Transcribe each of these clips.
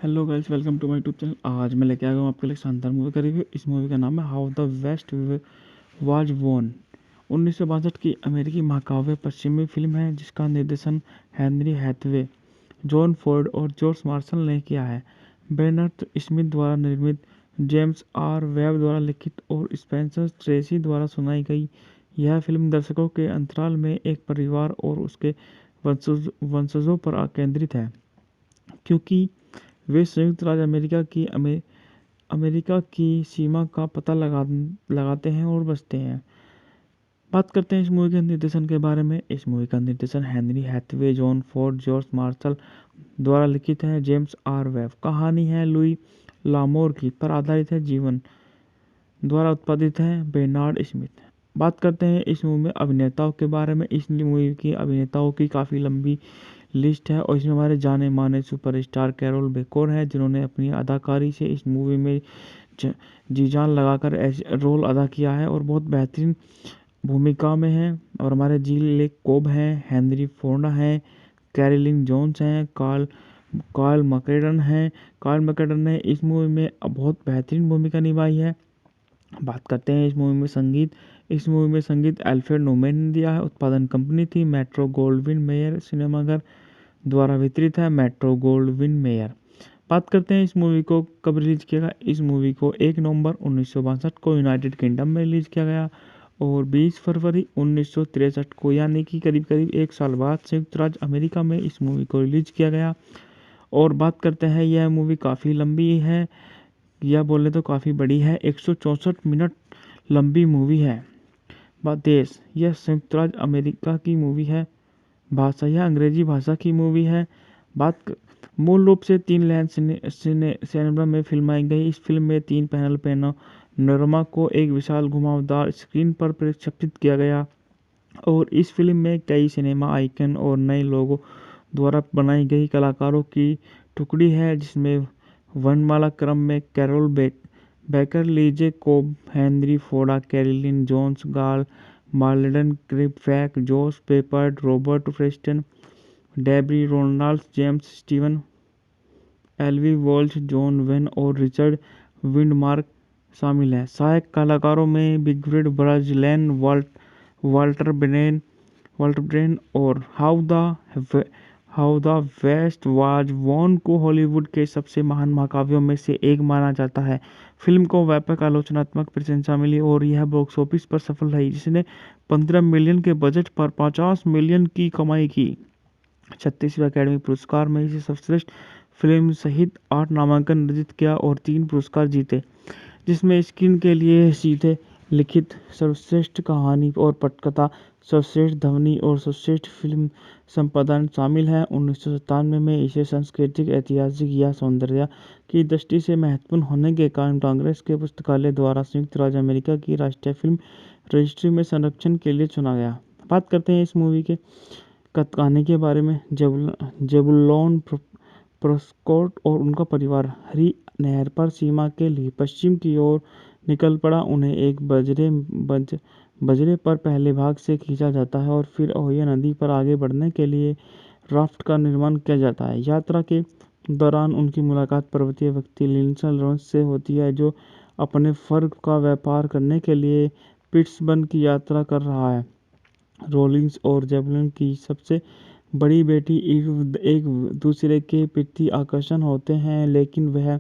Hello guys, welcome to my YouTube channel. आज मैं लेके आ गया हूँ आपके लिए शानदार मूवी का रिव्यू। इस मूवी का नाम है How the West Was Won. 1962 की अमेरिकी महाकाव्य पश्चिमी फिल्म है जिसका निर्देशन हेनरी हैथवे, जॉन फोर्ड और जॉर्ज मार्शल ने किया है। बेनर्थ स्मिथ द्वारा निर्मित, जेम्स आर वेब द्वारा लिखित और स्पेंसर ट्रेसी द्वारा सुनाई गई, यह फिल्म दर्शकों के अंतराल में एक परिवार और उसके वंशजों पर केंद्रित है, क्योंकि वे संयुक्त राज्य अमेरिका की सीमा का पता लगाते हैं और बचते हैं। बात करते हैं इस मूवी के निर्देशन के बारे में। इस मूवी का निर्देशन Henry Hathaway, John Ford, George Marshall द्वारा लिखित है। James R Webb. कहानी है लुई लामोर की पर आधारित है। जीवन द्वारा उत्पादित है बेर्नार्ड स्मिथ। बात करते हैं इस मूवी में अभिनेताओं के बारे में। इस मूवी की अभिनेताओं की काफ़ी लंबी लिस्ट है और इसमें हमारे जाने माने सुपरस्टार कैरोल बेकोर हैं, जिन्होंने अपनी अदाकारी से इस मूवी में जी जान लगाकर ऐसे रोल अदा किया है और बहुत बेहतरीन भूमिका में हैं। और हमारे जिल लेक कोब हैं, हेनरी फोर्ड हैं, कैरोलिन जोन्स हैं, कार्ल मैकेडन हैं। कार्ल मैकेडन ने इस मूवी में बहुत बेहतरीन भूमिका निभाई है। बात करते हैं इस मूवी में संगीत। इस मूवी में संगीत एल्फ्रेड नोमेन ने दिया है। उत्पादन कंपनी थी मेट्रो गोल्डविन मेयर सिनेमाघर द्वारा वितरित है। Metro Gold Wing mayor. बात करते हैं इस मूवी को कब रिलीज किया गया। इस मूवी को 1 नवंबर 1962 को यूनाइटेड किंगडम में रिलीज किया गया और 20 फरवरी 1963 को, यानी कि करीब करीब एक साल बाद, संयुक्त राज्य अमेरिका में इस मूवी को रिलीज किया गया। और बात करते हैं, यह मूवी काफ़ी लंबी है, या बोले तो काफ़ी बड़ी है। 164 मिनट लंबी मूवी है। देश, यह संयुक्त राज्य अमेरिका की मूवी है। भाषा, यह अंग्रेजी भाषा की मूवी है। मूल रूप से 3 लेन सिनेमा में फिल्माई गई। इस फिल्म में 3 पैनल पैनोरमा को एक विशाल घुमावदार स्क्रीन पर प्रक्षेपित किया गया और इस फिल्म में कई सिनेमा आइकन और नए लोगों द्वारा बनाई गई कलाकारों की टुकड़ी है, जिसमें वर्णमाला क्रम में Carroll Baker, Lee J Cobb, Henry Ford, Carolyn Jones, Karl Malden, क्रिपफैक, जोश Peppard, Robert Preston, Debbie Reynolds, James Stewart, Eli Wallach, John Wayne और रिचर्ड विंडमार्क शामिल हैं। सहायक कलाकारों में बिगफ्रीड ब्राजिलैन, वाल्टर ब्रेन और How the West Was Won को हॉलीवुड के सबसे महान महाकाव्यों में से एक माना जाता है। फिल्म को व्यापक आलोचनात्मक प्रशंसा मिली और यह बॉक्स ऑफिस पर सफल रही, जिसने 15 मिलियन के बजट पर 50 मिलियन की कमाई की। 36वें अकेडमी पुरस्कार में इसे सर्वश्रेष्ठ फिल्म सहित 8 नामांकन अर्जित किया और 3 पुरस्कार जीते, जिसमें स्क्रीन के लिए सीधे लिखित, सर्वश्रेष्ठ कहानी और पटकथा, सर्वश्रेष्ठ ध्वनि और सर्वश्रेष्ठ फिल्म संपादन शामिल है। 1997 में इसे सांस्कृतिक, ऐतिहासिक या सौंदर्य की दृष्टि से महत्वपूर्ण होने के कारण कांग्रेस के पुस्तकालय द्वारा संयुक्त राज्य अमेरिका की राष्ट्रीय फिल्म रजिस्ट्री में संरक्षण के लिए चुना गया। बात करते हैं इस मूवी के कहानी के बारे में। जेबुलोन प्रेस्कॉट और उनका परिवार हरी नहर पर सीमा के लिए पश्चिम की ओर निकल पड़ा। उन्हें एक बजरे पर पहले भाग से खींचा जाता है और फिर ओहियो नदी पर आगे बढ़ने के लिए राफ्ट का निर्माण किया जाता है। यात्रा के दौरान उनकी मुलाकात पर्वतीय व्यक्ति लिंडसे लॉरेंस से होती है, जो अपने फर का व्यापार करने के लिए पिट्सबर्ग की यात्रा कर रहा है। रोलिंस और जेबुलोन की सबसे बड़ी बेटी एक दूसरे के प्रति आकर्षण होते हैं, लेकिन वह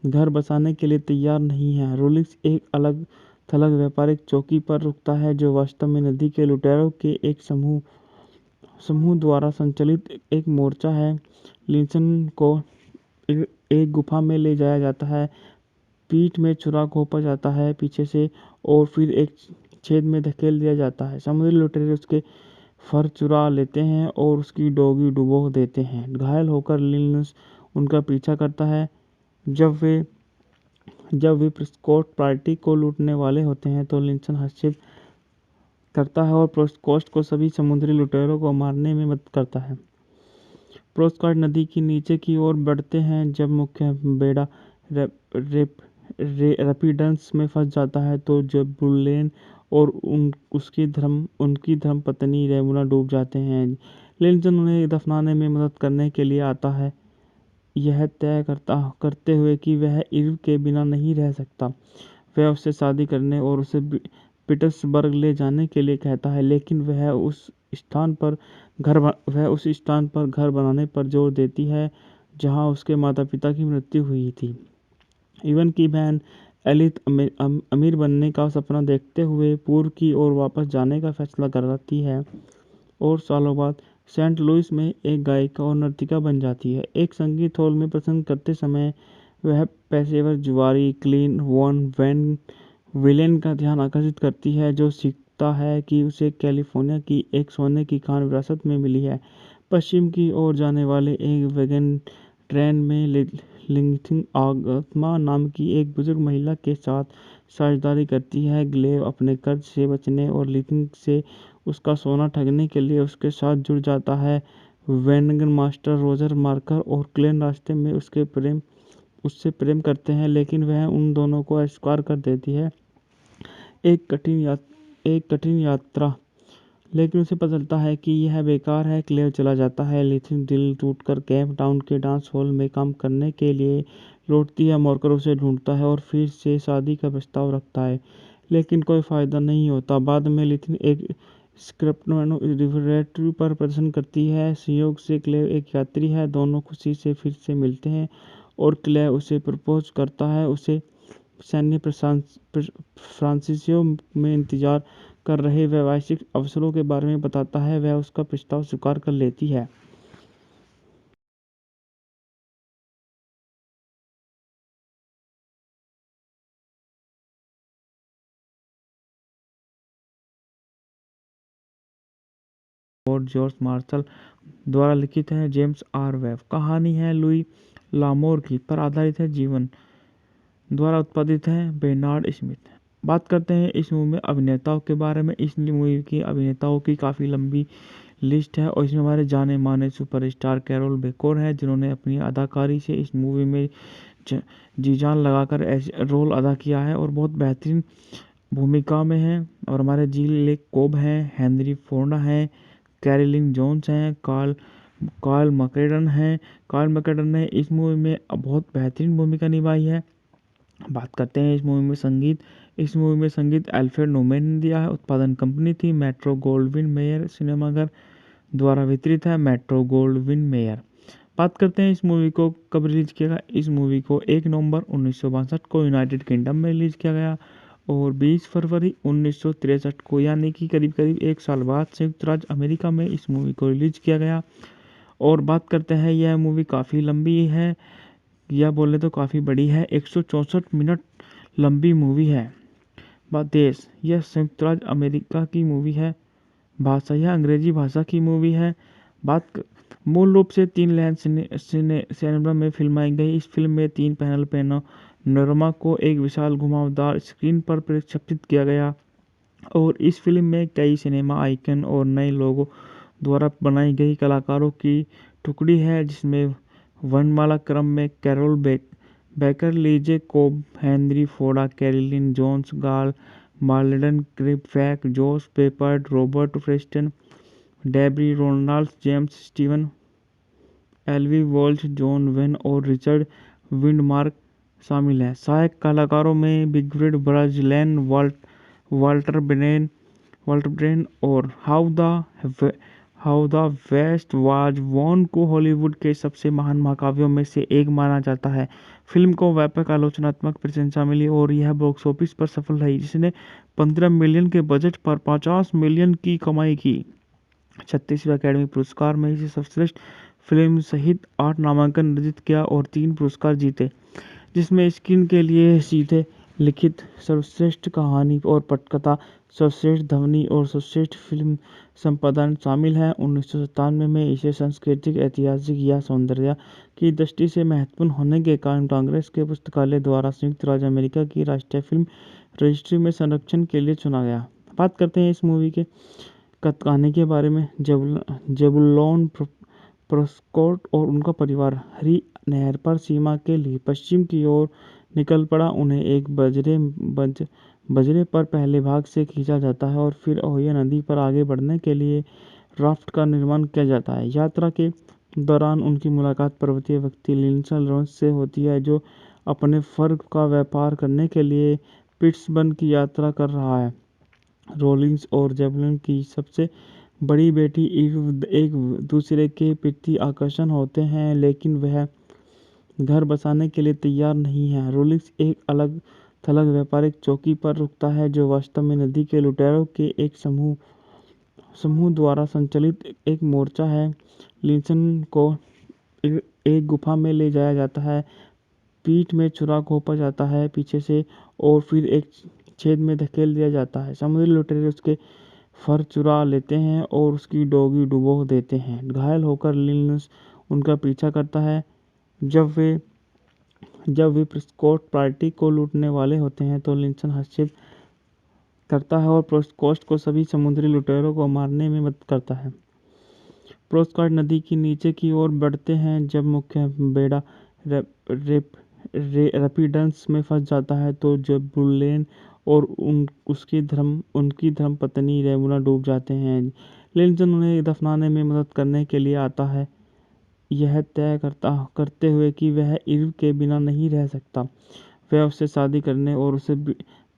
घर बसाने के लिए तैयार नहीं है। रोलिंस एक अलग थलग व्यापारिक चौकी पर रुकता है, जो वास्तव में नदी के लुटेरों के एक समूह द्वारा संचालित एक मोर्चा है। लिंसन को एक गुफा में ले जाया जाता है, पीठ में छुरा घोंपा जाता है पीछे से और फिर एक छेद में धकेल दिया जाता है। समुद्री लुटेरे उसके फर चुरा लेते हैं और उसकी डोगी डुबो देते हैं। घायल होकर लिंस उनका पीछा करता है। जब वे प्रेस्कॉट पार्टी को लूटने वाले होते हैं तो लिंसन हस्तक्षेप करता है और प्रेस्कॉट को सभी समुद्री लुटेरों को मारने में मदद करता है। प्रेस्कॉट नदी की नीचे की ओर बढ़ते हैं। जब मुख्य बेड़ा रैपिड्स में फंस जाता है तो जेबुलोन और उनकी धर्मपत्नी रेमुना डूब जाते हैं। लिंसन उन्हें दफनाने में मदद करने के लिए आता है। यह तय करते हुए कि वह इर्व के बिना नहीं रह सकता। वह उससे शादी करने और उसे पीटर्सबर्ग ले जाने के लिए कहता है, लेकिन वह उस स्थान पर घर बनाने पर जोर देती है जहां उसके माता-पिता की मृत्यु हुई थी। इवन की बहन एलिथ अमीर बनने का सपना देखते हुए पूर्व की ओर वापस जाने का फैसला करती है और सालों बाद सेंट लुइस में एक गायिका और नर्तिका बन जाती है। एक संगीत हॉल में प्रसंग करते समय वह पेशेवर जुआरी क्लीन वॉन वैन विलेन का ध्यान आकर्षित करती है, जो सीखता है कि उसे कैलिफोर्निया की एक सोने की खान विरासत में मिली है। पश्चिम की ओर जाने वाले एक वैगन ट्रेन में लिंथिंग आगमा नाम की एक बुजुर्ग महिला के साथ साझेदारी करती है। ग्लेव अपने कर्ज से बचने और लिंथिंग से उसका सोना ठगने के लिए उसके साथ जुड़ जाता है। वैगन मास्टर रोजर मार्कर और क्लेन रास्ते में उससे प्रेम करते हैं, लेकिन वह उन दोनों को अस्वीकार कर देती है। एक कठिन यात्रा, लेकिन उसे पता चलता है कि यह बेकार है। क्लेव चला जाता है। लिथिन दिल टूटकर केप टाउन के डांस हॉल में काम करने के लिए लौटती है। मार्कर उसे ढूंढता है और फिर से शादी का प्रस्ताव रखता है, लेकिन कोई फायदा नहीं होता। बाद में लिथिन एक स्क्रिप्ट रिफरेटरी पर प्रदर्शन करती है। संयोग से क्लेव एक यात्री है। दोनों खुशी से फिर से मिलते हैं और क्लेव उसे प्रपोज करता है। उसे सैन्य फ्रांसिसियो में इंतजार कर रहे व्यावसायिक अवसरों के बारे में बताता है। वह उसका प्रस्ताव स्वीकार कर लेती है। और जॉर्ज मार्शल द्वारा लिखित है। James R Webb. कहानी है लुई लामोर की, पर आधारित है। जीवन द्वारा उत्पादित है। Bernard Smith. बात करते हैं इस मूवी में अभिनेताओं के बारे में। इस मूवी की अभिनेताओं की काफ़ी लंबी लिस्ट है और इसमें हमारे जाने माने सुपरस्टार कैरोल बेकोर है, जिन्होंने अपनी अदाकारी से इस मूवी में जी जान लगाकर रोल अदा किया है और बहुत बेहतरीन भूमिका में है। और हमारे जिल लेक कोब हैं, हेनरी फोर्डा हैं, कैरोलिन जोन्स हैं, कार्ल मैकेडन हैं। कार्ल मैकेडन ने इस मूवी में बहुत बेहतरीन भूमिका निभाई है। बात करते हैं इस मूवी में संगीत। इस मूवी में संगीत अल्फ्रेड नोमैन ने दिया है। उत्पादन कंपनी थी मेट्रो गोल्डविन मेयर सिनेमाघर द्वारा वितरित है। Metro Gold Wing mayor. बात करते हैं इस मूवी को कब रिलीज किया गया। इस मूवी को 1 नवंबर 1962 को यूनाइटेड किंगडम में रिलीज किया गया और 20 फरवरी 1963 को, यानी कि करीब करीब एक साल बाद, संयुक्त राज्य अमेरिका में इस मूवी को रिलीज किया गया। और बात करते हैं, यह मूवी काफ़ी लंबी है, या बोले तो काफ़ी बड़ी है। 164 मिनट लंबी मूवी है। देश, यह संयुक्त राज्य अमेरिका की मूवी है। भाषा, यह अंग्रेजी भाषा की मूवी है। मूल रूप से 3 लैंड सिनेमा में फिल्माई गई। इस फिल्म में 3 पैनल पैनोरमा को एक विशाल घुमावदार स्क्रीन पर प्रक्षेपित किया गया और इस फिल्म में कई सिनेमा आइकन और नए लोगों द्वारा बनाई गई कलाकारों की टुकड़ी है, जिसमें वर्णमाला क्रम में Carroll Baker, Lee J Cobb, Henry Fonda, Carolyn Jones, Karl Malden, क्रिप्फैक, जोश Peppard, Robert Preston, Debbie Reynolds, James Stewart, Eli Wallach, John Wayne और रिचर्ड विंडमार्क शामिल हैं। सहायक कलाकारों में बिगफ्रीड ब्राजिलैन, वाल्टर ब्रेन और How the West Was Won को हॉलीवुड के सबसे महान महाकाव्यों में से एक माना जाता है। फिल्म को व्यापक आलोचनात्मक प्रशंसा मिली और यह बॉक्स ऑफिस पर सफल रही, जिसने 15 मिलियन के बजट पर 50 मिलियन की कमाई की। 36वें अकेडमी पुरस्कार में इसे सर्वश्रेष्ठ फिल्म सहित 8 नामांकन अर्जित किया और 3 पुरस्कार जीते, जिसमें स्क्रीन के लिए सीधे लिखित, सर्वश्रेष्ठ कहानी और पटकथा, सर्वश्रेष्ठ ध्वनि और सर्वश्रेष्ठ फिल्म संपादन शामिल है। 1997 में इसे सांस्कृतिक, ऐतिहासिक या सौंदर्य की दृष्टि से महत्वपूर्ण होने के कारण कांग्रेस के पुस्तकालय द्वारा संयुक्त राज्य अमेरिका की राष्ट्रीय फिल्म रजिस्ट्री में संरक्षण के लिए चुना गया। बात करते हैं इस मूवी के कहानी के बारे में। जेबुलोन प्रेस्कॉट और उनका परिवार हरी नहर पर सीमा के लिए पश्चिम की ओर निकल पड़ा। उन्हें एक बजरे पर पहले भाग से खींचा जाता है और फिर ओहियो नदी पर आगे बढ़ने के लिए राफ्ट का निर्माण किया जाता है। यात्रा के दौरान उनकी मुलाकात पर्वतीय व्यक्ति लिंडसे लॉरेंस से होती है, जो अपने फर का व्यापार करने के लिए पिट्सबर्ग की यात्रा कर रहा है। रॉलिंस और जेवलिन की सबसे बड़ी बेटी ईव एक दूसरे के प्रति आकर्षण होते हैं, लेकिन वह घर बसाने के लिए तैयार नहीं है। रॉलिंस एक अलग थलग व्यापारिक चौकी पर रुकता है, जो वास्तव में नदी के लुटेरों के एक समूह द्वारा संचालित एक मोर्चा है। लिंसन को एक गुफा में ले जाया जाता है, पीठ में छुरा घोंपा जाता है पीछे से, और फिर एक छेद में धकेल दिया जाता है। समुद्री लुटेरे उसके फर चुरा लेते हैं और उसकी डोगी डुबो देते हैं। घायल होकर लिनस उनका पीछा करता है। जब वे प्रेस्कॉट पार्टी को लूटने वाले होते हैं तो लिंसन हस्तक्षेप करता है और प्रेस्कॉट को सभी समुद्री लुटेरों को मारने में मदद करता है। प्रेस्कॉट नदी की नीचे की ओर बढ़ते हैं। जब मुख्य बेड़ा रैपिड्स में फंस जाता है तो जेबुलेन और उनकी धर्मपत्नी रेमुना डूब जाते हैं। लिंसन उन्हें दफनाने में मदद करने के लिए आता है, यह तय करते हुए कि वह इर्व के बिना नहीं रह सकता। वह उससे शादी करने और उसे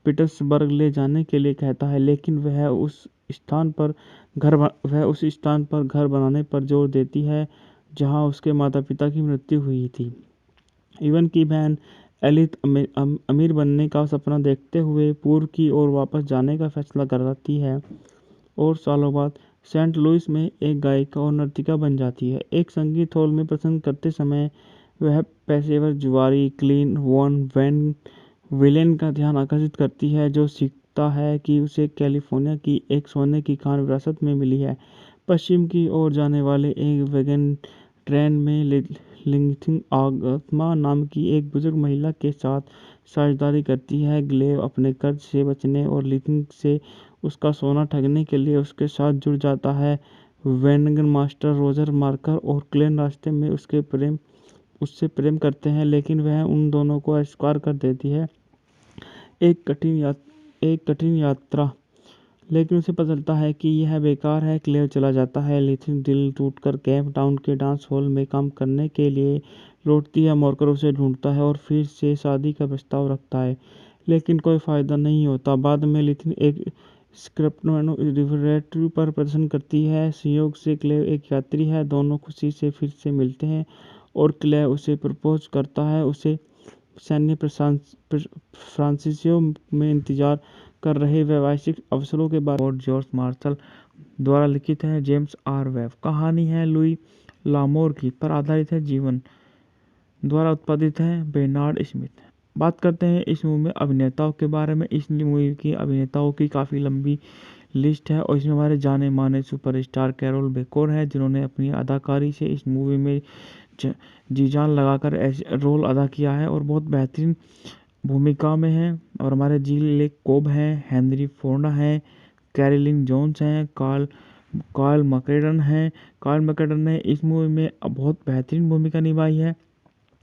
पीटर्सबर्ग ले जाने के लिए कहता है, लेकिन वह उस स्थान पर घर बनाने पर जोर देती है जहां उसके माता-पिता की मृत्यु हुई थी। इवन की बहन एलिथ अमीर बनने का सपना देखते हुए पूर्व की ओर वापस जाने का फैसला करती है और सालों बाद सेंट लुइस में एक गायिका और नर्तिका बन जाती है। एक संगीत हॉल में प्रसंग करते समय वह पेशेवर जुआरी क्लीन वॉन वैन विलेन का ध्यान आकर्षित करती है, जो सीखता है कि उसे कैलिफोर्निया की एक सोने की खान विरासत में मिली है। पश्चिम की ओर जाने वाले एक वैगन ट्रेन में लिंथिंग आगमा नाम की एक बुजुर्ग महिला के साथ साझेदारी करती है। ग्लेव अपने कर्ज से बचने और लिंथिंग से उसका सोना ठगने के लिए उसके साथ जुड़ जाता है। वैगन मास्टर रोजर मार्कर और क्लेन रास्ते में उससे प्रेम करते हैं, लेकिन वह उन दोनों को अस्वीकार कर देती है। एक कठिन यात्रा, लेकिन उसे पता चलता है कि यह बेकार है। क्लेव चला जाता है। लिथिन दिल टूटकर केप टाउन के डांस हॉल में काम करने के लिए लौटती है। मार्कर उसे ढूंढता है और फिर से शादी का प्रस्ताव रखता है, लेकिन कोई फायदा नहीं होता। बाद में लिथिन एक स्क्रैपनो रिवर पर प्रदर्शन करती है। संयोग से क्लेव एक यात्री है। दोनों खुशी से फिर से मिलते हैं और क्लेव उसे प्रपोज करता है। उसे सैन्य फ्रांसिसियो में इंतजार कर रहे वैश्विक अवसरों के बारे में जॉर्ज मार्शल द्वारा लिखित है। जेम्स आर वेब कहानी है लुई लामोर की, पर आधारित है। जीवन द्वारा उत्पादित है बेर्नार्ड स्मिथ। बात करते हैं इस मूवी में अभिनेताओं के बारे में। इस मूवी की अभिनेताओं की काफ़ी लंबी लिस्ट है और इसमें हमारे जाने माने सुपरस्टार कैरोल बेकोर है, जिन्होंने अपनी अदाकारी से इस मूवी में जी जान लगाकर रोल अदा किया है और बहुत बेहतरीन भूमिका में है। और हमारे जिल कोब हैं, हेनरी फोर्ड हैं, कैरोलिन जोन्स हैं, कार्ल मैकेडन हैं। कार्ल मैकेडन ने इस मूवी में बहुत बेहतरीन भूमिका निभाई है।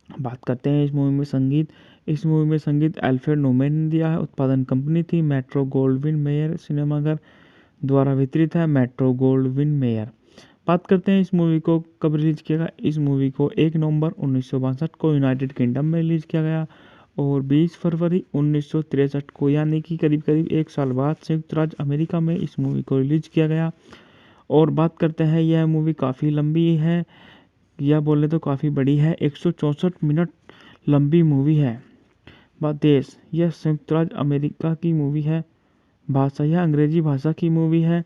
बात करते हैं इस मूवी में संगीत। इस मूवी में संगीत अल्फ्रेड नोमैन ने दिया है। उत्पादन कंपनी थी मेट्रो गोल्डविन मेयर सिनेमाघर द्वारा वितरित है मेट्रो गोल्डविन मेयर। बात करते हैं इस मूवी को कब रिलीज किया गया। इस मूवी को 1 नवंबर 1962 को यूनाइटेड किंगडम में रिलीज किया गया और 20 फरवरी 1963 को, यानी कि करीब करीब 1 साल बाद, संयुक्त राज्य अमेरिका में इस मूवी को रिलीज किया गया। और बात करते हैं, यह मूवी काफ़ी लंबी है, या बोले तो काफ़ी बड़ी है। 164 मिनट लंबी मूवी है। बात देश, यह संयुक्त राज्य अमेरिका की मूवी है। भाषा, यह अंग्रेजी भाषा की मूवी है।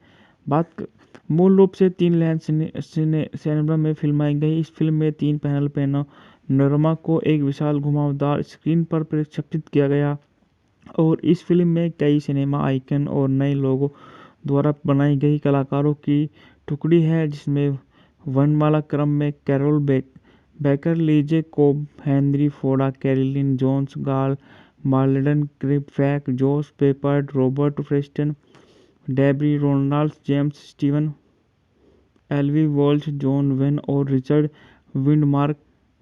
मूल रूप से 3 लैंड सिनेमा में फिल्माई गई। इस फिल्म में 3 पैनल पैनोरमा को एक विशाल घुमावदार स्क्रीन पर प्रक्षेपित किया गया और इस फिल्म में कई सिनेमा आइकन और नए लोगों द्वारा बनाई गई कलाकारों की टुकड़ी है, जिसमें वर्णमाला क्रम में Carroll Baker, Lee J Cobb, Henry Ford, Carolyn Jones, Karl Malden, क्रिपफैक, जोश Peppard, Robert Preston, Debbie Reynolds, James Stewart, Eli Wallach, John Wayne और रिचर्ड विंडमार्क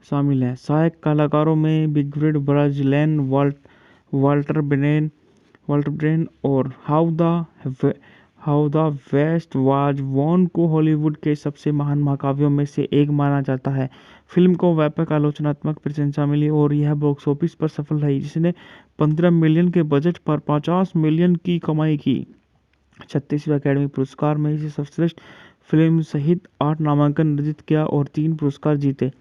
शामिल हैं। सहायक कलाकारों में बिगफ्रीड ब्राजिलैन, वाल्टर ब्रेन और How the West Was Won को हॉलीवुड के सबसे महान महाकाव्यों में से एक माना जाता है। फिल्म को व्यापक आलोचनात्मक प्रशंसा मिली और यह बॉक्स ऑफिस पर सफल रही, जिसने 15 मिलियन के बजट पर 50 मिलियन की कमाई की। 36वें अकेडमी पुरस्कार में इसे सर्वश्रेष्ठ फिल्म सहित 8 नामांकन अर्जित किया और 3 पुरस्कार जीते,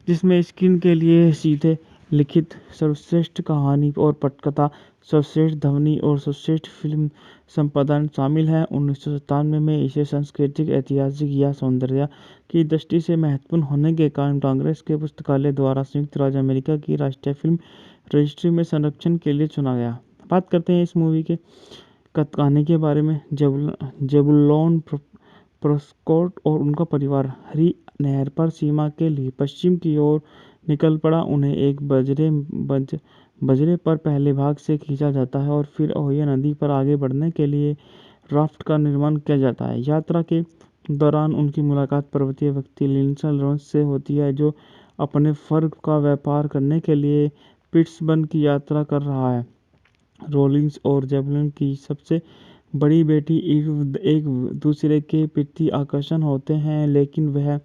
जिसमें स्क्रीन के लिए सीधे लिखित, सर्वश्रेष्ठ कहानी और पटकथा, सर्वश्रेष्ठ ध्वनि और सर्वश्रेष्ठ फिल्म संपादन शामिल है। 1997 में इसे सांस्कृतिक, ऐतिहासिक या सौंदर्य की दृष्टि से महत्वपूर्ण होने के कारण कांग्रेस के पुस्तकालय द्वारा संयुक्त राज्य अमेरिका की राष्ट्रीय फिल्म रजिस्ट्री में संरक्षण के लिए चुना गया। बात करते हैं इस मूवी के कहानी के बारे में। जेबुलोन प्रेस्कॉट और उनका परिवार हरी नहर पर सीमा के लिए पश्चिम की ओर निकल पड़ा। उन्हें एक बजरे पर पहले भाग से खींचा जाता है और फिर ओहियो नदी पर आगे बढ़ने के लिए राफ्ट का निर्माण किया जाता है। यात्रा के दौरान उनकी मुलाकात पर्वतीय व्यक्ति लिंडसे लॉरेंस से होती है, जो अपने फर का व्यापार करने के लिए पिट्सबर्ग की यात्रा कर रहा है। रोलिंस और जेबुलोन की सबसे बड़ी बेटी ईव एक दूसरे के प्रति आकर्षण होते हैं, लेकिन वह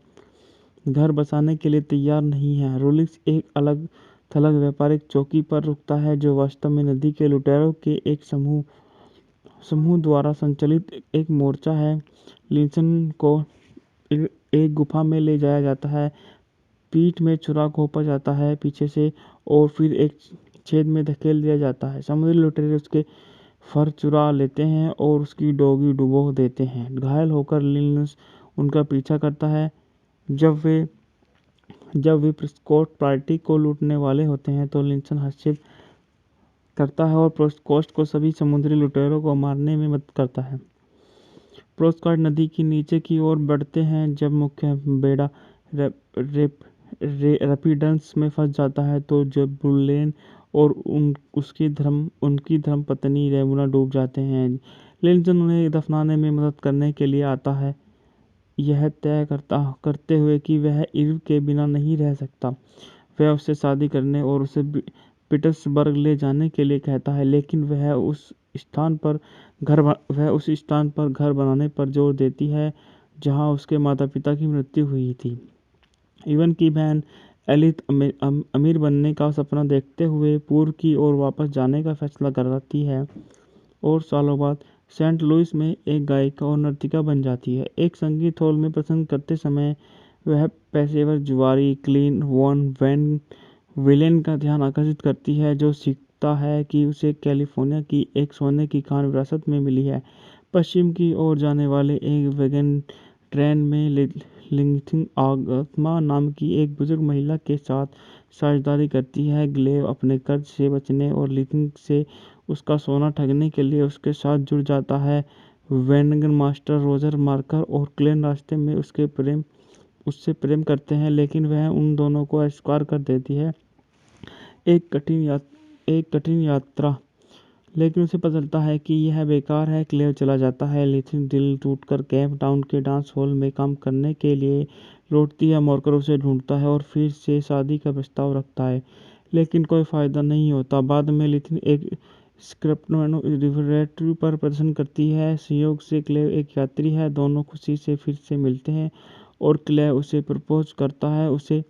घर बसाने के लिए तैयार नहीं है। रोलिंस एक अलग थलग व्यापारिक चौकी पर रुकता है, जो वास्तव में नदी के लुटेरों के एक समूह द्वारा संचालित एक मोर्चा है। लिंसन को एक गुफा में ले जाया जाता है, पीठ में छुरा घोंपा जाता है पीछे से और फिर एक छेद में धकेल दिया जाता है। समुद्री लुटेरे उसके फर चुरा लेते हैं और उसकी डोगी डुबो देते हैं। घायल होकर लिंस उनका पीछा करता है। जब वे प्रेस्कॉट पार्टी को लूटने वाले होते हैं तो लिंसन हस्तक्षेप करता है और प्रेस्कॉट को सभी समुद्री लुटेरों को मारने में मदद करता है। प्रेस्कॉट नदी की नीचे की ओर बढ़ते हैं। जब मुख्य बेड़ा रैपिड्स में फंस जाता है तो जेबुलोन और उनकी धर्मपत्नी रेमुना डूब जाते हैं। लिंसन उन्हें दफनाने में मदद करने के लिए आता है, यह तय करते हुए कि वह ईव के बिना नहीं रह सकता। वह उससे शादी करने और उसे पीटर्सबर्ग ले जाने के लिए कहता है, लेकिन वह उस स्थान पर घर बनाने पर जोर देती है जहां उसके माता-पिता की मृत्यु हुई थी। इवन की बहन एलिथ अमीर बनने का सपना देखते हुए पूर्व की ओर वापस जाने का फैसला करती है और सालों बाद सेंट लुइस में एक गायिका और नर्तिका बन जाती है। एक संगीत हॉल में प्रसंग करते समय वह पेशेवर जुआरी क्लीन वॉन वैन विलेन का ध्यान आकर्षित करती है, जो सीखता है कि उसे कैलिफोर्निया की एक सोने की खान विरासत में मिली है। पश्चिम की ओर जाने वाले एक वैगन ट्रेन में लिंथिंग आगमा नाम की एक बुजुर्ग महिला के साथ साझेदारी करती है। ग्लेव अपने कर्ज से बचने और लिंथिंग से उसका सोना ठगने के लिए उसके साथ जुड़ जाता है। वैगन मास्टर रोजर मार्कर और क्लेन रास्ते में उससे प्रेम करते हैं, लेकिन वह उन दोनों को अस्वीकार कर देती है। एक कठिन यात्रा, लेकिन उसे पता चलता है कि यह बेकार है। क्लेव चला जाता है। लिथिन दिल टूटकर केप टाउन के डांस हॉल में काम करने के लिए लौटती है। मार्कर उसे ढूंढता है और फिर से शादी का प्रस्ताव रखता है, लेकिन कोई फायदा नहीं होता। बाद में लिथिन एक स्क्रैपनो रिवररेटरी पर प्रदर्शन करती है। संयोग से क्लेव एक यात्री है। दोनों खुशी से फिर से मिलते हैं और क्लेव उसे प्रपोज करता है। उसे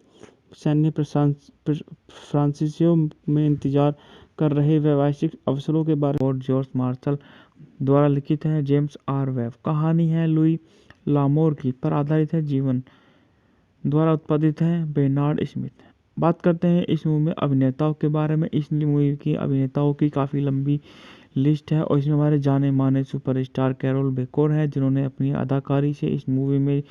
सैन्य फ्रांसिसियो में इंतजार कर रहे व्यावसायिक अवसरों के बारे में और जॉर्ज मार्शल द्वारा लिखित है। जेम्स आर वेब कहानी है लुई लामोर की, पर आधारित है। जीवन द्वारा उत्पादित है। Bernard Smith. बात करते हैं इस मूवी में अभिनेताओं के बारे में। इस मूवी की अभिनेताओं की काफ़ी लंबी लिस्ट है और इसमें हमारे जाने माने सुपरस्टार कैरोल बेकोर है, जिन्होंने अपनी अदाकारी से इस मूवी में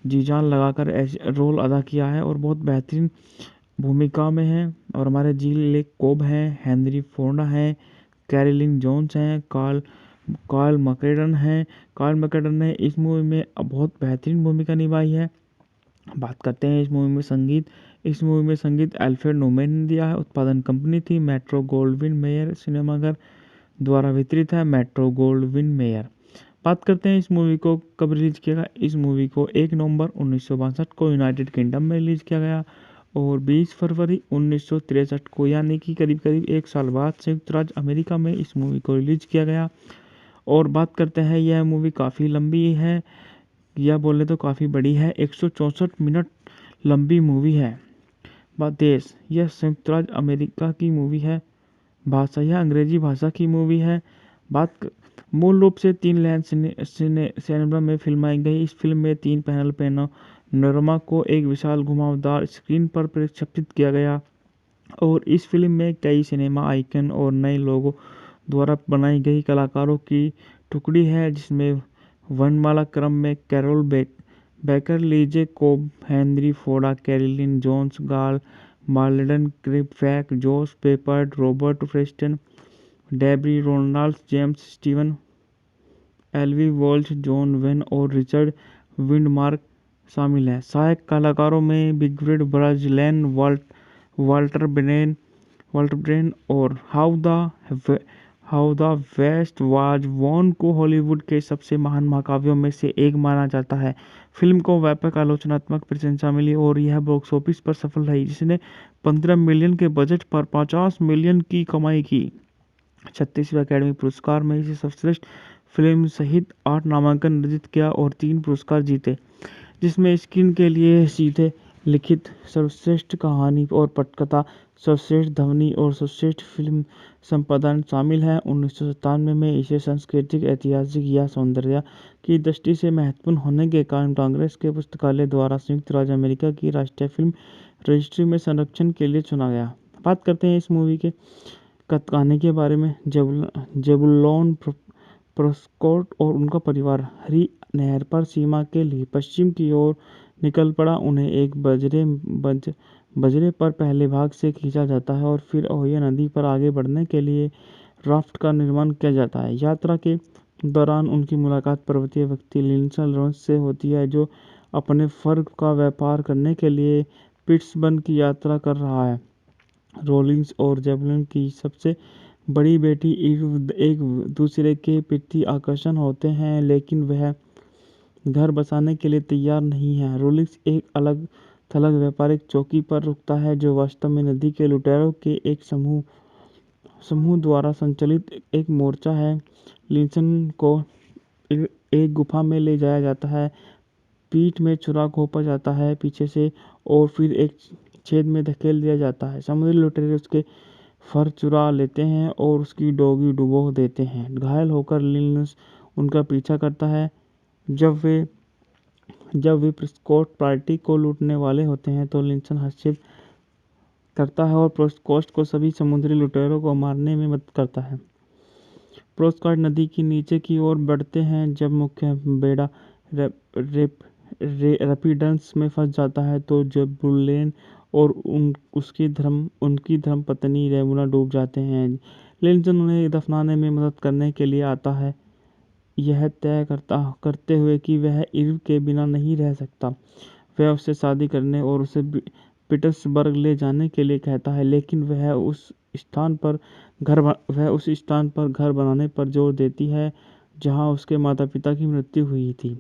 जी जान लगाकर ऐसे रोल अदा किया है और बहुत बेहतरीन भूमिका में है। और हमारे जील लेक कोब हैं, हेनरी फोर्डा हैं, कैरोलिन जोन्स हैं, कार्ल मैकरेडन हैं। कार्ल मैकरेडन ने इस मूवी में बहुत बेहतरीन भूमिका निभाई है। बात करते हैं इस मूवी में संगीत। इस मूवी में संगीत एल्फ्रेड नोमैन ने दिया है। उत्पादन कंपनी थी मेट्रो गोल्डविन मेयर सिनेमाघर द्वारा वितरित है। Metro Gold Wing mayor. बात करते हैं इस मूवी को कब रिलीज किया गया। इस मूवी को 1 नवंबर 1962 को यूनाइटेड किंगडम में रिलीज किया गया और 20 फरवरी 1963 को, यानी कि करीब करीब 1 साल बाद, संयुक्त राज्य अमेरिका में इस मूवी को रिलीज किया गया। और बात करते हैं, यह मूवी काफ़ी लंबी है या बोले तो काफ़ी बड़ी है, 164 मिनट लंबी मूवी है। बात देश, यह संयुक्त राज्य अमेरिका की मूवी है। भाषा, यह अंग्रेजी भाषा की मूवी है। मूल रूप से 3 लेन सिनेमा में फिल्माई गई इस फिल्म में 3 पैनल पैनोरमा को एक विशाल घुमावदार स्क्रीन पर प्रक्षेपित किया गया और इस फिल्म में कई सिनेमा आइकन और नए लोगों द्वारा बनाई गई कलाकारों की टुकड़ी है, जिसमें वर्णमाला क्रम में Carroll Baker, Lee J Cobb, Henry Ford, Carolyn Jones, Karl Malden, क्रिप्फैक, जोश Peppard, Robert Preston, Debbie Reynolds, James Stewart, Eli Wallach, John Wayne और रिचर्ड विंडमार्क शामिल हैं। सहायक कलाकारों में बिगफ्रीड ब्राजिलैन, वाल्टर ब्रेन और How the West Was Won को हॉलीवुड के सबसे महान महाकाव्यों में से एक माना जाता है। फिल्म को व्यापक आलोचनात्मक प्रशंसा मिली और यह बॉक्स ऑफिस पर सफल रही, जिसने 15 मिलियन के बजट पर 50 मिलियन की कमाई की। 36वें अकेडमी पुरस्कार में इसे सर्वश्रेष्ठ फिल्म सहित 8 नामांकन अर्जित किया और 3 पुरस्कार जीते, जिसमें स्क्रीन के लिए सीधे लिखित, सर्वश्रेष्ठ कहानी और पटकथा, सर्वश्रेष्ठ ध्वनि और सर्वश्रेष्ठ फिल्म संपादन शामिल है। 1997 में इसे सांस्कृतिक, ऐतिहासिक या सौंदर्य की दृष्टि से महत्वपूर्ण होने के कारण कांग्रेस के पुस्तकालय द्वारा संयुक्त राज्य अमेरिका की राष्ट्रीय फिल्म रजिस्ट्री में संरक्षण के लिए चुना गया। बात करते हैं इस मूवी के कहानी के बारे में। जेबुलोन प्रेस्कॉट और उनका परिवार हरी नहर पर सीमा के लिए पश्चिम की ओर निकल पड़ा। उन्हें एक बजरे पर पहले भाग से खींचा जाता है और फिर ओहियो नदी पर आगे बढ़ने के लिए राफ्ट का निर्माण किया जाता है। यात्रा के दौरान उनकी मुलाकात पर्वतीय व्यक्ति लिंडसे लॉरेंस से होती है, जो अपने फर का व्यापार करने के लिए पिट्सबर्ग की यात्रा कर रहा है। रॉलिंस और जेबुलोन की सबसे बड़ी बेटी ईव एक दूसरे के प्रति आकर्षण होते हैं, लेकिन वह घर बसाने के लिए तैयार नहीं है। रॉलिंस एक अलग थलग व्यापारिक चौकी पर रुकता है, जो वास्तव में नदी के लुटेरों के एक समूह द्वारा संचालित एक मोर्चा है। लिंसन को एक गुफा में ले जाया जाता है, पीठ में छुरा घोंपा जाता है पीछे से और फिर एक छेद में धकेल दिया जाता है। समुद्री लुटेरे उसके फर चुरा लेते हैं और उसकी डोगी डुबो देते हैं। घायल होकर लिनस उनका पीछा करता है। जब वे प्रेस्कॉट पार्टी को लूटने वाले होते हैं तो लिंसन हस्तक्षेप करता है और प्रेस्कॉट को सभी समुद्री लुटेरों को मारने में मदद करता है। प्रेस्कॉट नदी की नीचे की ओर बढ़ते हैं। जब मुख्य बेड़ा रैपिड्स में फंस जाता है तो जेबुलोन और उनकी धर्मपत्नी रेमुना डूब जाते हैं। लिंसन उन्हें दफनाने में मदद करने के लिए आता है, यह तय करते हुए कि वह ईव के बिना नहीं रह सकता। वह उससे शादी करने और उसे पीटर्सबर्ग ले जाने के लिए कहता है, लेकिन वह उस स्थान पर घर बनाने पर जोर देती है जहां उसके माता पिता की मृत्यु हुई थी।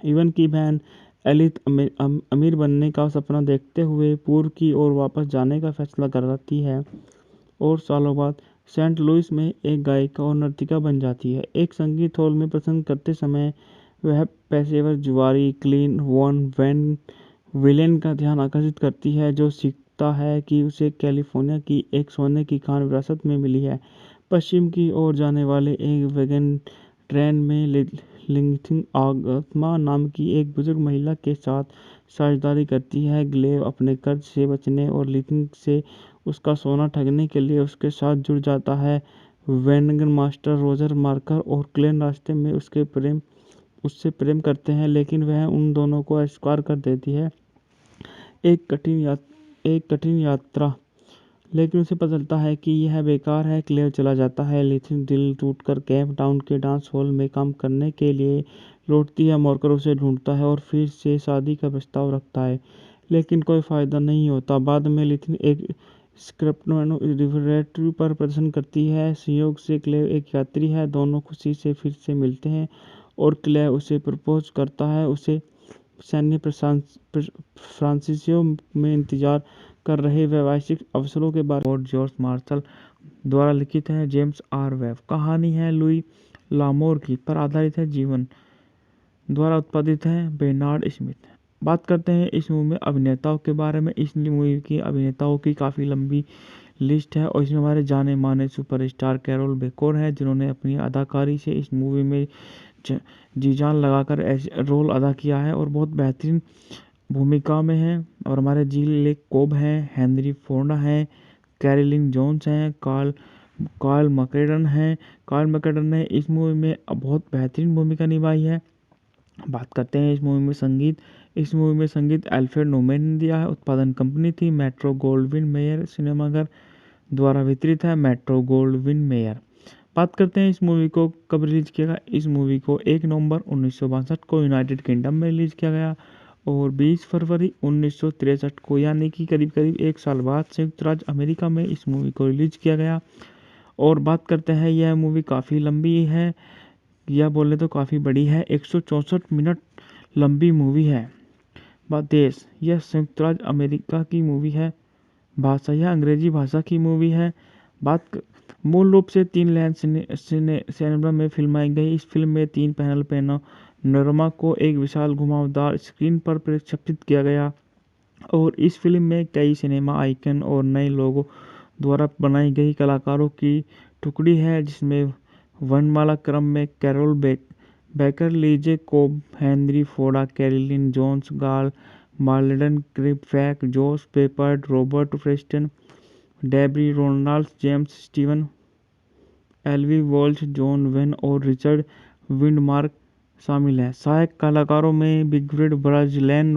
ईवन की बहन एलिथ अमीर बनने का सपना देखते हुए पूर्व की ओर वापस जाने का फैसला करती है और सालों बाद सेंट लुइस में एक गायिका और नर्तिका बन जाती है। एक संगीत हॉल में प्रसंग करते समय वह पेशेवर जुआरी क्लीन वॉन वैन विलेन का ध्यान आकर्षित करती है, जो सीखता है कि उसे कैलिफोर्निया की एक सोने की खान विरासत में मिली है। पश्चिम की ओर जाने वाले एक वैगन ट्रेन में लिंथिंग आगमा नाम की एक बुजुर्ग महिला के साथ साझेदारी करती है। ग्लेव अपने कर्ज से बचने और लिंथिंग से उसका सोना ठगने के लिए उसके साथ जुड़ जाता है। वैगन मास्टर रोजर मार्कर और क्लेन रास्ते में उससे प्रेम करते हैं, लेकिन वह उन दोनों को अस्वीकार कर देती है। एक कठिन यात्रा, लेकिन उसे पता चलता है कि यह बेकार है। क्लेव चला जाता है। लिथिन दिल टूटकर केप टाउन के डांस हॉल में काम करने के लिए लौटती है। मार्कर उसे ढूंढता है और फिर से शादी का प्रस्ताव रखता है, लेकिन कोई फायदा नहीं होता। बाद में लिथिन एक स्क्रिप्ट रिफरेटरी पर प्रदर्शन करती है। संयोग से क्लेव एक यात्री है। दोनों खुशी से फिर से मिलते हैं और क्लेव उसे प्रपोज करता है। उसे सैन्य फ्रांसिसियो में इंतजार कर रहे व्यावसायिक अवसरों के बारे में जॉर्ज मार्शल द्वारा लिखित है। जेम्स आर वेब कहानी है। लुई लामोर की पर आधारित है जीवन द्वारा उत्पादित है बेर्नार्ड स्मिथ। बात करते हैं इस मूवी में अभिनेताओं के बारे में। इस मूवी की अभिनेताओं की काफ़ी लंबी लिस्ट है और इसमें हमारे जाने माने सुपरस्टार कैरोल बेकोर हैं जिन्होंने अपनी अदाकारी से इस मूवी में जी जान लगाकर ऐसे रोल अदा किया है और बहुत बेहतरीन भूमिका में है। और हमारे जील लेक कोब हैं, हेनरी फोर्डा हैं, कैरोलिन जोन्स हैं, कार्ल मैकेडन हैं। कार्ल मैकेडन ने इस मूवी में बहुत बेहतरीन भूमिका निभाई है। बात करते हैं इस मूवी में संगीत। इस मूवी में संगीत अल्फ्रेड नोमैन ने दिया है। उत्पादन कंपनी थी मेट्रो गोल्डविन मेयर सिनेमाघर द्वारा वितरित है मेट्रो गोल्डविन मेयर। बात करते हैं इस मूवी को कब रिलीज किया गया। इस मूवी को 1 नवंबर 1962 को यूनाइटेड किंगडम में रिलीज किया गया और 20 फरवरी 1963 को यानी कि करीब करीब 1 साल बाद संयुक्त राज्य अमेरिका में इस मूवी को रिलीज किया गया। और बात करते हैं यह मूवी काफ़ी लंबी है या बोले तो काफ़ी बड़ी है, 164 मिनट लंबी मूवी है। बात देश, यह संयुक्त राज्य अमेरिका की मूवी है। भाषा, यह अंग्रेजी भाषा की मूवी है। मूल रूप से 3 लैंड सिनेमा में फिल्माई गई। इस फिल्म में 3 पैनल पैनोरमा को एक विशाल घुमावदार स्क्रीन पर प्रक्षेपित किया गया और इस फिल्म में कई सिनेमा आइकन और नए लोगों द्वारा बनाई गई कलाकारों की टुकड़ी है जिसमें वर्णमाला क्रम में Carroll Baker, Lee J Cobb, Henry Fonda, Carolyn Jones, Karl Malden, क्रिप्फैक, जोश Peppard, Robert Preston, Debbie Reynolds, James Stewart, Eli Wallach, John Wayne और रिचर्ड विंडमार्क शामिल हैं। सहायक कलाकारों में बिगफ्रीड ब्राजिलैन,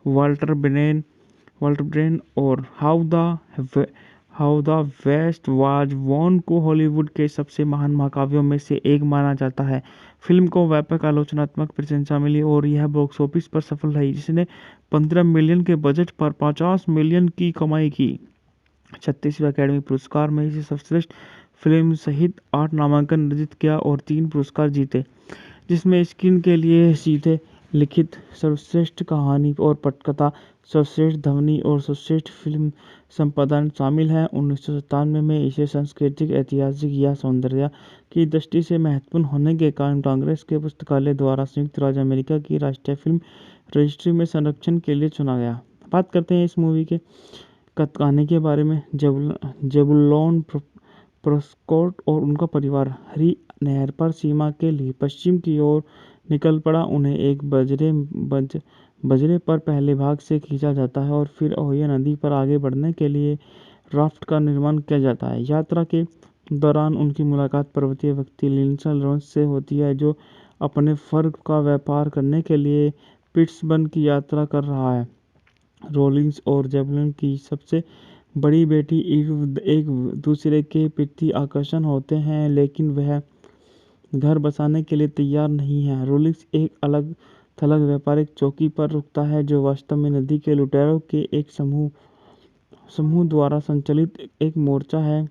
वाल्टर ब्रेन और How the West Was Won को हॉलीवुड के सबसे महान महाकाव्यों में से एक माना जाता है। फिल्म को व्यापक आलोचनात्मक प्रशंसा मिली और यह बॉक्स ऑफिस पर सफल रही जिसने 15 मिलियन के बजट पर 50 मिलियन की कमाई की। 36वें अकेडमी पुरस्कार में इसे सर्वश्रेष्ठ फिल्म सहित 8 नामांकन अर्जित किया और 3 पुरस्कार जीते जिसमें स्क्रीन के लिए सीधे लिखित, सर्वश्रेष्ठ कहानी और पटकथा, सर्वश्रेष्ठ ध्वनि और सर्वश्रेष्ठ फिल्म संपादन शामिल है। 1997 में इसे सांस्कृतिक, ऐतिहासिक या सौंदर्य की दृष्टि से महत्वपूर्ण होने के कारण कांग्रेस के पुस्तकालय द्वारा संयुक्त राज्य अमेरिका की राष्ट्रीय फिल्म रजिस्ट्री में संरक्षण के लिए चुना गया। बात करते हैं इस मूवी के कहानी के बारे में। जेबुलोन प्रेस्कॉट और उनका परिवार हरी नहर पर सीमा के लिए पश्चिम की ओर निकल पड़ा। उन्हें एक बजरे पर पहले भाग से खींचा जाता है और फिर ओहियो नदी पर आगे बढ़ने के लिए राफ्ट का निर्माण किया जाता है। यात्रा के दौरान उनकी मुलाकात पर्वतीय व्यक्ति लिंडसे लॉरेंस से होती है जो अपने फर का व्यापार करने के लिए पिट्सबर्ग की यात्रा कर रहा है। रोलिंस और जेबुलोन की सबसे बड़ी बेटी ईव एक दूसरे के प्रति आकर्षण होते हैं लेकिन वह घर बसाने के लिए तैयार नहीं है। रोलिंस एक अलग थलग व्यापारिक चौकी पर रुकता है जो वास्तव में नदी के लुटेरों के एक समूह द्वारा संचालित एक मोर्चा है।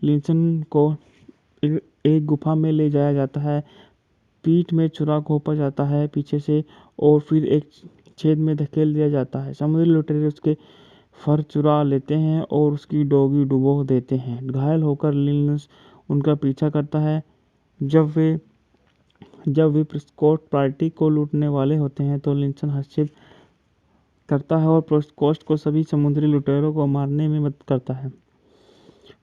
लिंसन को एक गुफा में ले जाया जाता है, पीठ में छुरा घोंपा जाता है पीछे से और फिर एक छेद में धकेल दिया जाता है। समुद्री लुटेरे उसके फर चुरा लेते हैं और उसकी डोगी डुबो देते हैं। घायल होकर लिंस उनका पीछा करता है। जब वे प्रेस्कॉट पार्टी को लूटने वाले होते हैं तो लिंसन हस्तक्षेप करता है और प्रेस्कॉट को सभी समुद्री लुटेरों को मारने में मदद करता है।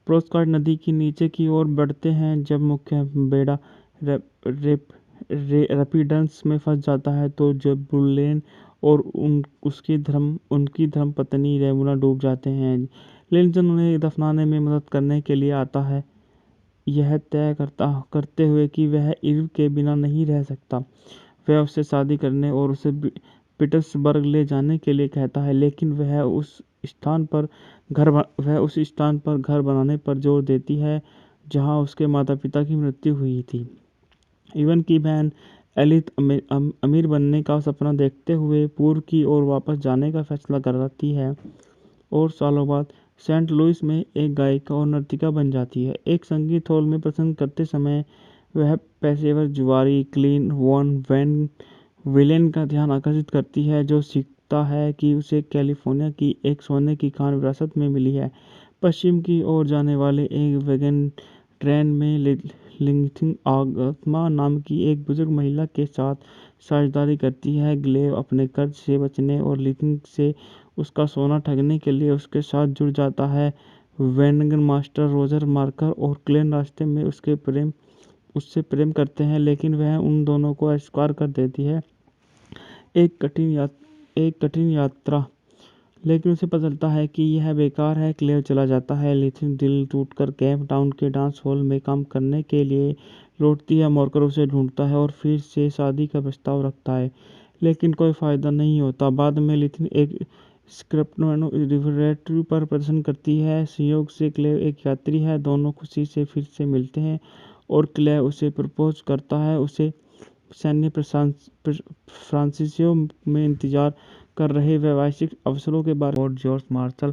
प्रेस्कॉट नदी की नीचे की ओर बढ़ते हैं। जब मुख्य बेड़ा रैपिड्स में फंस जाता है तो जेबुलोन और उनकी धर्मपत्नी रेमुना डूब जाते हैं। लिंसन उन्हें दफनाने में मदद करने के लिए आता है, यह तय करते हुए कि वह इर्व के बिना नहीं रह सकता। वह उससे शादी करने और उसे पीटर्सबर्ग ले जाने के लिए कहता है लेकिन वह उस स्थान पर घर बनाने पर जोर देती है जहां उसके माता पिता की मृत्यु हुई थी। इवन की बहन एलिथ अमीर बनने का सपना देखते हुए पूर्व की ओर वापस जाने का फैसला करती है और सालों बाद सेंट लुइस में एक गायिका और नर्तिका बन जाती है। एक संगीत हॉल में प्रसंग करते समय वह पेशेवर जुआरी क्लीन वॉन वैन विलेन का ध्यान आकर्षित करती है जो सीखता है कि उसे कैलिफोर्निया की एक सोने की खान विरासत में मिली है। पश्चिम की ओर जाने वाले एक वैगन ट्रेन में लिंथिंग आगमा नाम की एक बुजुर्ग महिला के साथ साझेदारी करती है। ग्लेव अपने कर्ज से बचने और लिंथिंग से उसका सोना ठगने के लिए उसके साथ जुड़ जाता है। वैगन मास्टर रोजर मार्कर और क्लेन रास्ते में उससे प्रेम करते हैं, लेकिन वह उन दोनों को अस्वीकार कर देती है। एक कठिन यात्रा, लेकिन उसे पता चलता है कि यह बेकार है। क्लेव चला जाता है। लिथिन दिल टूटकर केप टाउन के डांस हॉल में काम करने के लिए लौटती है। मार्कर उसे ढूंढता है और फिर से शादी का प्रस्ताव रखता है, लेकिन कोई फायदा नहीं होता। बाद में लिथिन एक स्क्रैपनो रिवरेटरी पर प्रदर्शन करती है। संयोग से क्लेव एक यात्री है। दोनों खुशी से फिर से मिलते हैं और क्लेव उसे प्रपोज करता है। उसे सैन्य फ्रांसिसियो में इंतजार कर रहे वैश्विक अवसरों के बारे में जॉर्ज मार्शल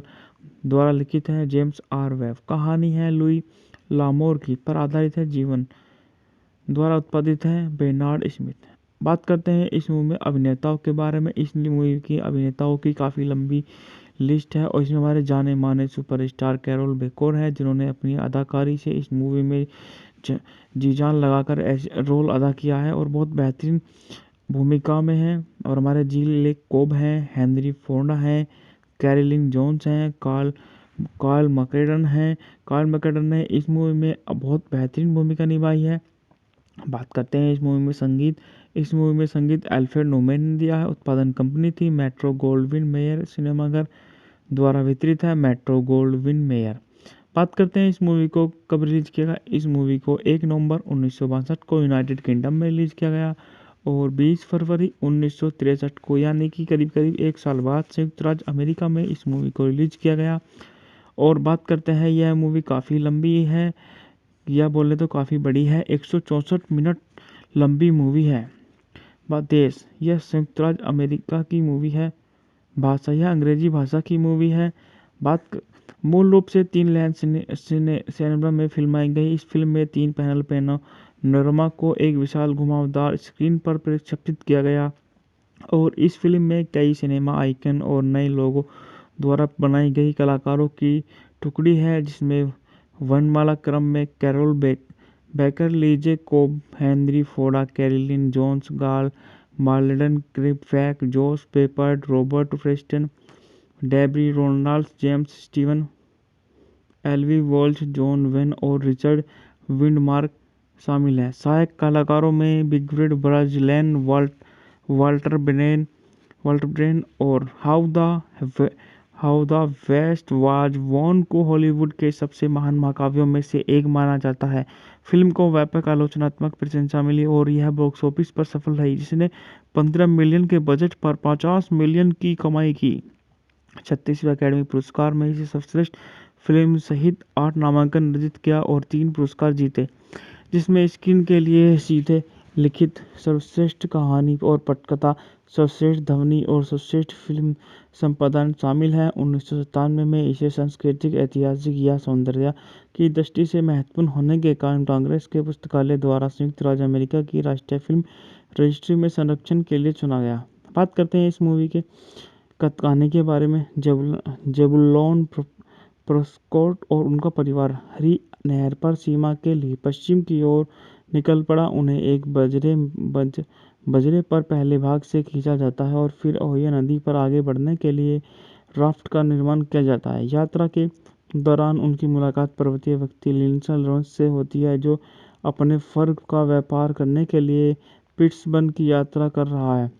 द्वारा लिखित है। जेम्स आर वेब कहानी है लुई लामोर की पर आधारित है। जीवन द्वारा उत्पादित है। Bernard Smith. बात करते हैं इस मूवी में अभिनेताओं के बारे में। इस मूवी की अभिनेताओं की काफ़ी लंबी लिस्ट है और इसमें हमारे जाने माने सुपरस्टार कैरोल बेकोर है, जिन्होंने अपनी अदाकारी से इस मूवी में जी जान लगाकर ऐसे रोल अदा किया है और बहुत बेहतरीन भूमिका में है। और हमारे जिल लेक कोब हैं, हेनरी फोर्डा हैं, कैरोलिन जोन्स हैं, कार्ल मैकडेन हैं। कार्ल मैकडेन ने इस मूवी में बहुत बेहतरीन भूमिका निभाई है। बात करते हैं इस मूवी में संगीत। इस मूवी में संगीत एल्फ्रेड नोमैन ने दिया है। उत्पादन कंपनी थी मेट्रो गोल्डविन मेयर सिनेमाघर द्वारा वितरित है। Metro Gold Wing mayor. बात करते हैं इस मूवी को कब रिलीज किया गया। इस मूवी को 1 नवंबर 1962 को यूनाइटेड किंगडम में रिलीज किया गया और 20 फरवरी 1963 को, यानी कि करीब करीब 1 साल बाद, संयुक्त राज्य अमेरिका में इस मूवी को रिलीज किया गया। और बात करते हैं, यह मूवी काफ़ी लंबी है, या बोले तो काफ़ी बड़ी है। 164 मिनट लंबी मूवी है। देश, यह संयुक्त राज्य अमेरिका की मूवी है। भाषा, यह अंग्रेजी भाषा की मूवी है। मूल रूप से 3 लेन सिनेमा में फिल्माई गई। इस फिल्म में 3 पैनल पैनोरमा को एक विशाल घुमावदार स्क्रीन पर प्रक्षेपित किया गया और इस फिल्म में कई सिनेमा आइकन और नए लोगों द्वारा बनाई गई कलाकारों की टुकड़ी है, जिसमें वर्णमाला क्रम में Carroll Baker, Lee J Cobb, Henry Fonda, Carolyn Jones, Karl Malden, क्रिपवैक, जोश Peppard, Robert Preston, Debbie Reynolds, James Stewart, Eli Wallach, John Wayne और रिचर्ड विंडमार्क शामिल हैं। सहायक कलाकारों में बिगफ्रीड ब्राजिलैन, वाल्टर ब्रेन और How the West Was Won को हॉलीवुड के सबसे महान महाकाव्यों में से एक माना जाता है। फिल्म को व्यापक आलोचनात्मक प्रशंसा मिली और यह बॉक्स ऑफिस पर सफल रही, जिसने 15 मिलियन के बजट पर 50 मिलियन की कमाई की। 36वें अकेडमी पुरस्कार में इसे सर्वश्रेष्ठ फिल्म सहित 8 नामांकन अर्जित किया और 3 पुरस्कार जीते, जिसमें स्क्रीन के लिए सीधे लिखित, सर्वश्रेष्ठ कहानी और पटकथा, सर्वश्रेष्ठ ध्वनि और सर्वश्रेष्ठ फिल्म संपादन शामिल है। 1997 में इसे सांस्कृतिक, ऐतिहासिक या सौंदर्य की दृष्टि से महत्वपूर्ण होने के कारण कांग्रेस के पुस्तकालय द्वारा संयुक्त राज्य अमेरिका की राष्ट्रीय फिल्म रजिस्ट्री में संरक्षण के लिए चुना गया। बात करते हैं इस मूवी के कहानी के बारे में। जेबुलोन प्रेस्कॉट और उनका परिवार हरी नहर पर सीमा के लिए पश्चिम की ओर निकल पड़ा। उन्हें एक बजरे पर पहले भाग से खींचा जाता है और फिर ओहियो नदी पर आगे बढ़ने के लिए राफ्ट का निर्माण किया जाता है। यात्रा के दौरान उनकी मुलाकात पर्वतीय व्यक्ति लिंडसे लॉरेंस से होती है, जो अपने फर का व्यापार करने के लिए पिट्सबर्ग की यात्रा कर रहा है।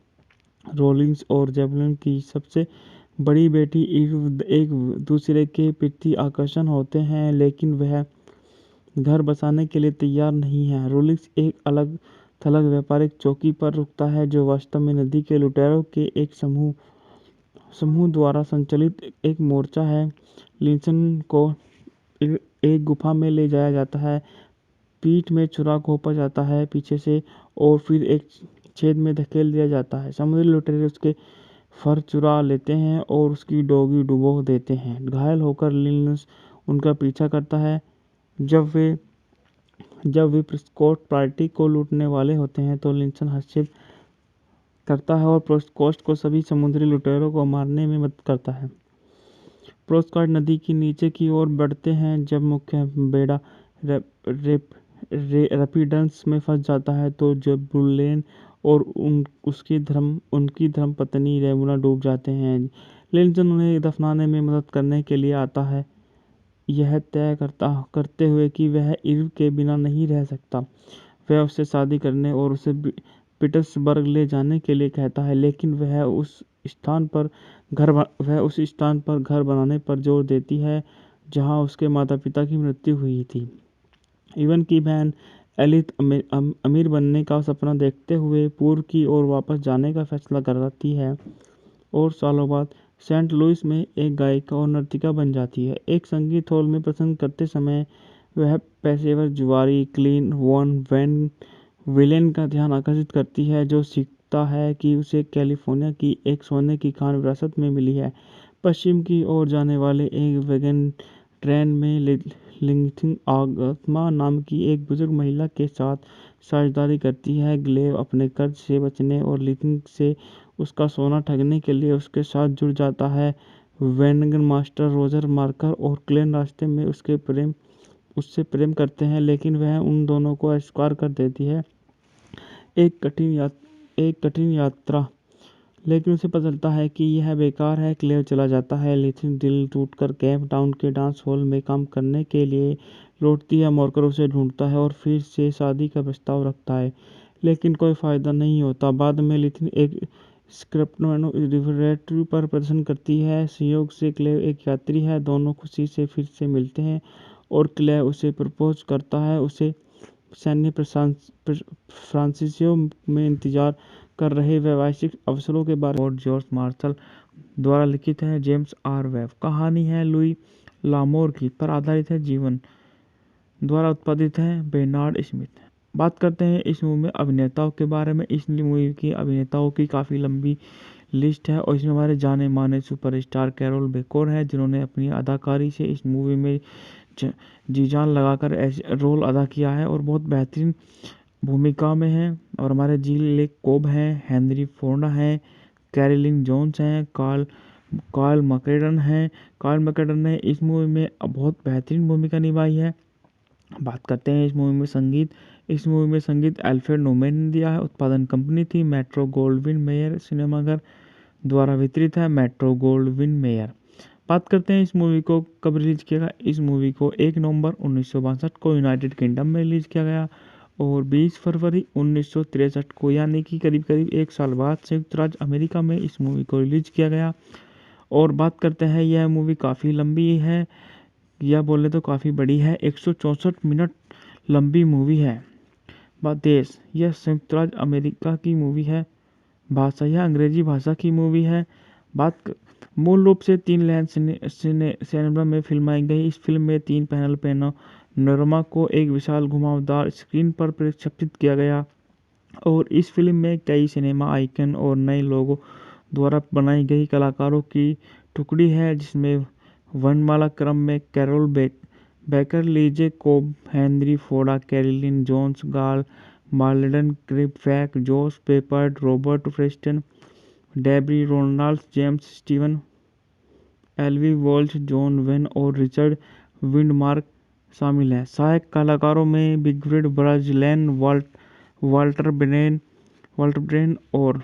रोलिंस और जेबुलोन की सबसे बड़ी बेटी एक दूसरे के प्रति आकर्षण होते हैं, लेकिन वह घर बसाने के लिए तैयार नहीं है। रोलिंस एक अलग थलग व्यापारिक चौकी पर रुकता है, जो वास्तव में नदी के लुटेरों के एक समूह द्वारा संचालित एक मोर्चा है। लिंसन को एक गुफा में ले जाया जाता है, पीठ में छुरा घोंपा जाता है पीछे से और फिर एक छेद में धकेल दिया जाता है। समुद्री लुटेरे उसके फर चुरा लेते हैं और उसकी डोगी डुबो देते हैं। घायल होकर लिंस उनका पीछा करता है। जब वे प्रेस्कॉट पार्टी को लूटने वाले होते हैं तो लिंसन हस्तक्षेप करता है और प्रेस्कॉट को सभी समुद्री लुटेरों को मारने में मदद करता है। प्रेस्कॉट नदी की नीचे की ओर बढ़ते हैं जब मुख्य बेड़ा रैपिडेंस में फंस जाता है तो जेबुलेन और उनकी धर्म पत्नी रेमुना डूब जाते हैं। लिंटन उन्हें दफनाने में मदद करने के लिए आता है, यह तय करते हुए कि वह इर्व के बिना नहीं रह सकता। वह उससे शादी करने और उसे पीटर्सबर्ग ले जाने के लिए कहता है, लेकिन वह उस स्थान पर घर बनाने पर जोर देती है जहां उसके माता पिता की मृत्यु हुई थी। इवन की बहन एलिथ अमीर बनने का सपना देखते हुए पूर्व की ओर वापस जाने का फैसला करती है और सालों बाद सेंट लुइस में एक गायिका और नर्तिका बन जाती है। एक संगीत हॉल में प्रसंग करते समय वह पेशेवर जुआरी क्लीन वॉन वैन विलेन का ध्यान आकर्षित करती है, जो सीखता है कि उसे कैलिफोर्निया की एक सोने की खान विरासत में मिली है। पश्चिम की ओर जाने वाले एक वैगन ट्रेन में लिंथिंग आगमा नाम की एक बुजुर्ग महिला के साथ साझेदारी करती है। ग्लेव अपने कर्ज से बचने और लिंथिंग से उसका सोना ठगने के लिए उसके साथ जुड़ जाता है। वैगन मास्टर रोजर मार्कर और क्लेन रास्ते में उससे प्रेम करते हैं, लेकिन वह उन दोनों को अस्वीकार कर देती है। एक कठिन यात्रा, लेकिन उसे पता चलता है कि यह बेकार है। क्लेव चला जाता है। लिथिन दिल टूटकर केप टाउन के डांस हॉल में काम करने के लिए लौटती है। मार्कर उसे ढूंढता है और फिर से शादी का प्रस्ताव रखता है, लेकिन कोई फायदा नहीं होता। बाद में लिथिन एक स्क्रैपनो रिवरेटरी पर प्रदर्शन करती है। संयोग से क्लेव एक यात्री है। दोनों खुशी से फिर से मिलते हैं और क्लेव उसे प्रपोज करता है। उसे सैन्य फ्रांसिसियो में इंतजार कर रहे वैश्विक अवसरों के बारे में जॉर्ज मार्शल द्वारा लिखित है। जेम्स आर वेब कहानी है लुई लामोर की, पर आधारित है। जीवन द्वारा उत्पादित है। Bernard Smith. बात करते हैं इस मूवी में अभिनेताओं के बारे में। इस मूवी की अभिनेताओं की काफ़ी लंबी लिस्ट है और इसमें हमारे जाने माने सुपरस्टार कैरोल बेकोर है, जिन्होंने अपनी अदाकारी से इस मूवी में जी जान लगाकर ऐसे रोल अदा किया है और बहुत बेहतरीन भूमिका में है। और हमारे जील लेक कोब हैं, हेनरी फोर्डा हैं, कैरोलिन जोन्स हैं, कार्ल मैकडेन हैं। कार्ल मैकडेन ने इस मूवी में बहुत बेहतरीन भूमिका निभाई है। बात करते हैं इस मूवी में संगीत। इस मूवी में संगीत एल्फ्रेड नोमेन ने दिया है। उत्पादन कंपनी थी मेट्रो गोल्डविन मेयर सिनेमाघर द्वारा वितरित है। Metro Gold Wing mayor. बात करते हैं इस मूवी को कब रिलीज किया गया। इस मूवी को 1 नवंबर 1962 को यूनाइटेड किंगडम में रिलीज किया गया और 20 फरवरी 1963 को, यानी कि करीब करीब 1 साल बाद, संयुक्त राज्य अमेरिका में इस मूवी को रिलीज किया गया। और बात करते हैं, यह मूवी काफ़ी लंबी है, या बोले तो काफ़ी बड़ी है। 164 मिनट लंबी मूवी है। देश, यह संयुक्त राज्य अमेरिका की मूवी है। भाषा, यह अंग्रेजी भाषा की मूवी है। मूल रूप से 3 लैन सिनेमा में फिल्माई गई। इस फिल्म में 3 पैनल पैनोरमा को एक विशाल घुमावदार स्क्रीन पर प्रक्षेपित किया गया और इस फिल्म में कई सिनेमा आइकन और नए लोगों द्वारा बनाई गई कलाकारों की टुकड़ी है, जिसमें वर्णमाला क्रम में Carroll Baker, Lee J Cobb, Henry Fonda, Carolyn Jones, Karl Malden, क्रिपवैक, जोश Peppard, Robert Preston, Debbie Reynolds, James Stewart, Eli Wallach, John Wayne और रिचर्ड विंडमार्क शामिल हैं। सहायक कलाकारों में बिगफ्रीड ब्राजिलैन, वाल्टर ब्रेन और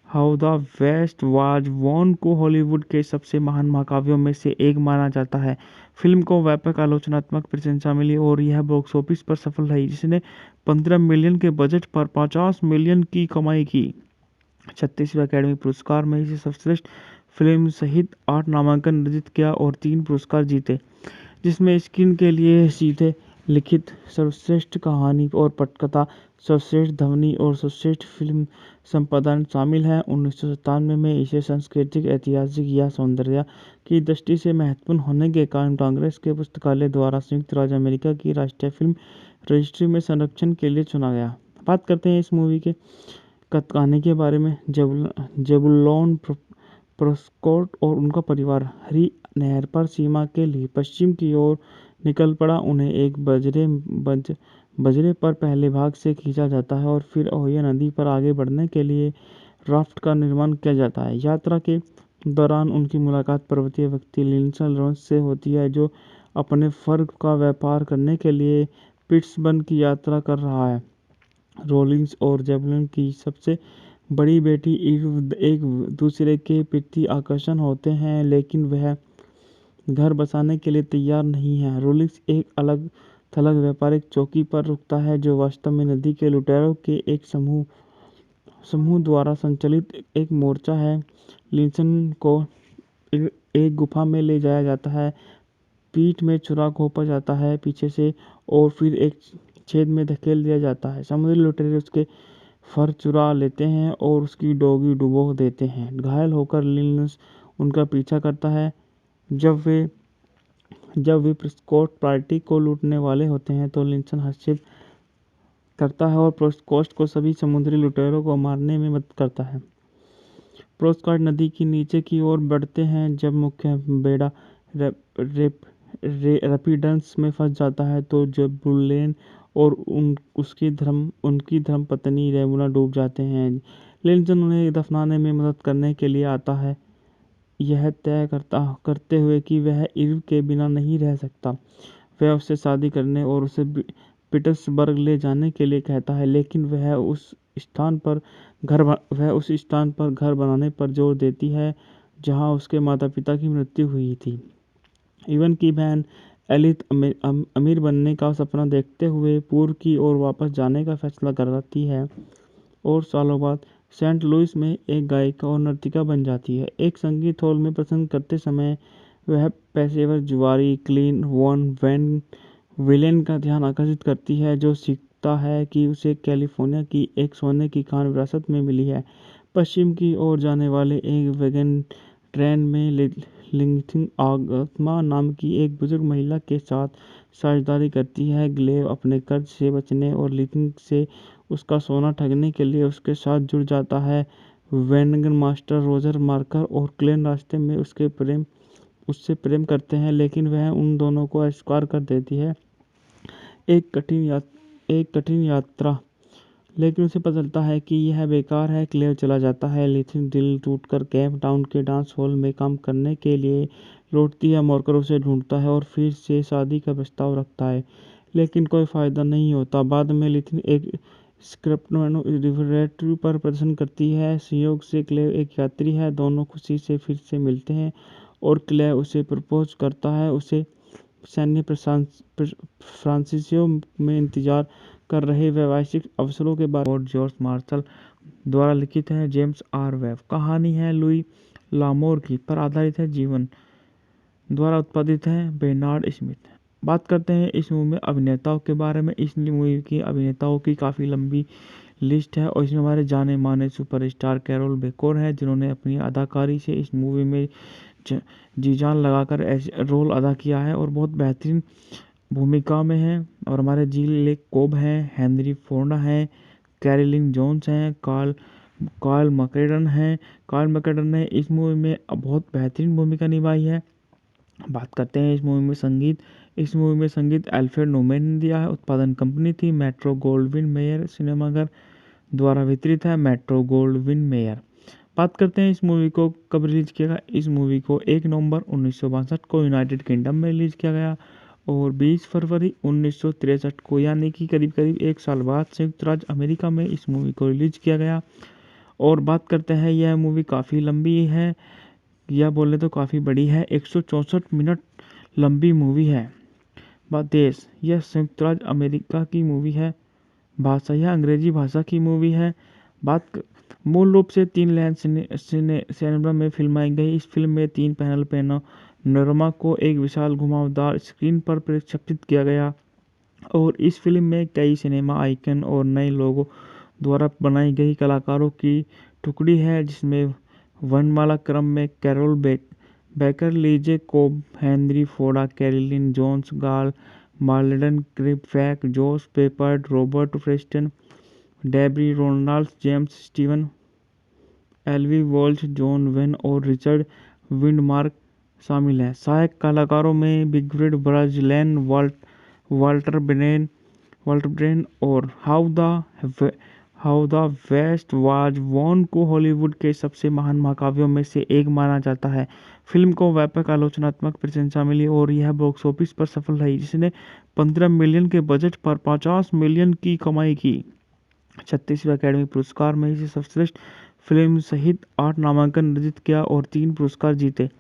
How the West Was Won को हॉलीवुड के सबसे महान महाकाव्यों में से एक माना जाता है। फिल्म को व्यापक आलोचनात्मक प्रशंसा मिली और यह बॉक्स ऑफिस पर सफल रही, जिसने 15 मिलियन के बजट पर 50 मिलियन की कमाई की। 36वें अकेडमी पुरस्कार में इसे सर्वश्रेष्ठ फिल्म सहित 8 नामांकन अर्जित किया और 3 पुरस्कार जीते, जिसमें स्क्रीन के लिए सीधे लिखित, सर्वश्रेष्ठ कहानी और पटकथा, सर्वश्रेष्ठ ध्वनि और सर्वश्रेष्ठ फिल्म संपादन शामिल हैं। 1997 में इसे सांस्कृतिक, ऐतिहासिक या सौंदर्य की दृष्टि से महत्वपूर्ण होने के कारण कांग्रेस के पुस्तकालय द्वारा संयुक्त राज्य अमेरिका की राष्ट्रीय फिल्म रजिस्ट्री में संरक्षण के लिए चुना गया। बात करते हैं इस मूवी के कहानी के बारे में। जेबुलोन प्रेस्कॉट और उनका परिवार हरी नहर पर सीमा के लिए पश्चिम की ओर निकल पड़ा। उन्हें एक बजरे पर पहले भाग से खींचा जाता है और फिर ओहियो नदी पर आगे बढ़ने के लिए राफ्ट का निर्माण किया जाता है। यात्रा के दौरान उनकी मुलाकात पर्वतीय व्यक्ति लिंडसे लॉरेंस से होती है, जो अपने फर का व्यापार करने के लिए पिट्सबर्ग की यात्रा कर रहा है। रोलिंस और जेवलिन की सबसे बड़ी बेटी ईव एक दूसरे के प्रति आकर्षण होते हैं, लेकिन वह घर बसाने के लिए तैयार नहीं है। रोलिंस एक अलग थलग व्यापारिक चौकी पर रुकता है, जो वास्तव में नदी के लुटेरों के एक समूह द्वारा संचालित एक मोर्चा है। लिंसन को एक गुफा में ले जाया जाता है, पीठ में छुरा घोंपा जाता है पीछे से और फिर एक छेद में धकेल दिया जाता है। समुद्री लुटेरे उसके फर चुरा लेते हैं और उसकी डोगी डुबो देते हैं। घायल होकर लिंस उनका पीछा करता है। जब वे प्रेस्कॉट पार्टी को लूटने वाले होते हैं तो लिंसन हस्तक्षेप करता है और प्रेस्कॉट को सभी समुद्री लुटेरों को मारने में मदद करता है। प्रेस्कॉट नदी की नीचे की ओर बढ़ते हैं। जब मुख्य बेड़ा रैपिड्स में फंस जाता है तो जेबुलेन और उनकी धर्मपत्नी रेमुना डूब जाते हैं। लिंसन उन्हें दफनाने में मदद करने के लिए आता है, यह तय करते हुए कि वह इर्व के बिना नहीं रह सकता। वह उससे शादी करने और उसे पीटर्सबर्ग ले जाने के लिए कहता है, लेकिन वह उस स्थान पर घर बनाने पर जोर देती है जहां उसके माता पिता की मृत्यु हुई थी। इवन की बहन एलिथ अमीर बनने का सपना देखते हुए पूर्व की ओर वापस जाने का फैसला करती है और सालों बाद सेंट लुइस में एक गायिका और नर्तिका बन जाती है। एक संगीत हॉल में प्रसंग करते समय वह पेशेवर जुआरी क्लीन वॉन वैन विलेन का ध्यान आकर्षित करती है, जो सीखता है कि उसे कैलिफोर्निया की एक सोने की खान विरासत में मिली है। पश्चिम की ओर जाने वाले एक वैगन ट्रेन में लिंथिंग आगमा नाम की एक बुजुर्ग महिला के साथ साझेदारी करती है। ग्लेव अपने कर्ज से बचने और लिंथिंग से उसका सोना ठगने के लिए उसके साथ जुड़ जाता है। वैगन मास्टर रोजर मार्कर और क्लेन रास्ते में उससे प्रेम करते हैं, लेकिन वह उन दोनों को अस्वीकार कर देती है। एक कठिन यात्रा, लेकिन उसे पता चलता है कि यह बेकार है। क्लेव चला जाता है। लिथिन दिल टूटकर केप टाउन के डांस हॉल में काम करने के लिए लौटती है। मार्कर उसे ढूंढता है और फिर से शादी का प्रस्ताव रखता है, लेकिन कोई फायदा नहीं होता। बाद में लिथिन एक स्क्रिप्ट मैन्युफैक्चरिंग पर प्रदर्शन करती है। संयोग से क्लेव एक यात्री है। दोनों खुशी से फिर से मिलते हैं और क्लेव उसे प्रपोज करता है। उसे सैन्य फ्रांसिसियो में इंतजार कर रहे व्यावसायिक अवसरों के बारे में जॉर्ज मार्शल द्वारा लिखित है। जेम्स आर वेब कहानी है लुई लामोर की, पर आधारित है। जीवन द्वारा उत्पादित है। Bernard Smith. बात करते हैं इस मूवी में अभिनेताओं के बारे में। इस मूवी की अभिनेताओं की काफ़ी लंबी लिस्ट है और इसमें हमारे जाने माने सुपरस्टार कैरोल बेकोर है, जिन्होंने अपनी अदाकारी से इस मूवी में जी जान लगाकर ऐसे रोल अदा किया है और बहुत बेहतरीन भूमिका में है। और हमारे जील लेक कोब हैं, हेनरी फोर्डा हैं, कैरोलिन जोन्स हैं, कार्ल मैकरेडन हैं। कार्ल मैकरेडन ने इस मूवी में बहुत बेहतरीन भूमिका निभाई है। बात करते हैं इस मूवी में संगीत। इस मूवी में संगीत अल्फ्रेड नोमैन ने दिया है। उत्पादन कंपनी थी मेट्रो गोल्डविन मेयर सिनेमाघर द्वारा वितरित है। Metro Gold Wing mayor. बात करते हैं इस मूवी को कब रिलीज किया गया। इस मूवी को 1 नवंबर 1962 को यूनाइटेड किंगडम में रिलीज किया गया और 20 फरवरी 1963 को, यानी कि करीब करीब एक साल बाद, संयुक्त राज्य अमेरिका में इस मूवी को रिलीज किया गया। और बात करते हैं, यह मूवी काफ़ी लंबी है, या बोले तो काफ़ी बड़ी है। 164 मिनट लंबी मूवी है। देश, यह संयुक्त राज्य अमेरिका की मूवी है। भाषा, यह अंग्रेजी भाषा की मूवी है। मूल रूप से 3 लैन सिनेमा में फिल्माई गई। इस फिल्म में 3 पैनल पैनोरमा को एक विशाल घुमावदार स्क्रीन पर प्रक्षेपित किया गया और इस फिल्म में कई सिनेमा आइकन और नए लोगों द्वारा बनाई गई कलाकारों की टुकड़ी है, जिसमें वर्णमाला क्रम में Carroll Baker, Lee J Cobb, Henry Fonda, Carolyn Jones, Karl Malden, क्रिप फैक, जोश Peppard, Robert Preston, Debbie Reynolds, James Stewart, Eli Wallach, John Wayne और रिचर्ड विंडमार्क शामिल हैं। सहायक कलाकारों में बिगफ्रीड ब्राजिलैन, वाल्टर ब्रेन और How the West Was Won को हॉलीवुड के सबसे महान महाकाव्यों में से एक माना जाता है। फिल्म को व्यापक आलोचनात्मक प्रशंसा मिली और यह बॉक्स ऑफिस पर सफल रही, जिसने 15 मिलियन के बजट पर 50 मिलियन की कमाई की। 36वें अकेडमी पुरस्कार में इसे सर्वश्रेष्ठ फिल्म सहित 8 नामांकन अर्जित किया और 3 पुरस्कार जीते,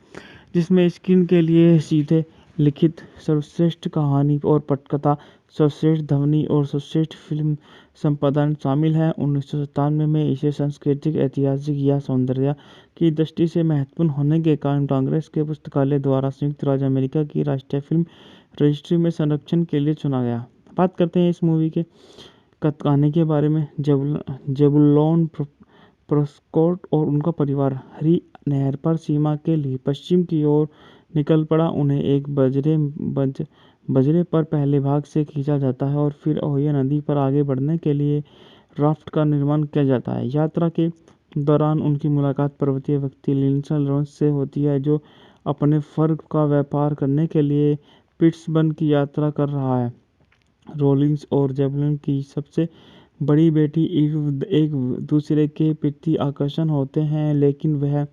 जिसमें स्क्रीन के लिए सीधे लिखित, सर्वश्रेष्ठ कहानी और पटकथा, सर्वश्रेष्ठ ध्वनि और सर्वश्रेष्ठ फिल्म संपादन शामिल है। 1997 में इसे सांस्कृतिक, ऐतिहासिक या सौंदर्य की दृष्टि से महत्वपूर्ण होने के कारण कांग्रेस के पुस्तकालय द्वारा संयुक्त राज्य अमेरिका की राष्ट्रीय फिल्म रजिस्ट्री में संरक्षण के लिए चुना गया। बात करते हैं इस मूवी के कहानी के बारे में। जेबुलोन प्रेस्कॉट और उनका परिवार हरी नहर पर सीमा के लिए पश्चिम की ओर निकल पड़ा। उन्हें एक बजरे पर पहले भाग से खींचा जाता है और फिर ओहियो नदी पर आगे बढ़ने के लिए राफ्ट का निर्माण किया जाता है। यात्रा के दौरान उनकी मुलाकात पर्वतीय व्यक्ति लिंडसे लॉरेंस से होती है, जो अपने फर का व्यापार करने के लिए पिट्सबर्ग की यात्रा कर रहा है। रॉलिंस और जेबुलोन की सबसे बड़ी बेटी ईव एक दूसरे के प्रति आकर्षण होते हैं, लेकिन वह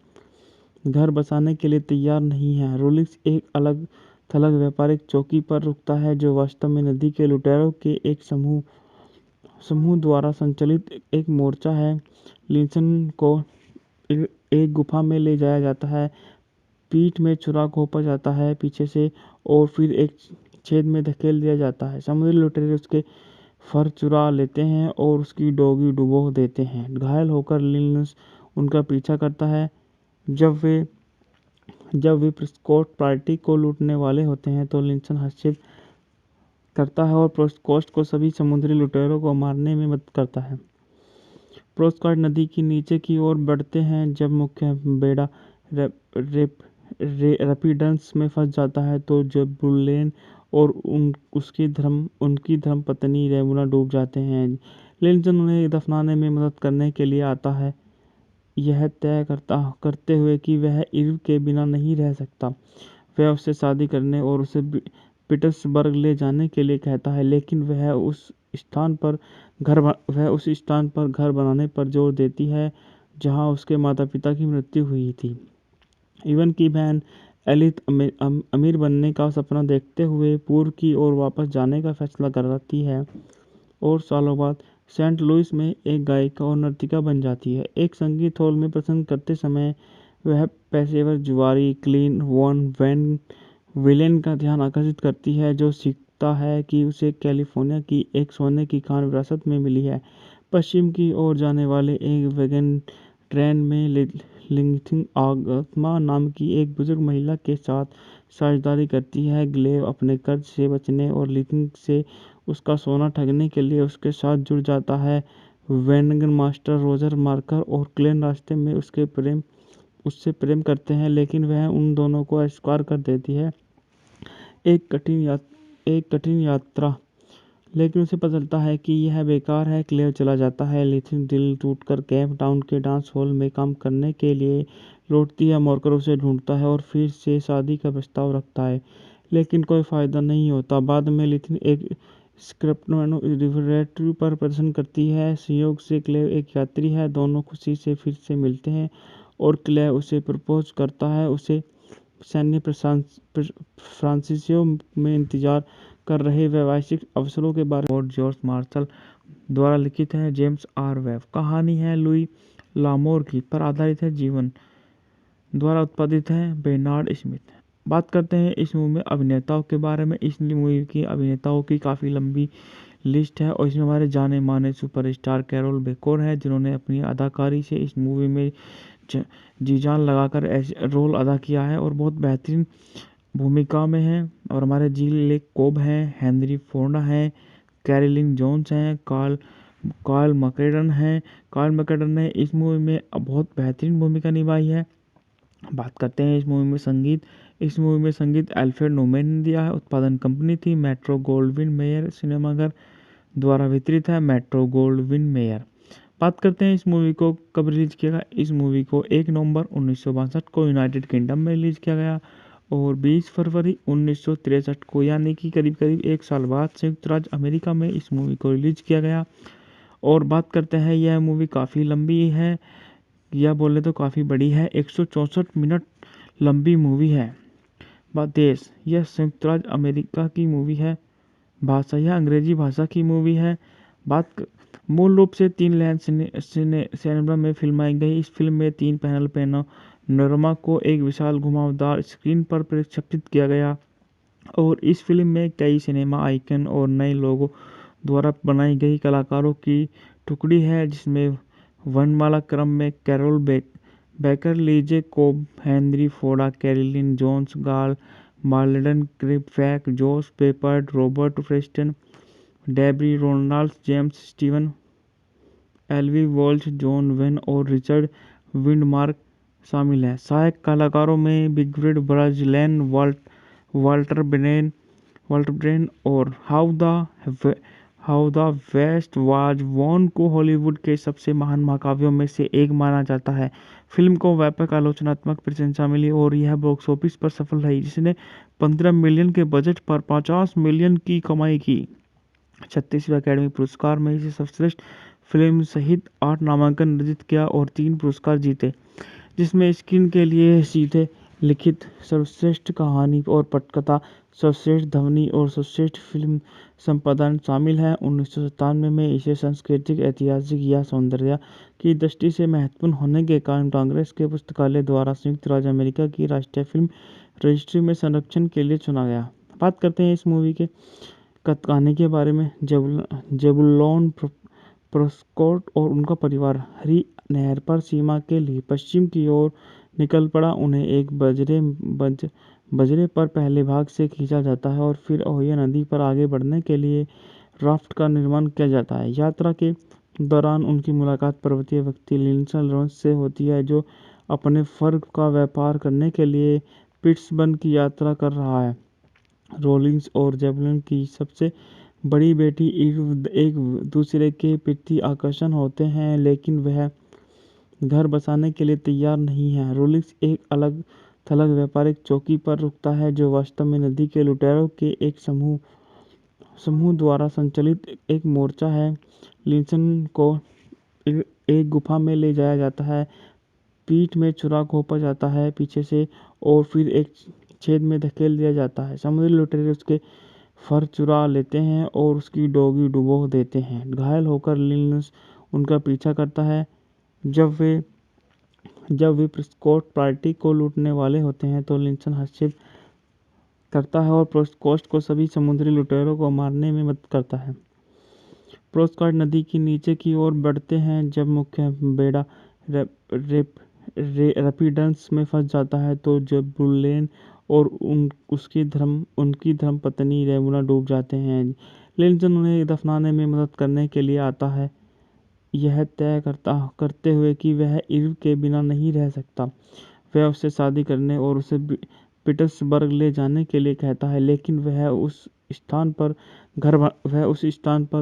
घर बसाने के लिए तैयार नहीं है। रॉलिंस एक अलग थलग व्यापारिक चौकी पर रुकता है, जो वास्तव में नदी के लुटेरों के एक समूह द्वारा संचालित एक मोर्चा है। लिंसन को एक गुफा में ले जाया जाता है, पीठ में छुरा घोंपा जाता है पीछे से और फिर एक छेद में धकेल दिया जाता है। समुद्री लुटेरे उसके फर चुरा लेते हैं और उसकी डोगी डुबो देते हैं। घायल होकर लिंस उनका पीछा करता है। जब वे प्रेस्कॉट पार्टी को लूटने वाले होते हैं तो लिंसन हस्तक्षेप करता है और प्रेस्कॉट को सभी समुद्री लुटेरों को मारने में मदद करता है। प्रेस्कॉट नदी की नीचे की ओर बढ़ते हैं। जब मुख्य बेड़ा रैपिड्स में फंस जाता है तो जेबुलोन और उनकी धर्मपत्नी रेमुना डूब जाते हैं। लिंसन उन्हें दफनाने में मदद करने के लिए आता है, यह तय करते हुए कि वह ईव के बिना नहीं रह सकता। वह उससे शादी करने और उसे पिट्सबर्ग ले जाने के लिए कहता है, लेकिन वह उस स्थान पर घर बनाने पर जोर देती है जहां उसके माता-पिता की मृत्यु हुई थी। ईवन की बहन एलिस अमीर बनने का सपना देखते हुए पूर्व की ओर वापस जाने का फैसला करती है और सालों बाद सेंट लुइस में एक गायिका और नर्तिका बन जाती है। एक संगीत हॉल में प्रसंग करते समय वह पेशेवर जुआरी क्लीन वॉन वैन विलेन का ध्यान आकर्षित करती है, जो सीखता है कि उसे कैलिफोर्निया की एक सोने की खान विरासत में मिली है। पश्चिम की ओर जाने वाले एक वैगन ट्रेन में लिंथिंग आगमा नाम की एक बुजुर्ग महिला के साथ साझेदारी करती है। ग्लेव अपने कर्ज से बचने और लिंथिंग से उसका सोना ठगने के लिए उसके साथ जुड़ जाता है। वैगन मास्टर रोजर मार्कर और क्लेन रास्ते में उससे प्रेम करते हैं, लेकिन वह उन दोनों को अस्वीकार कर देती है। एक कठिन यात्रा, लेकिन उसे पता चलता है कि यह बेकार है। क्लेव चला जाता है। लिंथिंग दिल टूटकर केप टाउन के डांस हॉल में काम करने के लिए लौटती है। मार्कर उसे ढूंढता है और फिर से शादी का प्रस्ताव रखता है, लेकिन कोई फायदा नहीं होता। बाद में लिंथिंग एक स्क्रैपनो रिवोल्यूटरी पर प्रदर्शन करती है। संयोग से क्लेव एक यात्री है। दोनों खुशी से फिर से मिलते हैं और क्लेव उसे प्रपोज करता है। उसे सैन्य फ्रांसिसियो में इंतजार कर रहे वैश्विक अवसरों के बारे में जॉर्ज मार्शल द्वारा लिखित है। जेम्स आर वेब कहानी है लुई लामोर की पर आधारित है। जीवन द्वारा उत्पादित है बेर्नार्ड स्मिथ। बात करते हैं इस मूवी में अभिनेताओं के बारे में। इस मूवी की अभिनेताओं की काफ़ी लंबी लिस्ट है और इसमें हमारे जाने माने सुपरस्टार कैरोल बेकोर है, जिन्होंने अपनी अदाकारी से इस मूवी में जी जान लगाकर ऐसे रोल अदा किया है और बहुत बेहतरीन भूमिका में है। और हमारे जिल कोब हैं, हेनरी फोर्ड हैं, कैरोलिन जोन्स हैं, कार्ल मैकडेन हैं। कार्ल मैकडेन ने इस मूवी में बहुत बेहतरीन भूमिका निभाई है। बात करते हैं इस मूवी में संगीत। इस मूवी में संगीत एल्फ्रेड नोमैन ने दिया है। उत्पादन कंपनी थी मेट्रो गोल्डविन मेयर सिनेमाघर द्वारा वितरित है मेट्रो गोल्डविन मेयर। बात करते हैं इस मूवी को कब रिलीज किया गया। इस मूवी को 1 नवंबर 1962 को यूनाइटेड किंगडम में रिलीज किया गया और 20 फरवरी 1963 को, यानी कि करीब करीब 1 साल बाद, संयुक्त राज्य अमेरिका में इस मूवी को रिलीज किया गया। और बात करते हैं, यह मूवी काफ़ी लंबी है या बोले तो काफ़ी बड़ी है। 164 मिनट लंबी मूवी है। देश, यह संयुक्त राज्य अमेरिका की मूवी है। भाषा, यह अंग्रेजी भाषा की मूवी है। मूल रूप से 3 लैन सिनेमा में फिल्माई गई इस फिल्म में 3 पैनल पैनोरमा को एक विशाल घुमावदार स्क्रीन पर प्रक्षेपित किया गया और इस फिल्म में कई सिनेमा आइकन और नए लोगों द्वारा बनाई गई कलाकारों की टुकड़ी है, जिसमें वर्णमाला क्रम में Carroll Baker, Lee J Cobb, Henry Ford, Carolyn Jones, Karl Malden, क्रिप्फैक, जोश Peppard, Robert Preston, Debbie Reynolds, James Stewart, Eli Wallach, John Wayne और रिचर्ड विंडमार्क शामिल हैं। सहायक कलाकारों में बिगफ्रीड ब्राजिलैन, वाल्टर ब्रेन और How the West Was Won को हॉलीवुड के सबसे महान महाकाव्यों में से एक माना जाता है। फिल्म को व्यापक आलोचनात्मक प्रशंसा मिली और यह बॉक्स ऑफिस पर सफल रही, जिसने 15 मिलियन के बजट पर 50 मिलियन की कमाई की। 36वें अकेडमी पुरस्कार में इसे सर्वश्रेष्ठ फिल्म सहित 8 नामांकन अर्जित किया और 3 पुरस्कार जीते, जिसमें स्क्रीन के लिए सीधे लिखित, सर्वश्रेष्ठ कहानी और पटकथा, सर्वश्रेष्ठ ध्वनि और सर्वश्रेष्ठ फिल्म संपादन शामिल है। 1997 में इसे सांस्कृतिक, ऐतिहासिक या सौंदर्य की दृष्टि से महत्वपूर्ण होने के कारण कांग्रेस के पुस्तकालय द्वारा संयुक्त राज्य अमेरिका की राष्ट्रीय फिल्म रजिस्ट्री में संरक्षण के लिए चुना गया। बात करते हैं इस मूवी के कहानी के बारे में। जेबुलोन प्रेस्कॉट और उनका परिवार हरी नहर पर सीमा के लिए पश्चिम की ओर निकल पड़ा। उन्हें एक बजरे पर पहले भाग से खींचा जाता है और फिर ओहियो नदी पर आगे बढ़ने के लिए राफ्ट का निर्माण किया जाता है। यात्रा के दौरान उनकी मुलाकात पर्वतीय व्यक्ति लिंडसे लॉरेंस से होती है, जो अपने फर का व्यापार करने के लिए पिट्सबर्ग की यात्रा कर रहा है। रोलिंस और जेबुलोन की सबसे बड़ी बेटी ईव एक दूसरे के प्रति आकर्षण होते हैं, लेकिन वह घर बसाने के लिए तैयार नहीं है। रोलिंस एक अलग थलग व्यापारिक चौकी पर रुकता है, जो वास्तव में नदी के लुटेरों के एक समूह द्वारा संचालित एक मोर्चा है। लिंसन को एक गुफा में ले जाया जाता है, पीठ में छुरा घोंपा जाता है पीछे से और फिर एक छेद में धकेल दिया जाता है। समुद्री लुटेरे उसके फर चुरा लेते हैं और उसकी डोगी डुबो देते हैं। घायल होकर लिंस उनका पीछा करता है। जब वे प्रेस्कॉट पार्टी को लूटने वाले होते हैं तो लिंसन हस्तक्षेप करता है और प्रेस्कॉट को सभी समुद्री लुटेरों को मारने में मदद करता है। प्रेस्कॉट नदी की नीचे की ओर बढ़ते हैं। जब मुख्य बेड़ा रैपिड्स में फंस जाता है तो जेबुलोन और उनकी धर्मपत्नी रेमुना डूब जाते हैं। लिंसन उन्हें दफनाने में मदद करने के लिए आता है, यह तय करते हुए कि वह ईव के बिना नहीं रह सकता। वह उससे शादी करने और उसे पीटर्सबर्ग ले जाने के लिए कहता है, लेकिन वह उस स्थान पर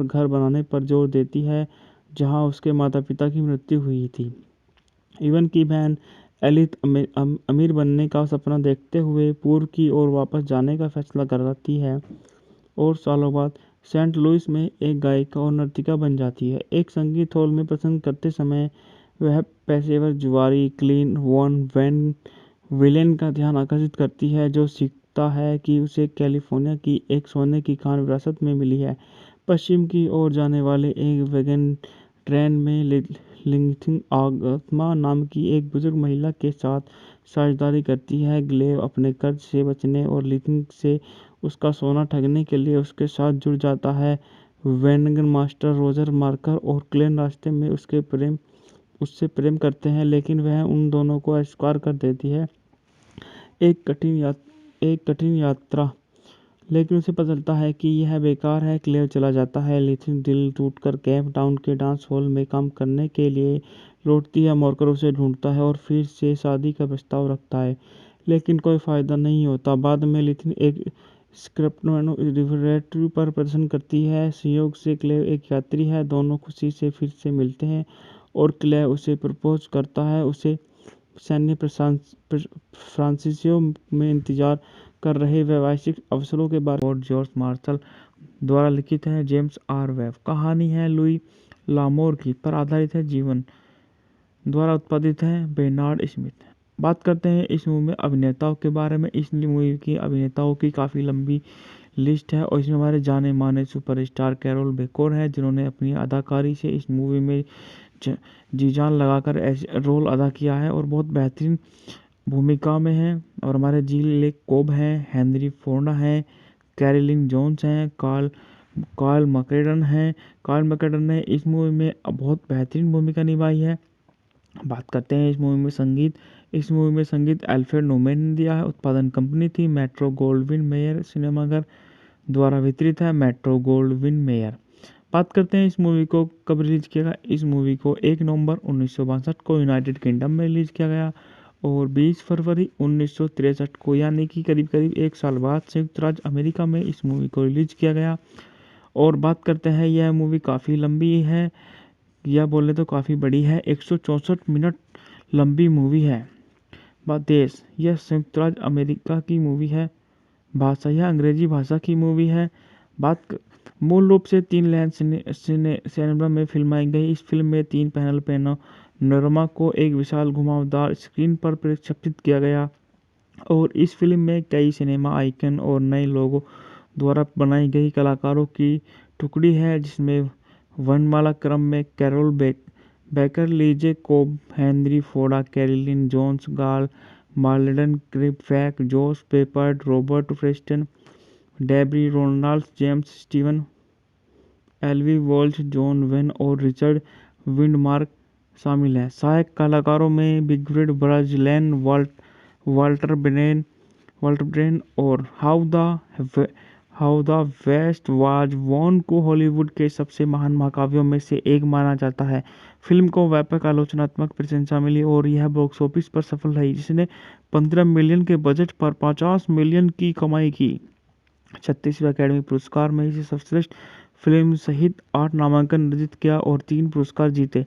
घर बनाने पर जोर देती है जहां उसके माता-पिता की मृत्यु हुई थी। ईवन की बहन एलिथ अमीर बनने का सपना देखते हुए पूर्व की ओर वापस जाने का फैसला करती है और सालों बाद सेंट लुइस में एक गायिका और नर्तिका बन जाती है। एक संगीत हॉल में प्रसंग करते समय वह पेशेवर जुआरी क्लीन वॉन वैन विलेन का ध्यान आकर्षित करती है, जो सीखता है कि उसे कैलिफोर्निया की एक सोने की खान विरासत में मिली है। पश्चिम की ओर जाने वाले एक वैगन ट्रेन में लिंथिंग आगमा नाम की एक बुजुर्ग महिला के साथ साझेदारी करती है। ग्लेव अपने कर्ज से बचने और लिंथिंग से उसका सोना ठगने के लिए उसके साथ जुड़ जाता है। वैगन मास्टर रोजर मार्कर और क्लेन रास्ते में उससे प्रेम करते हैं, लेकिन वह उन दोनों को अस्वीकार कर देती है। एक कठिन यात्रा, लेकिन उसे पता चलता है कि यह बेकार है। क्लेव चला जाता है। लिंथिंग दिल टूटकर केप टाउन के डांस हॉल में काम करने के लिए लौटती है। मार्कर उसे ढूंढता है और फिर से शादी का प्रस्ताव रखता है, लेकिन कोई फायदा नहीं होता। बाद में लिंथिंग एक स्क्रैपनो रिवरेटरी पर प्रदर्शन करती है। संयोग से क्लेव एक यात्री है। दोनों खुशी से फिर से मिलते हैं और क्लेव उसे प्रपोज करता है। उसे सैन फ्रांसिस्को में इंतजार कर रहे वैश्विक अवसरों के बारे में जॉर्ज मार्शल द्वारा लिखित है। जेम्स आर वेब कहानी है लुई लामोर की पर आधारित है। जीवन द्वारा उत्पादित है। Bernard Smith. बात करते हैं इस मूवी में अभिनेताओं के बारे में। इस मूवी की अभिनेताओं की काफ़ी लंबी लिस्ट है और इसमें हमारे जाने माने सुपरस्टार कैरोल बेकोर है, जिन्होंने अपनी अदाकारी से इस मूवी में जी जान लगाकर ऐसे रोल अदा किया है और बहुत बेहतरीन भूमिका में है। और हमारे जील लेक कोब हैं, हेनरी फोर्डा हैं, कैरोलिन जोन्स हैं, कार्ल मैकडेन हैं। कार्ल मैकडेन ने इस मूवी में बहुत बेहतरीन भूमिका निभाई है। बात करते हैं इस मूवी में संगीत। इस मूवी में संगीत अल्फ्रेड नोमैन ने दिया है। उत्पादन कंपनी थी मेट्रो गोल्डविन मेयर सिनेमाघर द्वारा वितरित है, मेट्रो गोल्डविन मेयर। बात करते हैं इस मूवी को कब रिलीज किया गया। इस मूवी को 1 नवंबर 1962 को यूनाइटेड किंगडम में रिलीज किया गया और 20 फरवरी 1963 को, यानी कि करीब करीब 1 साल बाद, संयुक्त राज्य अमेरिका में इस मूवी को रिलीज किया गया। और बात करते हैं, यह मूवी काफ़ी लंबी है, या बोले तो काफ़ी बड़ी है, 164 मिनट लंबी मूवी है। देश, यह संयुक्त राज्य अमेरिका की मूवी है। भाषा, यह अंग्रेजी भाषा की मूवी है। मूल रूप से 3 लैन सिनेमा में फिल्माई गई। इस फिल्म में 3 पैनल पैनोरमा को एक विशाल घुमावदार स्क्रीन पर प्रक्षेपित किया गया और इस फिल्म में कई सिनेमा आइकन और नए लोगों द्वारा बनाई गई कलाकारों की टुकड़ी है, जिसमें वर्णमाला क्रम में Carroll Baker, Lee J Cobb, Henry Fonda, Carolyn Jones, Karl Malden, क्रिप्फैक, जोश Peppard, Robert Preston, Debbie Reynolds, James Stewart, Eli Wallach, John Wayne और रिचर्ड विंडमार्क शामिल हैं। सहायक कलाकारों में बिगफ्रीड ब्राजिलैन, वाल्टर ब्रेन और How the West Was Won को हॉलीवुड के सबसे महान महाकाव्यों में से एक माना जाता है। फिल्म को व्यापक आलोचनात्मक प्रशंसा मिली और यह बॉक्स ऑफिस पर सफल रही, जिसने 15 मिलियन के बजट पर 50 मिलियन की कमाई की। 36वें अकेडमी पुरस्कार में इसे सर्वश्रेष्ठ फिल्म सहित 8 नामांकन अर्जित किया और 3 पुरस्कार जीते,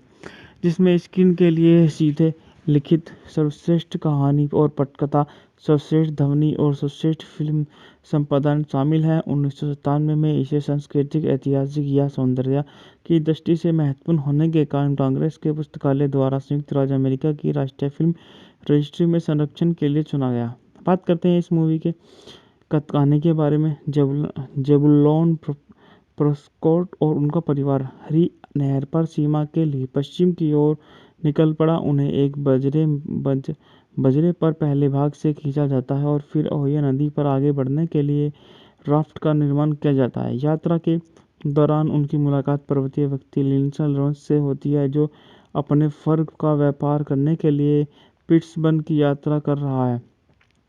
जिसमें स्क्रीन के लिए सीधे लिखित, सर्वश्रेष्ठ कहानी और पटकथा, सर्वश्रेष्ठ ध्वनि और सर्वश्रेष्ठ फिल्म संपादन शामिल है। 1997 में इसे सांस्कृतिक, ऐतिहासिक या सौंदर्य की दृष्टि से महत्वपूर्ण होने के कारण कांग्रेस के पुस्तकालय द्वारा संयुक्त राज्य अमेरिका की राष्ट्रीय फिल्म रजिस्ट्री में संरक्षण के लिए चुना गया। बात करते हैं इस मूवी के कहानी के बारे में। जेबुलोन प्रेस्कॉट और उनका परिवार हरी नहर पर सीमा के लिए पश्चिम की ओर निकल पड़ा। उन्हें एक बजरे पर पहले भाग से खींचा जाता है और फिर ओहियो नदी पर आगे बढ़ने के लिए राफ्ट का निर्माण किया जाता है। यात्रा के दौरान उनकी मुलाकात पर्वतीय व्यक्ति लिंडसे लॉरेंस से होती है, जो अपने फर का व्यापार करने के लिए पिट्सबर्ग की यात्रा कर रहा है।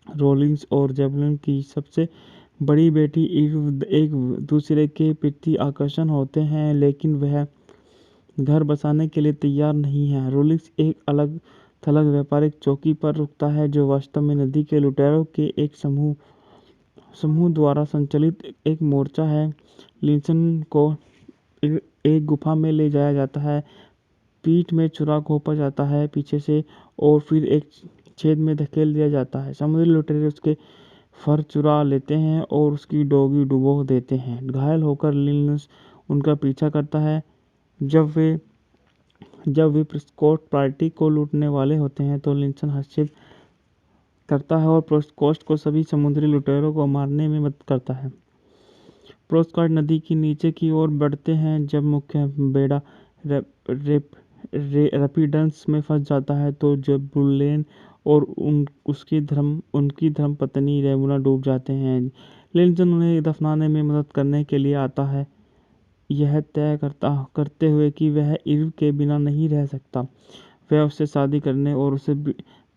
रॉलिंस और जेबुलोन की सबसे बड़ी बेटी ईव एक दूसरे के प्रति आकर्षण होते हैं, लेकिन वह घर बसाने के लिए तैयार नहीं है। रॉलिंस एक अलग थलग व्यापारिक चौकी पर रुकता है, जो वास्तव में नदी के लुटेरों के एक समूह द्वारा संचालित एक मोर्चा है। लिंसन को एक गुफा में ले जाया जाता है, पीठ में छुरा घोंपा जाता है पीछे से और फिर एक छेद में धकेल दिया जाता है। समुद्री लुटेरे उसके फर चुरा लेते हैं और उसकी डोगी डुबो देते हैं। घायल होकर लिंस उनका पीछा करता है। जब वे प्रेस्कॉट पार्टी को लूटने वाले होते हैं तो लिंसन हस्तक्षेप करता है और प्रेस्कॉट को सभी समुद्री लुटेरों को मारने में मदद करता है। प्रेस्कॉट नदी की नीचे की ओर बढ़ते हैं। जब मुख्य बेड़ा रैपिड्स में फंस जाता है तो जेबुलोन और उनकी धर्मपत्नी रेमुना डूब जाते हैं। लिंसन उन्हें दफनाने में मदद करने के लिए आता है, यह तय करते हुए कि वह ईव के बिना नहीं रह सकता। वह उससे शादी करने और उसे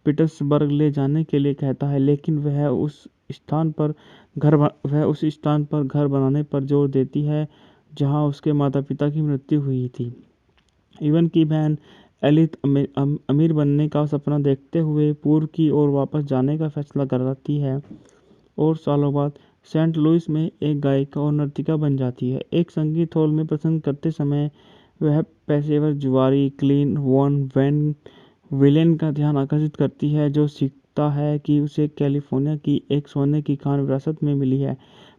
पीटर्सबर्ग ले जाने के लिए कहता है, लेकिन वह उस स्थान पर घर बनाने पर जोर देती है जहां उसके माता पिता की मृत्यु हुई थी। इवन की बहन एलिथ अमीर बनने का सपना देखते हुए पूर्व की ओर वापस जाने का फैसला करती है और सालों बाद सेंट लुइस में एक गायिका और नर्तिका बन जाती है। एक संगीत हॉल में प्रसंग करते समय वह पेशेवर जुआरी क्लीन वॉन वैन विलेन का ध्यान आकर्षित करती है, जो सीखता है कि उसे कैलिफोर्निया की एक सोने की खान विरासत में मिली है।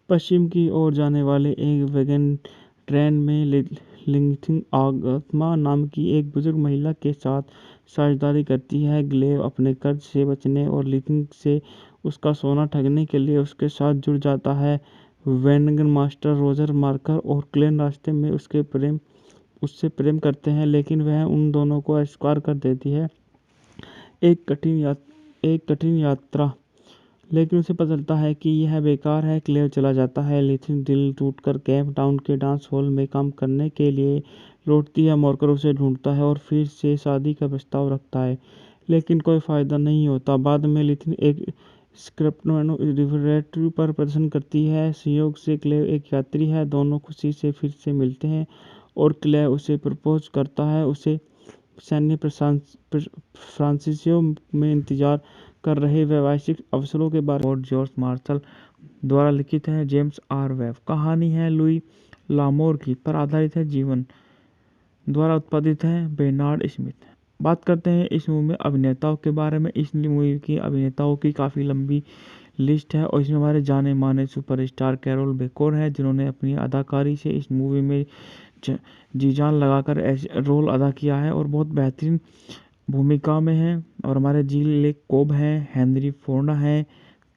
पश्चिम की ओर जाने वाले एक वैगन ट्रेन में लिंथिंग आगमा नाम की एक बुजुर्ग महिला के साथ साझेदारी करती है। ग्लेव अपने कर्ज से बचने और लिथिन से उसका सोना ठगने के लिए उसके साथ जुड़ जाता है। वैगन मास्टर रोजर मार्कर और क्लेन रास्ते में उससे प्रेम करते हैं, लेकिन वह उन दोनों को अस्वीकार कर देती है। एक कठिन यात्रा, लेकिन उसे पता चलता है कि यह बेकार है। क्लेव चला जाता है। लिथिन दिल टूटकर केप टाउन के डांस हॉल में काम करने के लिए लौटती है। मार्कर उसे ढूंढता है और फिर से शादी का प्रस्ताव रखता है, लेकिन कोई फायदा नहीं होता। बाद में लिथिन एक स्क्रिप्ट रिफरेटरी पर प्रदर्शन करती है। संयोग से क्लेव एक यात्री है। दोनों खुशी से फिर से मिलते हैं और क्लेव उसे प्रपोज करता है। उसे सैन्य फ्रांसिसियो में इंतजार कर रहे वैश्विक अवसरों के बारे में जॉर्ज मार्शल द्वारा लिखित है। जेम्स आर वेब कहानी है लुई लामोर की, पर आधारित है। जीवन द्वारा उत्पादित है। Bernard Smith. बात करते हैं इस मूवी में अभिनेताओं के बारे में। इस मूवी की अभिनेताओं की काफ़ी लंबी लिस्ट है और इसमें हमारे जाने माने सुपरस्टार कैरोल बेकोर है, जिन्होंने अपनी अदाकारी से इस मूवी में जी जान लगाकर रोल अदा किया है और बहुत बेहतरीन भूमिका में है। और हमारे जील लेक कोब हैं, हेनरी फोर्ड हैं,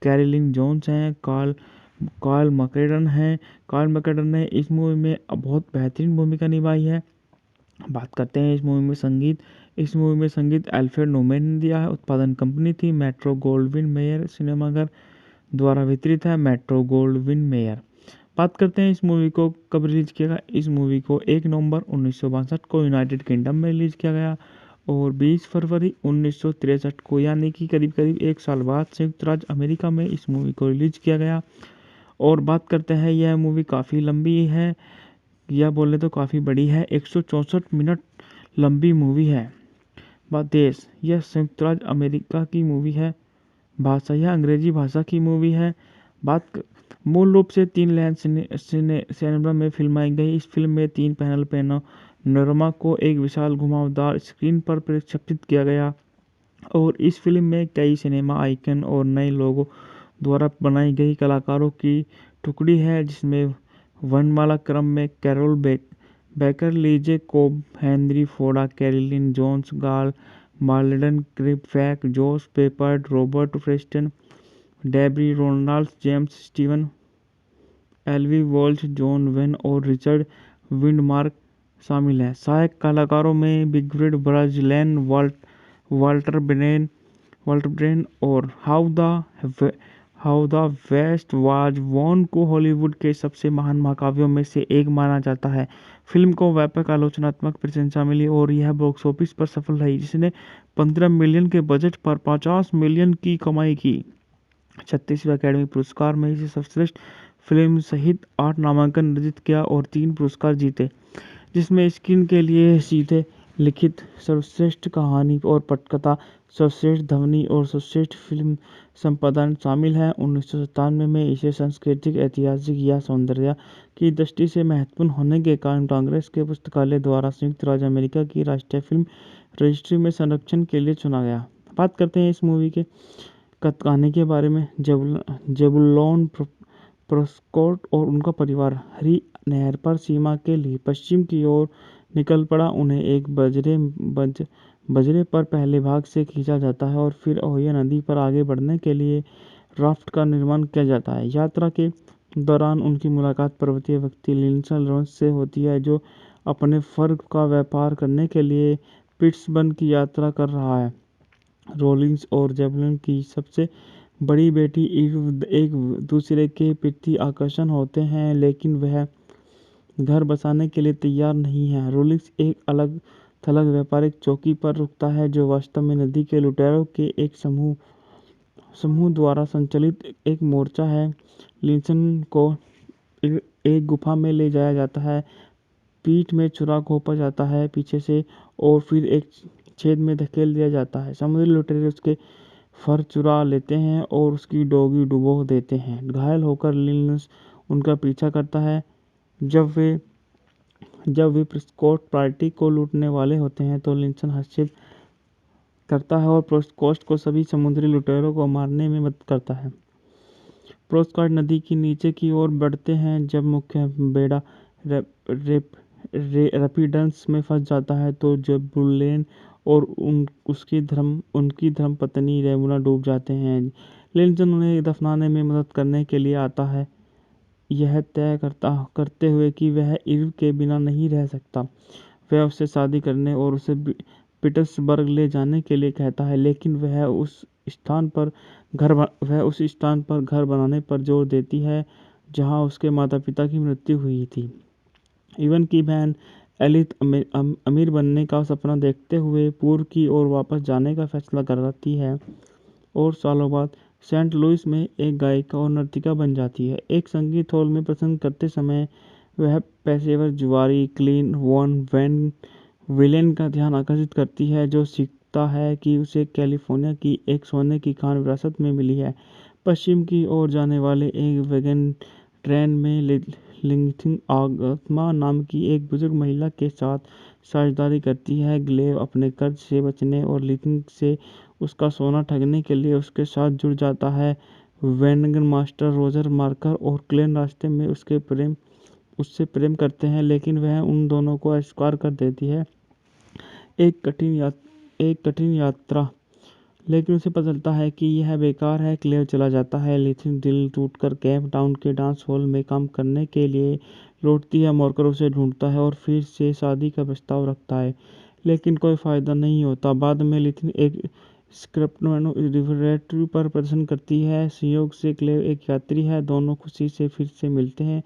कैरोलिन जोन्स हैं, कार्ल मैकेडन हैं। कार्ल मैकेडन ने इस मूवी में बहुत बेहतरीन भूमिका निभाई है। बात करते हैं इस मूवी में संगीत। इस मूवी में संगीत अल्फ्रेड नोमैन ने दिया है। उत्पादन कंपनी थी मेट्रो गोल्डविन मेयर सिनेमाघर द्वारा वितरित है। Metro Gold Wing mayor. बात करते हैं इस मूवी को कब रिलीज किया गया। इस मूवी को 1 नवंबर 1962 को यूनाइटेड किंगडम में रिलीज किया गया और 20 फरवरी 1963 को, यानी कि करीब करीब 1 साल बाद, संयुक्त राज्य अमेरिका में इस मूवी को रिलीज किया गया। और बात करते हैं, यह मूवी काफ़ी लंबी है, या बोले तो काफ़ी बड़ी है। 164 मिनट लंबी मूवी है। बात देश, यह संयुक्त राज्य अमेरिका की मूवी है। भाषा, यह अंग्रेजी भाषा की मूवी है। मूल रूप से 3 लेंस सिनेमा में फिल्माई गई। इस फिल्म में 3 पैनल पैनोरमा को एक विशाल घुमावदार स्क्रीन पर प्रक्षेपित किया गया और इस फिल्म में कई सिनेमा आइकन और नए लोगों द्वारा बनाई गई कलाकारों की टुकड़ी है, जिसमें वर्णमाला क्रम में Carroll Baker, Lee J Cobb, Henry Ford, Carolyn Jones, Karl Malden, क्रिप फैक, जोश Peppard, Robert Preston, Debbie Reynolds, James Stewart, Eli Wallach, John Wayne और रिचर्ड विंडमार्क शामिल हैं। सहायक कलाकारों में बिगफ्रीड ब्राजिलैन, वाल्टर ब्रेन और How the West Was Won को हॉलीवुड के सबसे महान महाकाव्यों में से एक माना जाता है। फिल्म को व्यापक आलोचनात्मक प्रशंसा मिली और यह बॉक्स ऑफिस पर सफल रही, जिसने 15 मिलियन के बजट पर 50 मिलियन की कमाई की। 36वें अकेडमी पुरस्कार में इसे सर्वश्रेष्ठ फिल्म सहित 8 नामांकन अर्जित किया और 3 पुरस्कार जीते, जिसमें स्क्रीन के लिए सीधे लिखित, सर्वश्रेष्ठ कहानी और पटकथा, सर्वश्रेष्ठ ध्वनि और सर्वश्रेष्ठ फिल्म संपादन शामिल है। 1997 में इसे सांस्कृतिक, ऐतिहासिक या सौंदर्य की दृष्टि से महत्वपूर्ण होने के कारण कांग्रेस के पुस्तकालय द्वारा संयुक्त राज्य अमेरिका की राष्ट्रीय फिल्म रजिस्ट्री में संरक्षण के लिए चुना गया। बात करते हैं इस मूवी के कहानी के बारे में। जेबुलोन प्रेस्कॉट और उनका परिवार हरी नहर पर सीमा के लिए पश्चिम की ओर निकल पड़ा। उन्हें एक बजरे पर पहले भाग से खींचा जाता है और फिर ओहियो नदी पर आगे बढ़ने के लिए राफ्ट का निर्माण किया जाता है। यात्रा के दौरान उनकी मुलाकात पर्वतीय व्यक्ति लिंडसे लॉरेंस से होती है, जो अपने फर का व्यापार करने के लिए पिट्सबर्ग की यात्रा कर रहा है। रोलिंस और जेबुलोन की सबसे बड़ी बेटी एक दूसरे के प्रति आकर्षण होते हैं, लेकिन वह घर बसाने के लिए तैयार नहीं है। रोलिंस एक अलग थलग व्यापारिक चौकी पर रुकता है, जो वास्तव में नदी के लुटेरों के एक समूह द्वारा संचालित एक मोर्चा है। लिंसन को एक गुफा में ले जाया जाता है, पीठ में छुरा घोंपा जाता है पीछे से और फिर एक छेद में धकेल दिया जाता है। समुद्री लुटेरे उसके फर चुरा लेते हैं और उसकी डोगी डुबो देते हैं। घायल होकर लिंस उनका पीछा करता है। जब वे प्रेस्कॉट पार्टी को लूटने वाले होते हैं तो लिंसन हस्तक्षेप करता है और प्रेस्कॉट को सभी समुद्री लुटेरों को मारने में मदद करता है। प्रेस्कॉट नदी की नीचे की ओर बढ़ते हैं। जब मुख्य बेड़ा रैपिड्स में फंस जाता है तो जेबुलोन और उनकी धर्मपत्नी रेमुना डूब जाते हैं। लिंटन उन्हें दफनाने में मदद करने के लिए आता है, यह तय करते हुए कि वह इर्व के बिना नहीं रह सकता। वह उससे शादी करने और उसे पीटर्सबर्ग ले जाने के लिए कहता है, लेकिन वह उस स्थान पर घर बनाने पर जोर देती है जहां उसके माता पिता की मृत्यु हुई थी। इवन की बहन एलिथ अमीर बनने का सपना देखते हुए पूर्व की ओर वापस जाने का फैसला करती है और सालों बाद सेंट लुइस में एक गायिका और नर्तिका बन जाती है। एक संगीत हॉल में प्रसंग करते समय वह पेशेवर जुआरी क्लीन वॉन वैन विलेन का ध्यान आकर्षित करती है, जो सीखता है कि उसे कैलिफोर्निया की एक सोने की खान विरासत में मिली है। पश्चिम की ओर जाने वाले एक वैगन ट्रेन में लिंथिंग आगमा नाम की एक बुजुर्ग महिला के साथ साझेदारी करती है। ग्लेव अपने कर्ज से बचने और लिंथिंग से उसका सोना ठगने के लिए उसके साथ जुड़ जाता है। वैगन मास्टर रोजर मार्कर और क्लेन रास्ते में उससे प्रेम करते हैं, लेकिन वह उन दोनों को अस्वीकार कर देती है। एक कठिन यात्रा, लेकिन उसे पता चलता है कि यह बेकार है। क्लेव चला जाता है। लिथिन दिल टूटकर केप टाउन के डांस हॉल में काम करने के लिए लौटती है। मार्कर उसे ढूंढता है और फिर से शादी का प्रस्ताव रखता है, लेकिन कोई फायदा नहीं होता। बाद में लिथिन एक स्क्रैपनो रिवरेटरी पर प्रदर्शन करती है। संयोग से क्लेव एक यात्री है। दोनों खुशी से फिर से मिलते हैं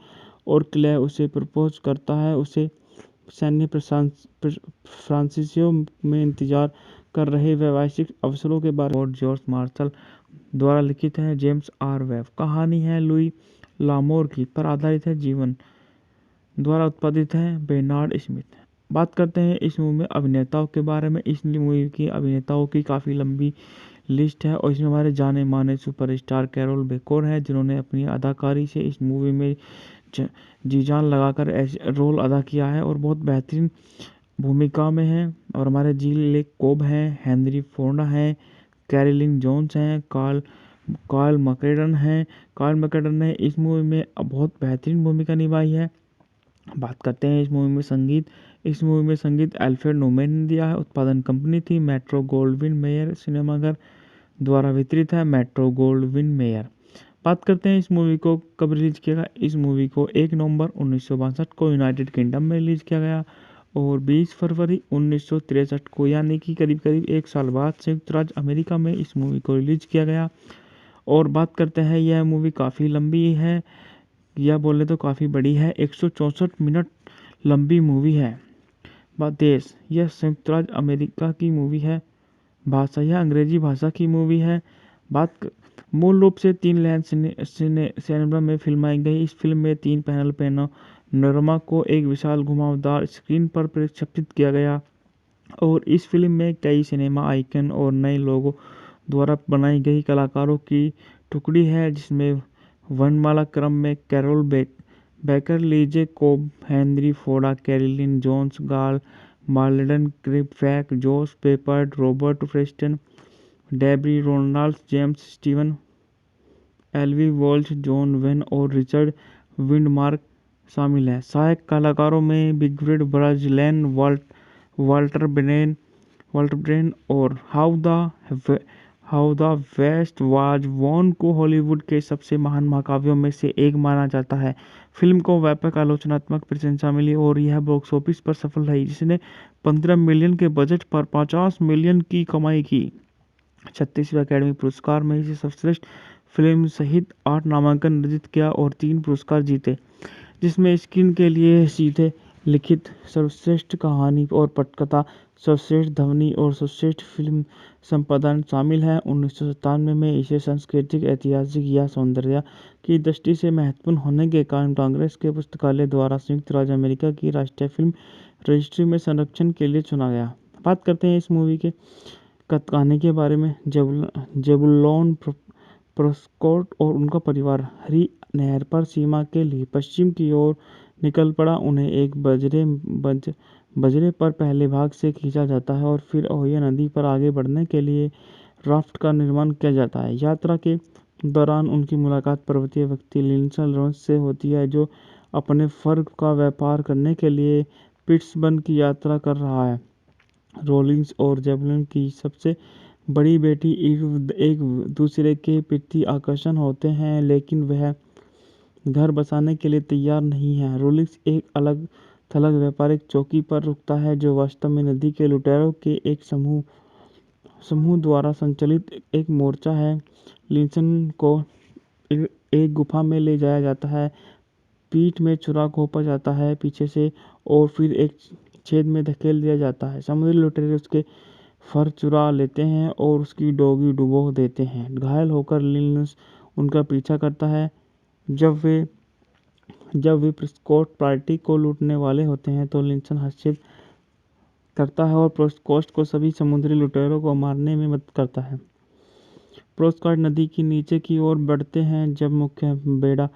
और क्लेव उसे प्रपोज करता है। उसे सैन्य फ्रांसिसियो में इंतजार कर रहे व्यावसायिक अवसरों के बारे में जॉर्ज मार्शल द्वारा लिखित है। जेम्स आर वेब कहानी है लुई लामोर की पर आधारित है। जीवन द्वारा उत्पादित है। Bernard Smith. बात करते हैं इस मूवी में अभिनेताओं के बारे में। इस मूवी की अभिनेताओं की काफ़ी लंबी लिस्ट है और इसमें हमारे जाने माने सुपरस्टार कैरोल बेकोर है, जिन्होंने अपनी अदाकारी से इस मूवी में जी जान लगाकर ऐसे रोल अदा किया है और बहुत बेहतरीन भूमिका में है। और हमारे जिल कोब हैं, हेनरी फोर्डा हैं, कैरोलिन जोन्स हैं, कार्ल मैकडेन हैं। कार्ल मैकडेन ने इस मूवी में बहुत बेहतरीन भूमिका निभाई है। बात करते हैं इस मूवी में संगीत। इस मूवी में संगीत एल्फ्रेड नोमैन ने दिया है। उत्पादन कंपनी थी मेट्रो गोल्डविन मेयर सिनेमाघर द्वारा वितरित है। Metro Gold Wing mayor. बात करते हैं इस मूवी को कब रिलीज किया गया। इस मूवी को 1 नवंबर 1962 को यूनाइटेड किंगडम में रिलीज किया गया और 20 फरवरी 1963 को, यानी कि करीब करीब 1 साल बाद, संयुक्त राज्य अमेरिका में इस मूवी को रिलीज किया गया। और बात करते हैं, यह मूवी काफ़ी लंबी है, या बोले तो काफ़ी बड़ी है। 164 मिनट लंबी मूवी है। देश, यह संयुक्त राज्य अमेरिका की मूवी है। भाषा, यह अंग्रेजी भाषा की मूवी है। मूल रूप से 3 लेन सिनेमा में फिल्माई गई। इस फिल्म में 3 पैनल पैनोरमा को एक विशाल घुमावदार स्क्रीन पर प्रक्षेपित किया गया और इस फिल्म में कई सिनेमा आइकन और नए लोगों द्वारा बनाई गई कलाकारों की टुकड़ी है, जिसमें वर्णमाला क्रम में Carroll Baker, Lee J Cobb, Henry Fonda, Carolyn Jones, Karl Malden, क्रिपफैक, जोश Peppard, Robert Preston, Debbie Reynolds, James Stewart, Eli Wallach, John Wayne और रिचर्ड विंडमार्क शामिल हैं। सहायक कलाकारों में बिगफ्रीड ब्राजिलैन, वाल्टर ब्रेन और How the West Was Won को हॉलीवुड के सबसे महान महाकाव्यों में से एक माना जाता है। फिल्म को व्यापक आलोचनात्मक प्रशंसा मिली और यह बॉक्स ऑफिस पर सफल रही, जिसने 15 मिलियन के बजट पर 50 मिलियन की कमाई की। 36वें अकेडमी पुरस्कार में इसे सर्वश्रेष्ठ फिल्म सहित 8 नामांकन अर्जित किया और 3 पुरस्कार जीते, जिसमें स्क्रीन के लिए सीधे लिखित, सर्वश्रेष्ठ कहानी और पटकथा, सर्वश्रेष्ठ ध्वनि और सर्वश्रेष्ठ फिल्म संपादन शामिल है। 1997 में इसे सांस्कृतिक, ऐतिहासिक या सौंदर्य की दृष्टि से महत्वपूर्ण होने के कारण कांग्रेस के पुस्तकालय द्वारा संयुक्त राज्य अमेरिका की राष्ट्रीय फिल्म रजिस्ट्री में संरक्षण के लिए चुना गया। बात करते हैं इस मूवी के कहानी के बारे में। जेबुलोन प्रेस्कॉट और उनका परिवार हरी नहर पर सीमा के लिए पश्चिम की ओर निकल पड़ा। उन्हें एक बजरे पर पहले भाग से खींचा जाता है और फिर ओहियो नदी पर आगे बढ़ने के लिए राफ्ट का निर्माण किया जाता है। यात्रा के दौरान उनकी मुलाकात पर्वतीय व्यक्ति लिंडसे लॉरेंस से होती है, जो अपने फर का व्यापार करने के लिए पिट्सबर्ग की यात्रा कर रहा है। रोलिंस और जेवलिन की सबसे बड़ी बेटी ईव एक दूसरे के प्रति आकर्षण होते हैं, लेकिन वह घर बसाने के लिए तैयार नहीं है। रोलिंस एक अलग थलग व्यापारिक चौकी पर रुकता है, जो वास्तव में नदी के लुटेरों के एक समूह द्वारा संचालित एक मोर्चा है। लिंसन को एक गुफा में ले जाया जाता है, पीठ में छुरा घोंपा जाता है पीछे से, और फिर एक छेद में धकेल दिया जाता है। समुद्री लुटेरे उसके फर चुरा लेते हैं और उसकी डोगी डुबो देते हैं। घायल होकर लिनस उनका पीछा करता है। जब वे प्रेस्कॉट पार्टी को लूटने वाले होते हैं तो लिंसन हस्तक्षेप करता है और प्रेस्कॉट को सभी समुद्री लुटेरों को मारने में मदद करता है। प्रेस्कॉट नदी की नीचे की ओर बढ़ते हैं। जब मुख्य बेड़ा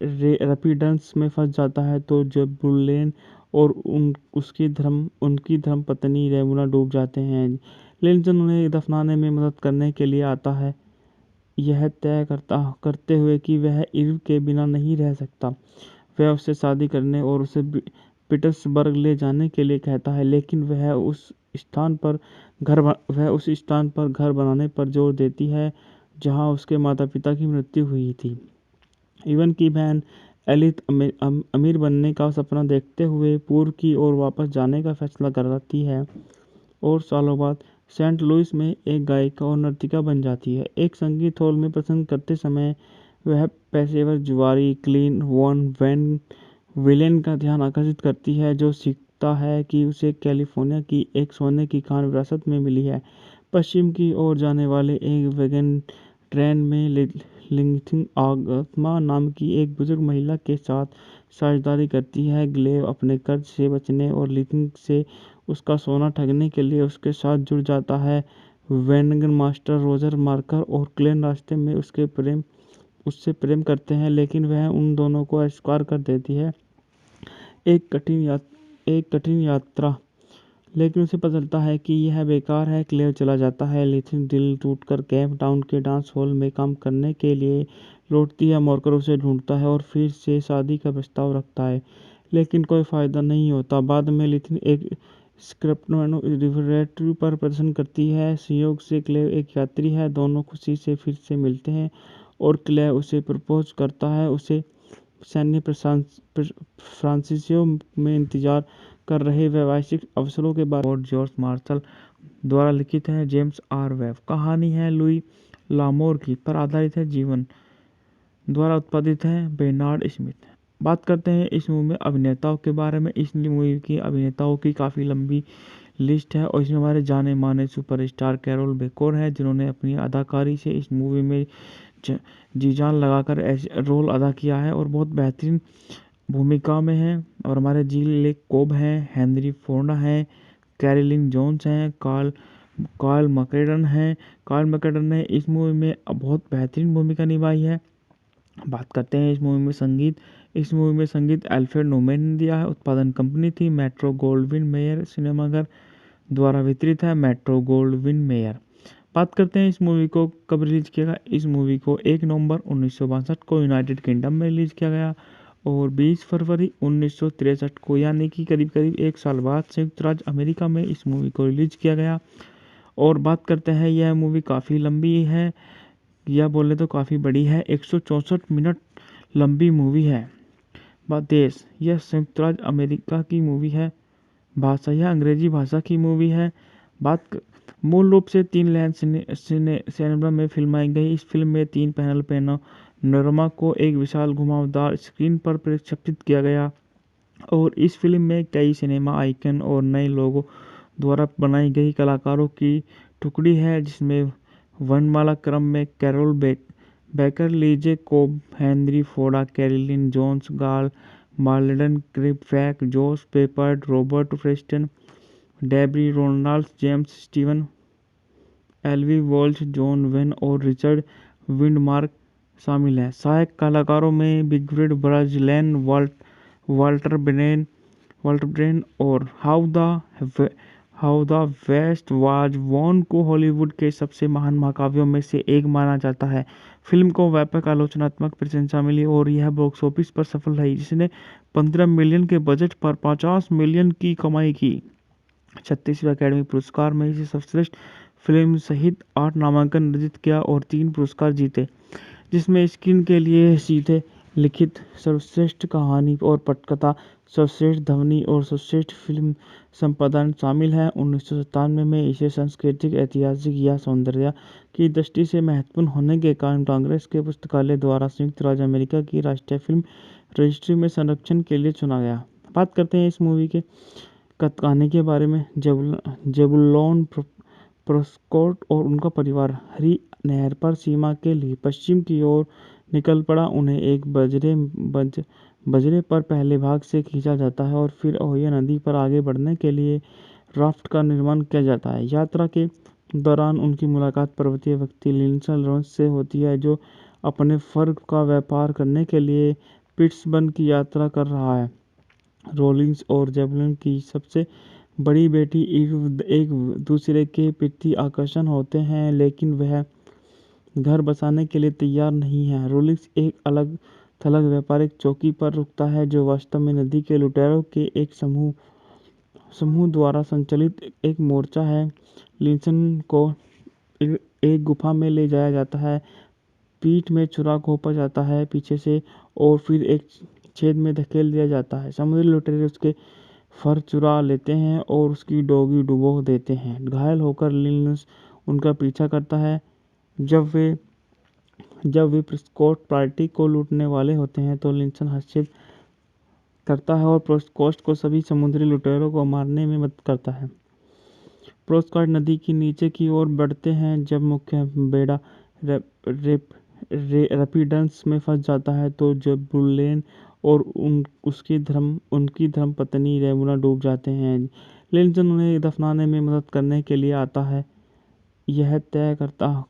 रैपिड्स में फंस जाता है तो जेबुलेन और उनकी धर्मपत्नी रेमुना डूब जाते हैं। लिंसन उन्हें दफनाने में मदद करने के लिए आता है, यह तय करते हुए कि वह इर्व के बिना नहीं रह सकता। वह उससे शादी करने और उसे पीटर्सबर्ग ले जाने के लिए कहता है, लेकिन वह उस स्थान पर घर बनाने पर जोर देती है जहां उसके माता पिता की मृत्यु हुई थी। इवन की बहन एलिथ अमीर बनने का सपना देखते हुए पूर्व की ओर वापस जाने का फैसला करती है और सालों बाद सेंट लुइस में एक गायिका और नर्तिका बन जाती है। एक संगीत हॉल में प्रसंग करते समय वह पेशेवर जुआरी क्लीन वॉन वैन विलेन का ध्यान आकर्षित करती है, जो सीखता है कि उसे कैलिफोर्निया की एक सोने की खान विरासत में मिली है। पश्चिम की ओर जाने वाले एक वैगन ट्रेन में लिंथिंग आगमा नाम की एक बुजुर्ग महिला के साथ साझेदारी करती है। ग्लेव अपने कर्ज से बचने और लिंथिंग से उसका सोना ठगने के लिए उसके साथ जुड़ जाता है। वैगन मास्टर रोजर मार्कर और क्लेन रास्ते में उससे प्रेम करते हैं, लेकिन वह उन दोनों को अस्वीकार कर देती है। एक कठिन यात्रा, लेकिन उसे पता चलता है कि यह बेकार है। क्लेव चला जाता है। लिथिन दिल टूटकर केप टाउन के डांस हॉल में काम करने के लिए लौटती है। मार्कर उसे ढूंढता है और फिर से शादी का प्रस्ताव रखता है, लेकिन कोई फायदा नहीं होता। बाद में लिथिन एक स्क्रैपनो रिवरेटरी पर प्रदर्शन करती है। संयोग से क्लेव एक यात्री है। दोनों खुशी से फिर से मिलते हैं और क्लेव उसे प्रपोज करता है। उसे सैन्य फ्रांसिसियो में इंतजार कर रहे वैश्विक अवसरों के बारे में जॉर्ज मार्शल द्वारा लिखित है। जेम्स आर वेब कहानी है लुई लामोर की पर आधारित है। जीवन द्वारा उत्पादित है। Bernard Smith. बात करते हैं इस मूवी में अभिनेताओं के बारे में। इस मूवी की अभिनेताओं की काफ़ी लंबी लिस्ट है और इसमें हमारे जाने माने सुपरस्टार कैरोल बेकोर है, जिन्होंने अपनी अदाकारी से इस मूवी में जी जान लगाकर ऐसे रोल अदा किया है और बहुत बेहतरीन भूमिका में है। और हमारे जिल कोब हैं, हेनरी फोर्डा हैं, कैरोलिन जोन्स हैं, कार्ल मैकडेन हैं। कार्ल मैकडेन ने इस मूवी में बहुत बेहतरीन भूमिका निभाई है। बात करते हैं इस मूवी में संगीत। इस मूवी में संगीत एल्फ्रेड नोमैन ने दिया है। उत्पादन कंपनी थी मेट्रो गोल्डविन मेयर सिनेमाघर द्वारा वितरित है। Metro Gold Wing mayor. बात करते हैं इस मूवी को कब रिलीज किया गया। इस मूवी को 1 नवंबर 1962 को यूनाइटेड किंगडम में रिलीज किया गया और 20 फरवरी 1963 को, यानी कि करीब करीब 1 साल बाद, संयुक्त राज्य अमेरिका में इस मूवी को रिलीज किया गया। और बात करते हैं, यह मूवी काफ़ी लंबी है, या बोले तो काफ़ी बड़ी है। 164 मिनट लंबी मूवी है। देश, यह संयुक्त राज्य अमेरिका की मूवी है। भाषा, यह अंग्रेजी भाषा की मूवी है। मूल रूप से 3 लेन सिनेमा में फिल्माई गई। इस फिल्म में 3 पैनल पैनोरमा को एक विशाल घुमावदार स्क्रीन पर प्रक्षेपित किया गया और इस फिल्म में कई सिनेमा आइकन और नए लोगों द्वारा बनाई गई कलाकारों की टुकड़ी है, जिसमें वर्णमाला क्रम में Carroll Baker, Lee J Cobb, Henry Fonda, Carolyn Jones, Karl Malden, क्रिपफैक, जोश Peppard, Robert Preston, Debbie Reynolds, James Stewart, Eli Wallach, John Wayne और रिचर्ड विंडमार्क शामिल हैं। सहायक कलाकारों में बिगफ्रीड ब्राजिलैन, वाल्टर ब्रेन और How the West Was Won को हॉलीवुड के सबसे महान महाकाव्यों में से एक माना जाता है। फिल्म को व्यापक आलोचनात्मक प्रशंसा मिली और यह बॉक्स ऑफिस पर सफल रही, जिसने 15 मिलियन के बजट पर 50 मिलियन की कमाई की। 36वें अकेडमी पुरस्कार में इसे सर्वश्रेष्ठ फिल्म सहित 8 नामांकन अर्जित किया और 3 पुरस्कार जीते, जिसमें स्क्रीन के लिए सीधे लिखित, सर्वश्रेष्ठ कहानी और पटकथा, सर्वश्रेष्ठ ध्वनि और सर्वश्रेष्ठ फिल्म संपादन शामिल है। 1997 में इसे सांस्कृतिक, ऐतिहासिक या सौंदर्य की दृष्टि से महत्वपूर्ण होने के कारण कांग्रेस के पुस्तकालय द्वारा संयुक्त राज्य अमेरिका की राष्ट्रीय फिल्म रजिस्ट्री में संरक्षण के लिए चुना गया। बात करते हैं इस मूवी के कहानी के बारे में। जेबुलोन प्रेस्कॉट और उनका परिवार हरी नहर पर सीमा के लिए पश्चिम की ओर निकल पड़ा। उन्हें एक बजरे पर पहले भाग से खींचा जाता है और फिर ओहियो नदी पर आगे बढ़ने के लिए राफ्ट का निर्माण किया जाता है। यात्रा के दौरान उनकी मुलाकात पर्वतीय व्यक्ति लिंडसे लॉरेंस से होती है, जो अपने फर का व्यापार करने के लिए पिट्सबर्ग की यात्रा कर रहा है। रॉलिंस और जेबुलोन की सबसे बड़ी बेटी ईव एक दूसरे के प्रति आकर्षण होते हैं, लेकिन वह घर बसाने के लिए तैयार नहीं है। रॉलिंस एक अलग थलग व्यापारिक चौकी पर रुकता है, जो वास्तव में नदी के लुटेरों के एक समूह द्वारा संचालित एक मोर्चा है। लिंसन को एक गुफा में ले जाया जाता है, पीठ में छुरा घोंपा जाता है पीछे से और फिर एक छेद में धकेल दिया जाता है। समुद्री लुटेरे उसके फर चुरा लेते हैं और उसकी डोगी डुबो देते हैं। घायल होकर लिंस उनका पीछा करता है। जब वे प्रेस्कॉट पार्टी को लूटने वाले होते हैं तो लिंसन हस्तक्षेप करता है और प्रेस्कॉट को सभी समुद्री लुटेरों को मारने में मदद करता है। प्रेस्कॉट नदी की नीचे की ओर बढ़ते हैं। जब मुख्य बेड़ा रैपिड्स में फंस जाता है तो जेबुलोन और उनकी धर्मपत्नी रेमुना डूब जाते हैं। लिंसन उन्हें दफनाने में मदद करने के लिए आता है, यह तय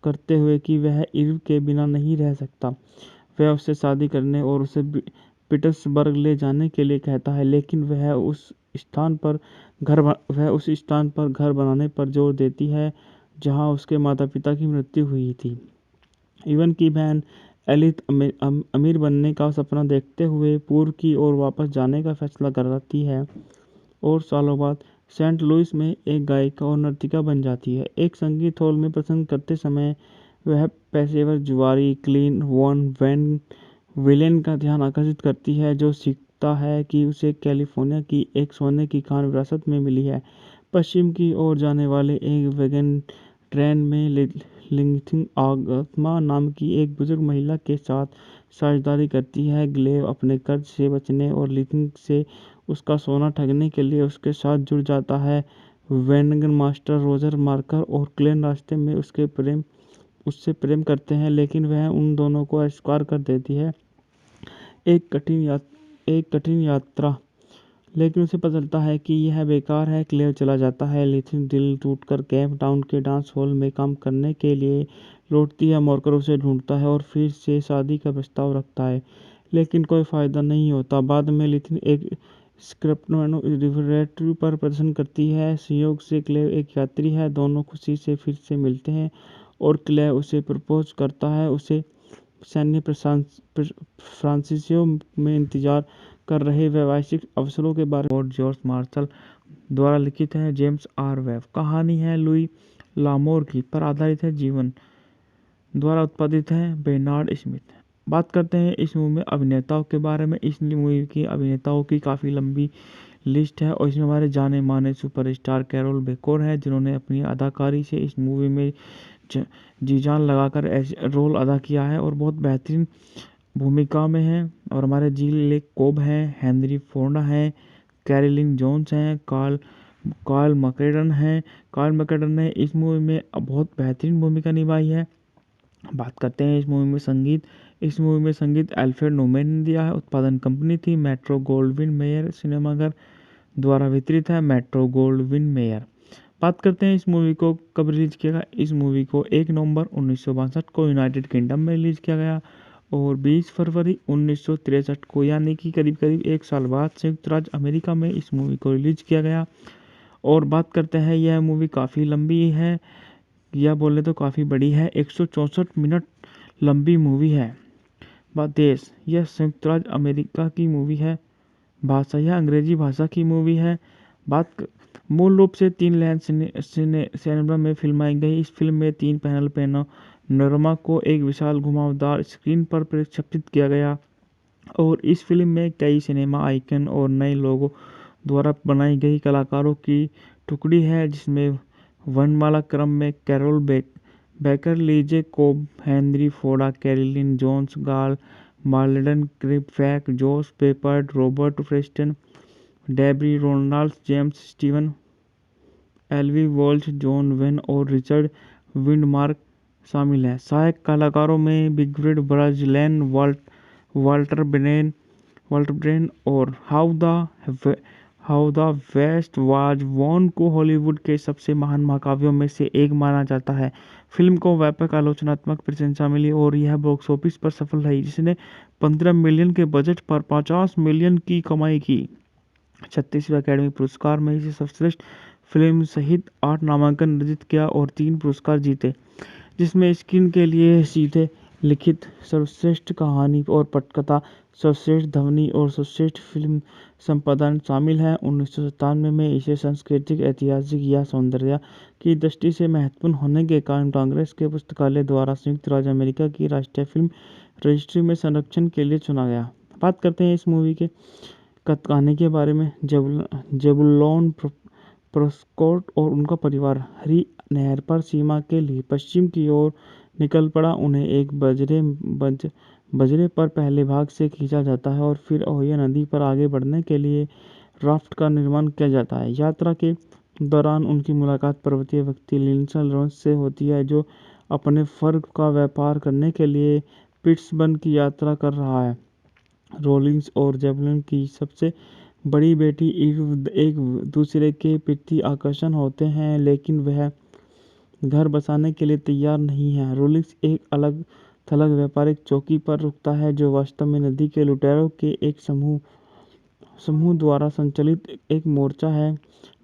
करते हुए कि वह ईव के बिना नहीं रह सकता। वह उससे शादी करने और उसे पीटर्सबर्ग ले जाने के लिए कहता है, लेकिन वह उस स्थान पर घर बनाने पर जोर देती है जहां उसके माता-पिता की मृत्यु हुई थी। इवन की बहन एलिस अमीर बनने का सपना देखते हुए पूर्व की ओर वापस जाने का फैसला करती है और सालों बाद सेंट लुइस में एक गायिका और नर्तिका बन जाती है। एक संगीत हॉल में प्रसंग करते समय वह पेशेवर जुआरी क्लीन वैन विलेन का ध्यान आकर्षित करती है, जो सीखता है कि उसे कैलिफोर्निया की एक सोने की खान विरासत में मिली है। पश्चिम की ओर जाने वाले एक वैगन ट्रेन में लिंथिंग आगमा नाम की एक बुजुर्ग महिला के साथ साझेदारी करती है। ग्लेव अपने कर्ज से बचने और लिंथिंग से उसका सोना ठगने के लिए उसके साथ जुड़ जाता है। वैगन मास्टर रोजर मार्कर और क्लेन रास्ते में उससे प्रेम करते हैं, लेकिन वह उन दोनों को अस्वीकार कर देती है। एक कठिन यात्रा, लेकिन उसे पता चलता है कि यह बेकार है। क्लेव चला जाता है। लिथिन दिल टूटकर केप टाउन के डांस हॉल में काम करने के लिए लौटती है। मार्कर उसे ढूंढता है और फिर से शादी का प्रस्ताव रखता है, लेकिन कोई फायदा नहीं होता। बाद में लिथिन एक स्क्रैपनो रिवरेटरी पर प्रदर्शन करती है। संयोग से क्लेव एक यात्री है। दोनों खुशी से फिर से मिलते हैं और क्लेव उसे प्रपोज करता है। उसे सैन फ्रांसिस्को में इंतजार कर रहे व्यावसायिक अवसरों के बारे में जॉर्ज मार्शल द्वारा लिखित है। जेम्स आर वेब कहानी है लुई लामोर की पर आधारित है। जीवन द्वारा उत्पादित है बेर्नार्ड स्मिथ। बात करते हैं इस मूवी में अभिनेताओं के बारे में। इस मूवी की अभिनेताओं की काफ़ी लंबी लिस्ट है और इसमें हमारे जाने माने सुपरस्टार कैरोल बेकोर है, जिन्होंने अपनी अदाकारी से इस मूवी में जी जान लगाकर रोल अदा किया है और बहुत बेहतरीन भूमिका में है। और हमारे जील लेक कोब हैं, हेनरी फोर्ड हैं, कैरोलिन जोन्स हैं, कार्ल मैकडेन हैं। कार्ल मैकडेन ने इस मूवी में बहुत बेहतरीन भूमिका निभाई है। बात करते हैं इस मूवी में संगीत। इस मूवी में संगीत अल्फ्रेड नोमैन ने दिया है। उत्पादन कंपनी थी मेट्रो गोल्डविन मेयर सिनेमाघर द्वारा वितरित है मेट्रो गोल्डविन मेयर। बात करते हैं इस मूवी को कब रिलीज किया गया। इस मूवी को 1 नवंबर 1962 को यूनाइटेड किंगडम में रिलीज किया गया और 20 फरवरी 1963 को, यानी कि करीब करीब 1 साल बाद, संयुक्त राज्य अमेरिका में इस मूवी को रिलीज किया गया। और बात करते हैं, यह मूवी काफ़ी लंबी है, या बोले तो काफ़ी बड़ी है। 164 मिनट लंबी मूवी है। देश, यह संयुक्त राज्य अमेरिका की मूवी है। भाषा, यह अंग्रेजी भाषा की मूवी है। मूल रूप से 3 लेंस सिनेमा में फिल्माई गई इस फिल्म में 3 पैनल पैनोरमा को एक विशाल घुमावदार स्क्रीन पर प्रक्षेपित किया गया और इस फिल्म में कई सिनेमा आइकन और नए लोगों द्वारा बनाई गई कलाकारों की टुकड़ी है, जिसमें वर्णमाला क्रम में Carroll Baker, Lee J Cobb, Henry Ford, Carolyn Jones, Karl Malden, क्रिप्फैक, जोश Peppard, Robert Preston, Debbie Reynolds, James Stewart, Eli Wallach, John Wayne और रिचर्ड विंडमार्क शामिल हैं। सहायक कलाकारों में बिगफ्रीड ब्राजिलैन, वाल्टर ब्रेन और How the West Was Won को हॉलीवुड के सबसे महान महाकाव्यों में से एक माना जाता है। फिल्म को व्यापक आलोचनात्मक प्रशंसा मिली और यह बॉक्स ऑफिस पर सफल रही, जिसने 15 मिलियन के बजट पर 50 मिलियन की कमाई की। 36वें अकेडमी पुरस्कार में इसे सर्वश्रेष्ठ फिल्म सहित 8 नामांकन अर्जित किया और 3 पुरस्कार जीते, जिसमें स्क्रीन के लिए सीधे लिखित, सर्वश्रेष्ठ कहानी और पटकथा, सर्वश्रेष्ठ ध्वनि और सर्वश्रेष्ठ फिल्म संपादन शामिल है। 1997 में इसे सांस्कृतिक, ऐतिहासिक या सौंदर्य की दृष्टि से महत्वपूर्ण होने के कारण कांग्रेस के पुस्तकालय द्वारा संयुक्त राज्य अमेरिका की राष्ट्रीय फिल्म रजिस्ट्री में संरक्षण के लिए चुना गया। बात करते हैं इस मूवी के कहानी के बारे में। जेबुलोन प्रेस्कॉट और उनका परिवार हरी नहर पर सीमा के लिए पश्चिम की ओर निकल पड़ा। उन्हें एक बजरे पर पहले भाग से खींचा जाता है और फिर ओहियो नदी पर आगे बढ़ने के लिए राफ्ट का निर्माण किया जाता है। यात्रा के दौरान उनकी मुलाकात पर्वतीय व्यक्ति लिंडसे लॉरेंस से होती है, जो अपने फर का व्यापार करने के लिए पिट्सबर्ग की यात्रा कर रहा है। रोलिंस और जेबुलोन की सबसे बड़ी बेटी ईव एक दूसरे के प्रति आकर्षण होते हैं, लेकिन वह घर बसाने के लिए तैयार नहीं है। रोलिंस एक अलग थलग व्यापारिक चौकी पर रुकता है, जो वास्तव में नदी के लुटेरों के एक समूह द्वारा संचालित एक मोर्चा है।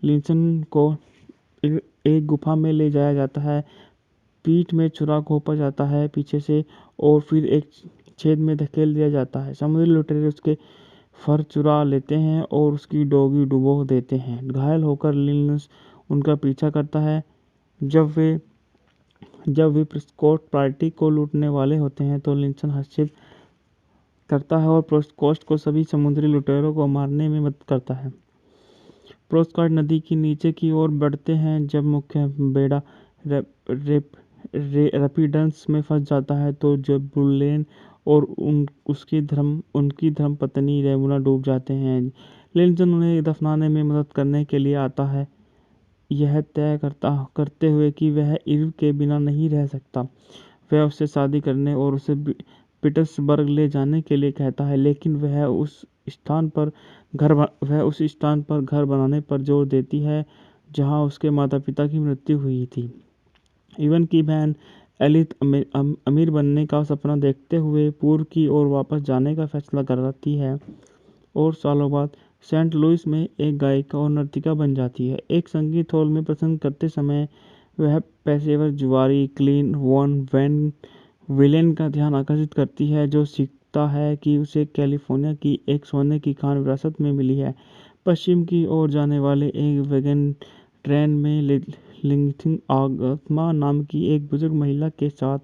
लिंसन को एक गुफा में ले जाया जाता है, पीठ में छुरा घोंपा जाता है पीछे से और फिर एक छेद में धकेल दिया जाता है। समुद्री लुटेरे उसके फर चुरा लेते हैं और उसकी डोगी डुबो देते हैं। घायल होकर लिंस उनका पीछा करता है। जब वे प्रेस्कॉट पार्टी को लूटने वाले होते हैं तो लिंसन हस्तक्षेप करता है और प्रेस्कॉट को सभी समुद्री लुटेरों को मारने में मदद करता है। प्रेस्कॉट नदी की नीचे की ओर बढ़ते हैं। जब मुख्य बेड़ा रैपिड्स में फंस जाता है तो जेबुलोन और उनकी धर्मपत्नी रेमुना डूब जाते हैं। लिंसन उन्हें दफनाने में मदद करने के लिए आता है, यह तय करते हुए कि वह इर्व के बिना नहीं रह सकता। वह उससे शादी करने और उसे पीटर्सबर्ग ले जाने के लिए कहता है, लेकिन वह उस स्थान पर घर बनाने पर जोर देती है जहां उसके माता-पिता की मृत्यु हुई थी। इवन की बहन एलिथ अमीर बनने का सपना देखते हुए पूर्व की ओर वापस जाने का फैसला करती है और सालों बाद सेंट लुइस में एक गायिका और नर्तिका बन जाती है। एक संगीत हॉल में प्रसंग करते समय वह पेशेवर जुआरी क्लीन वैन विलेन का ध्यान आकर्षित करती है, जो सीखता है कि उसे कैलिफोर्निया की एक सोने की खान विरासत में मिली है। पश्चिम की ओर जाने वाले एक वैगन ट्रेन में लिंथिंग आगमा नाम की एक बुजुर्ग महिला के साथ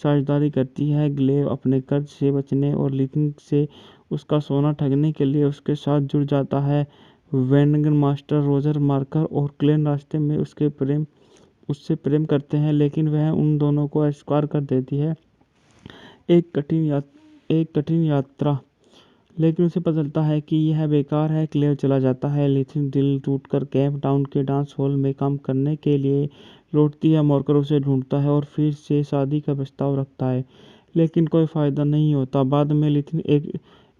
साझेदारी करती है। ग्लेव अपने कर्ज से बचने और लिंथिंग से उसका सोना ठगने के लिए उसके साथ जुड़ जाता है। वैगन मास्टर रोजर मार्कर और क्लेन रास्ते में उससे प्रेम करते हैं, लेकिन वह उन दोनों को अस्वीकार कर देती है। एक कठिन यात्रा, लेकिन उसे पता चलता है कि यह बेकार है। क्लेव चला जाता है। लिथिन दिल टूटकर केप टाउन के डांस हॉल में काम करने के लिए लौटती है। मार्कर उसे ढूंढता है और फिर से शादी का प्रस्ताव रखता है, लेकिन कोई फायदा नहीं होता। बाद में लिथिन एक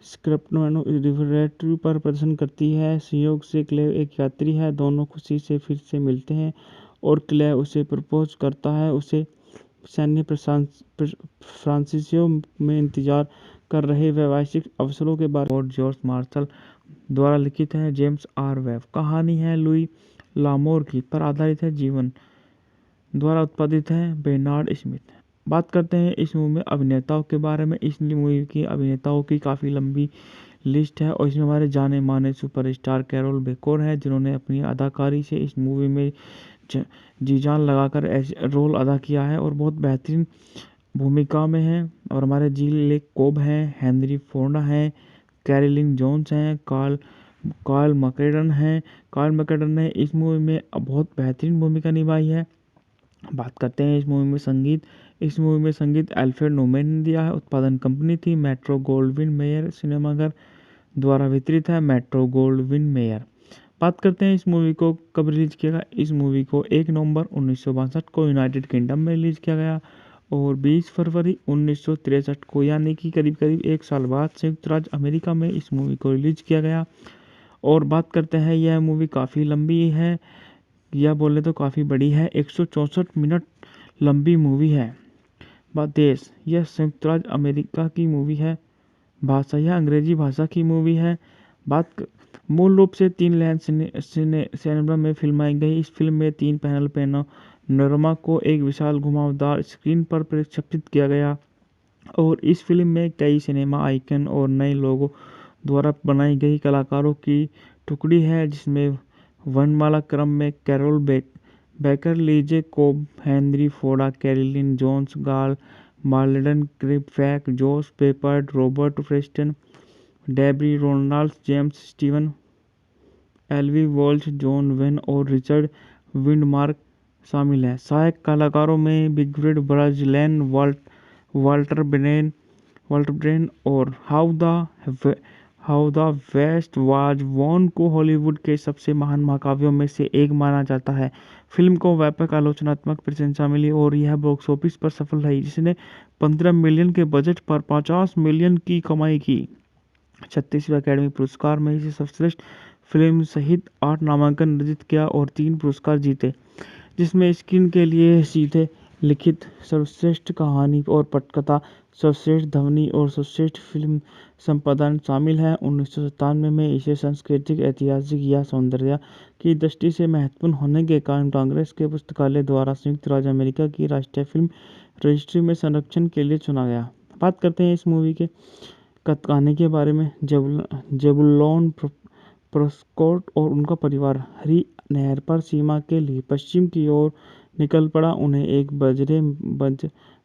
स्क्रैपनो रिवरेटरी पर प्रदर्शन करती है। संयोग से क्लेव एक यात्री है। दोनों खुशी से फिर से मिलते हैं और क्लेव उसे प्रपोज करता है। उसे सैन्य फ्रांसिसियो में इंतजार कर रहे वैश्विक अवसरों के बारे में जॉर्ज मार्शल द्वारा लिखित है। जेम्स आर वेब कहानी है लुई लामोर की पर आधारित है। जीवन द्वारा उत्पादित है। Bernard Smith. बात करते हैं इस मूवी में अभिनेताओं के बारे में। इस मूवी की अभिनेताओं की काफ़ी लंबी लिस्ट है और इसमें हमारे जाने माने सुपरस्टार कैरोल बेकोर है, जिन्होंने अपनी अदाकारी से इस मूवी में जी जान लगाकर ऐसे रोल अदा किया है और बहुत बेहतरीन भूमिका में है। और हमारे जिल लेक कोब हैं, हेनरी फोर्डा हैं, कैरोलिन जोन्स हैं, कार्ल मैकडेन हैं। कार्ल मैकडेन ने इस मूवी में बहुत बेहतरीन भूमिका निभाई है। बात करते हैं इस मूवी में संगीत। इस मूवी में संगीत एल्फ्रेड नोमेन ने दिया है। उत्पादन कंपनी थी मेट्रो गोल्डविन मेयर सिनेमाघर द्वारा वितरित है, मेट्रो गोल्डविन मेयर। बात करते हैं इस मूवी को कब रिलीज किया गया। इस मूवी को 1 नवंबर 1962 को यूनाइटेड किंगडम में रिलीज किया गया और 20 फरवरी 1963 को, यानी कि करीब करीब 1 साल बाद, संयुक्त राज्य अमेरिका में इस मूवी को रिलीज किया गया। और बात करते हैं, यह मूवी काफ़ी लंबी है, या बोले तो काफ़ी बड़ी है। 164 मिनट लंबी मूवी है। देश, यह संयुक्त राज्य अमेरिका की मूवी है। भाषा, यह अंग्रेजी भाषा की मूवी है। मूल रूप से 3 लेन सिनेमा में फिल्माई गई। इस फिल्म में 3 पैनल पैनोरमा को एक विशाल घुमावदार स्क्रीन पर प्रक्षेपित किया गया और इस फिल्म में कई सिनेमा आइकन और नए लोगों द्वारा बनाई गई कलाकारों की टुकड़ी है, जिसमें वर्णमाला क्रम में Carroll Baker, Lee J Cobb, Henry Fonda, Carolyn Jones, Karl Malden, क्रिपफैक, जोश Peppard, Robert Preston, Debbie Reynolds, James Stewart, Eli Wallach, John Wayne और रिचर्ड विंडमार्क शामिल हैं। सहायक कलाकारों में बिगफ्रीड ब्राजिलैन, वाल्टर ब्रेन और How the West Was Won को हॉलीवुड के सबसे महान महाकाव्यों में से एक माना जाता है। फिल्म को व्यापक आलोचनात्मक प्रशंसा मिली और यह बॉक्स ऑफिस पर सफल रही, जिसने 15 मिलियन के बजट पर 50 मिलियन की कमाई की। 36वें अकेडमी पुरस्कार में इसे सर्वश्रेष्ठ फिल्म सहित 8 नामांकन अर्जित किया और 3 पुरस्कार जीते, जिसमें स्क्रीन के लिए सीधे लिखित, सर्वश्रेष्ठ कहानी और पटकथा, सर्वश्रेष्ठ ध्वनि और सर्वश्रेष्ठ फिल्म संपादन शामिल है। 1997 में इसे सांस्कृतिक, ऐतिहासिक या सौंदर्य की दृष्टि से महत्वपूर्ण होने के कारण कांग्रेस के पुस्तकालय द्वारा संयुक्त राज्य अमेरिका की राष्ट्रीय फिल्म रजिस्ट्री में संरक्षण के लिए चुना गया। बात करते हैं इस मूवी के कहानी के बारे में। जेबुलोन प्रेस्कॉट और उनका परिवार हरी नहर पर सीमा के लिए पश्चिम की ओर निकल पड़ा। उन्हें एक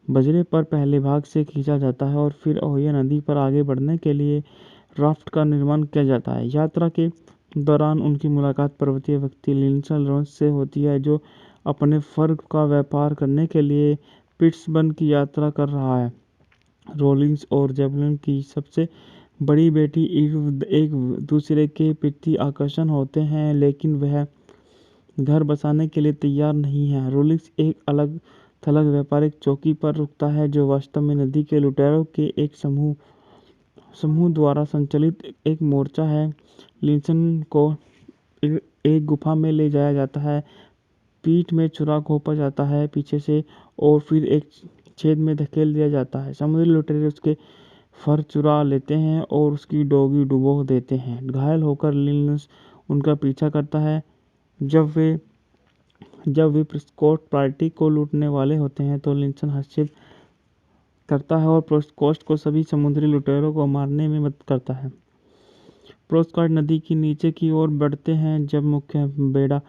बजरे पर पहले भाग से खींचा जाता है और फिर ओहियो नदी पर आगे बढ़ने के लिए राफ्ट का निर्माण किया जाता है। यात्रा के दौरान उनकी मुलाकात पर्वतीय व्यक्ति लिंडसे लॉरेंस से होती है, जो अपने फर का व्यापार करने के लिए पिट्सबर्ग की यात्रा कर रहा है। रोलिंस और जेबुलोन की सबसे बड़ी बेटी ईव एक दूसरे के प्रति आकर्षण होते हैं, लेकिन वह घर बसाने के लिए तैयार नहीं है। रोलिंस एक अलग थलग व्यापारिक चौकी पर रुकता है, जो वास्तव में नदी के लुटेरों के एक समूह द्वारा संचालित एक मोर्चा है। लिंसन को एक गुफा में ले जाया जाता है, पीठ में छुरा घोंपा जाता है पीछे से और फिर एक छेद में धकेल दिया जाता है। समुद्री लुटेरे उसके फर चुरा लेते हैं और उसकी डोगी डुबो देते हैं। घायल होकर लिंस उनका पीछा करता है। जब वे प्रेस्कॉट पार्टी को लूटने वाले होते हैं तो लिंसन हस्तक्षेप करता है और प्रेस्कॉट को सभी समुद्री लुटेरों को मारने में मदद करता है। प्रेस्कॉट नदी की नीचे की ओर बढ़ते हैं। जब मुख्य बेड़ा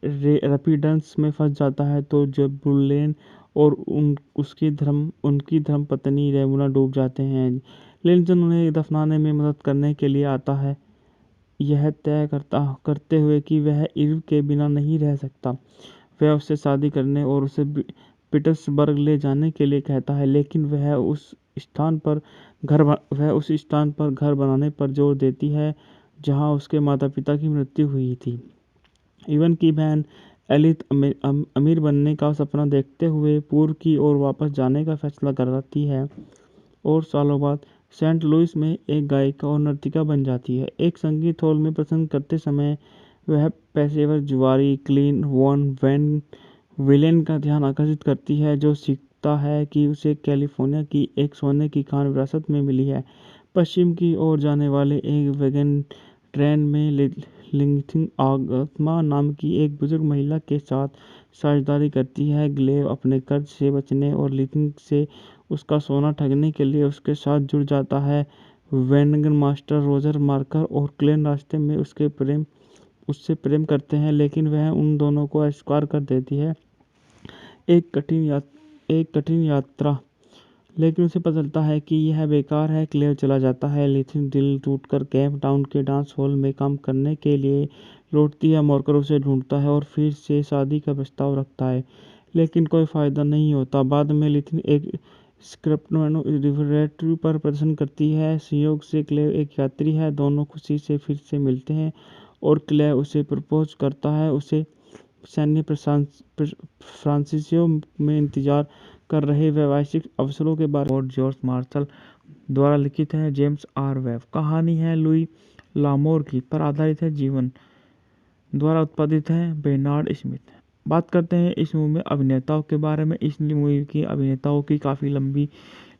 रैपिड्स में फंस जाता है तो जेबुलोन और उनकी धर्मपत्नी रेमुना डूब जाते हैं। लिंसन उन्हें दफनाने में मदद करने के लिए आता है, यह तय करते हुए कि वह ईव के बिना नहीं रह सकता। वह उससे शादी करने और उसे पीटर्सबर्ग ले जाने के लिए कहता है, लेकिन वह उस स्थान पर घर बनाने पर जोर देती है जहां उसके माता पिता की मृत्यु हुई थी। इवन की बहन एलिथ अमीर बनने का सपना देखते हुए पूर्व की ओर वापस जाने का फैसला करती है और सालों बाद सेंट लुइस में एक गायिका और नर्तिका बन जाती है। एक संगीत हॉल में प्रसंग करते समय वह पेशेवर जुआरी क्लीन वॉन वैन विलेन का ध्यान आकर्षित करती है, जो सीखता है कि उसे कैलिफोर्निया की एक सोने की खान विरासत में मिली है। पश्चिम की ओर जाने वाले एक वैगन ट्रेन में लिंथिंग आगमा नाम की एक बुजुर्ग महिला के साथ साझेदारी करती है। ग्लेव अपने कर्ज से बचने और लिंथिंग से उसका सोना ठगने के लिए उसके साथ जुड़ जाता है। वैगन मास्टर रोजर मार्कर और क्लेन रास्ते में उससे प्रेम करते हैं, लेकिन वह उन दोनों को अस्वीकार कर देती है। एक कठिन यात्रा, लेकिन उसे पता चलता है कि यह बेकार है। क्लेव चला जाता है। लिथिन दिल टूटकर केप टाउन के डांस हॉल में काम करने के लिए लौटती है। मॉर्कर उसे ढूंढता है और फिर से शादी का प्रस्ताव रखता है, लेकिन कोई फायदा नहीं होता। बाद में लिथिन एक स्क्रिप्ट रिफरेटरी पर प्रदर्शन करती है। संयोग से क्लेव एक यात्री है। दोनों खुशी से फिर से मिलते हैं और क्लेव उसे प्रपोज करता है। उसे सैन्य फ्रांसिसियो में इंतजार कर रहे वैश्विक अवसरों के बारे में जॉर्ज मार्शल द्वारा लिखित है। जेम्स आर वेब कहानी है लुई लामोर की पर आधारित है। जीवन द्वारा उत्पादित है। Bernard Smith. बात करते हैं इस मूवी में अभिनेताओं के बारे में। इस मूवी की अभिनेताओं की काफ़ी लंबी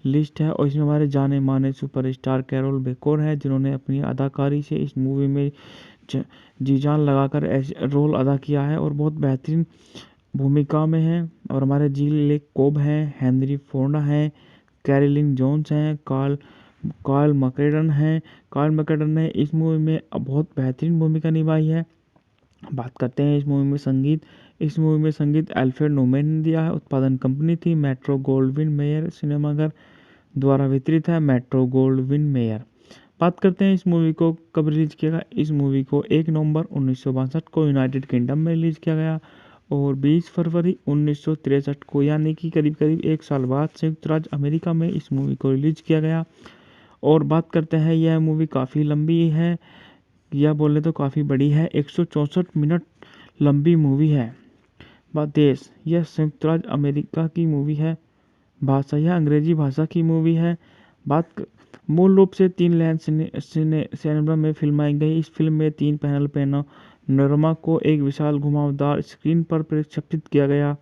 लिस्ट है और इसमें हमारे जाने माने सुपरस्टार कैरोल बेकोर है, जिन्होंने अपनी अदाकारी से इस मूवी में जी जान लगाकर ऐसे रोल अदा किया है और बहुत बेहतरीन भूमिका में है। और हमारे जील लेक कोब हैं, हेनरी फोर्डा हैं, कैरोलिन जोन्स हैं, कार्ल मैकरेडन हैं। कार्ल मैकरेडन ने इस मूवी में बहुत बेहतरीन भूमिका निभाई है। बात करते हैं इस मूवी में संगीत। इस मूवी में संगीत अल्फ्रेड नोमैन ने दिया है। उत्पादन कंपनी थी मेट्रो गोल्डविन मेयर सिनेमाघर द्वारा वितरित है। Metro Gold Wing mayor. बात करते हैं इस मूवी को कब रिलीज किया गया। इस मूवी को 1 नवंबर 1962 को यूनाइटेड किंगडम में रिलीज किया गया और 20 फरवरी 1963 को, यानी कि करीब करीब 1 साल बाद, संयुक्त राज्य अमेरिका में इस मूवी को रिलीज किया गया। और बात करते हैं, यह मूवी काफ़ी लंबी है, या बोले तो काफ़ी बड़ी है। 164 मिनट लंबी मूवी है। बात देश, यह संयुक्त राज्य अमेरिका की मूवी है। भाषा, यह अंग्रेजी भाषा की मूवी है। मूल रूप से 3 लैन सिनेमा में फिल्माई गई। इस फिल्म में 3 पैनल पैनोरमा को एक विशाल घुमावदार स्क्रीन पर प्रक्षेपित किया गया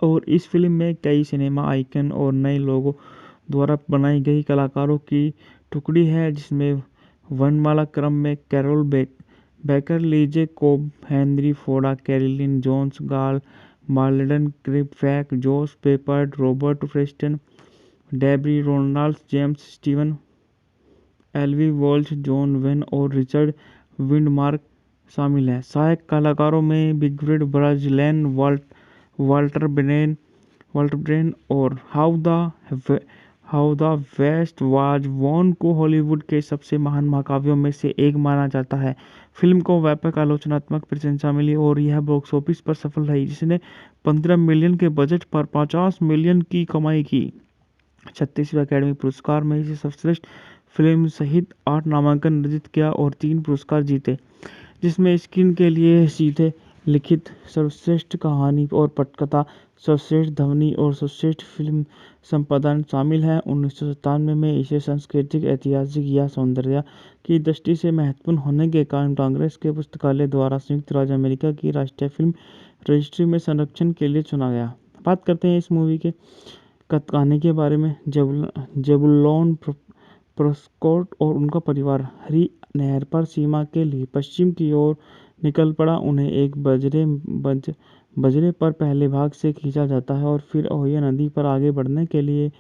और इस फिल्म में कई सिनेमा आइकन और नए लोगों द्वारा बनाई गई कलाकारों की टुकड़ी है, जिसमें वर्णमाला क्रम में Carroll Baker, Lee J Cobb, Henry Fonda, Carolyn Jones, Karl Malden, क्रिप्फैक, जोश Peppard, Robert Preston, Debbie Reynolds, James Stewart, Eli Wallach, John Wayne और रिचर्ड विंडमार्क शामिल हैं। सहायक कलाकारों में बिगफ्रीड ब्राजिलैन, वाल्टर ब्रेन और How the West Was Won को हॉलीवुड के सबसे महान महाकाव्यों में से एक माना जाता है। फिल्म को व्यापक आलोचनात्मक प्रशंसा मिली और यह बॉक्स ऑफिस पर सफल रही, जिसने 15 मिलियन के बजट पर 50 मिलियन की कमाई की। 36वें अकेडमी पुरस्कार में इसे सर्वश्रेष्ठ फिल्म सहित 8 नामांकन अर्जित किया और 3 पुरस्कार जीते, जिसमें स्क्रीन के लिए सीधे लिखित, सर्वश्रेष्ठ कहानी और पटकथा, सर्वश्रेष्ठ ध्वनि और सर्वश्रेष्ठ फिल्म संपादन शामिल हैं। 1997 में इसे सांस्कृतिक, ऐतिहासिक या सौंदर्य की दृष्टि से महत्वपूर्ण होने के कारण कांग्रेस के पुस्तकालय द्वारा संयुक्त राज्य अमेरिका की राष्ट्रीय फिल्म रजिस्ट्री में संरक्षण के लिए चुना गया। बात करते हैं इस मूवी के कहानी के बारे में। जेबुलोन प्रेस्कॉट और उनका परिवार हरी नहर पर सीमा के लिए पश्चिम की ओर निकल पड़ा। उन्हें एक बजरे पर पहले भाग से खींचा जाता है और फिर ओहियो नदी पर आगे बढ़ने के लिए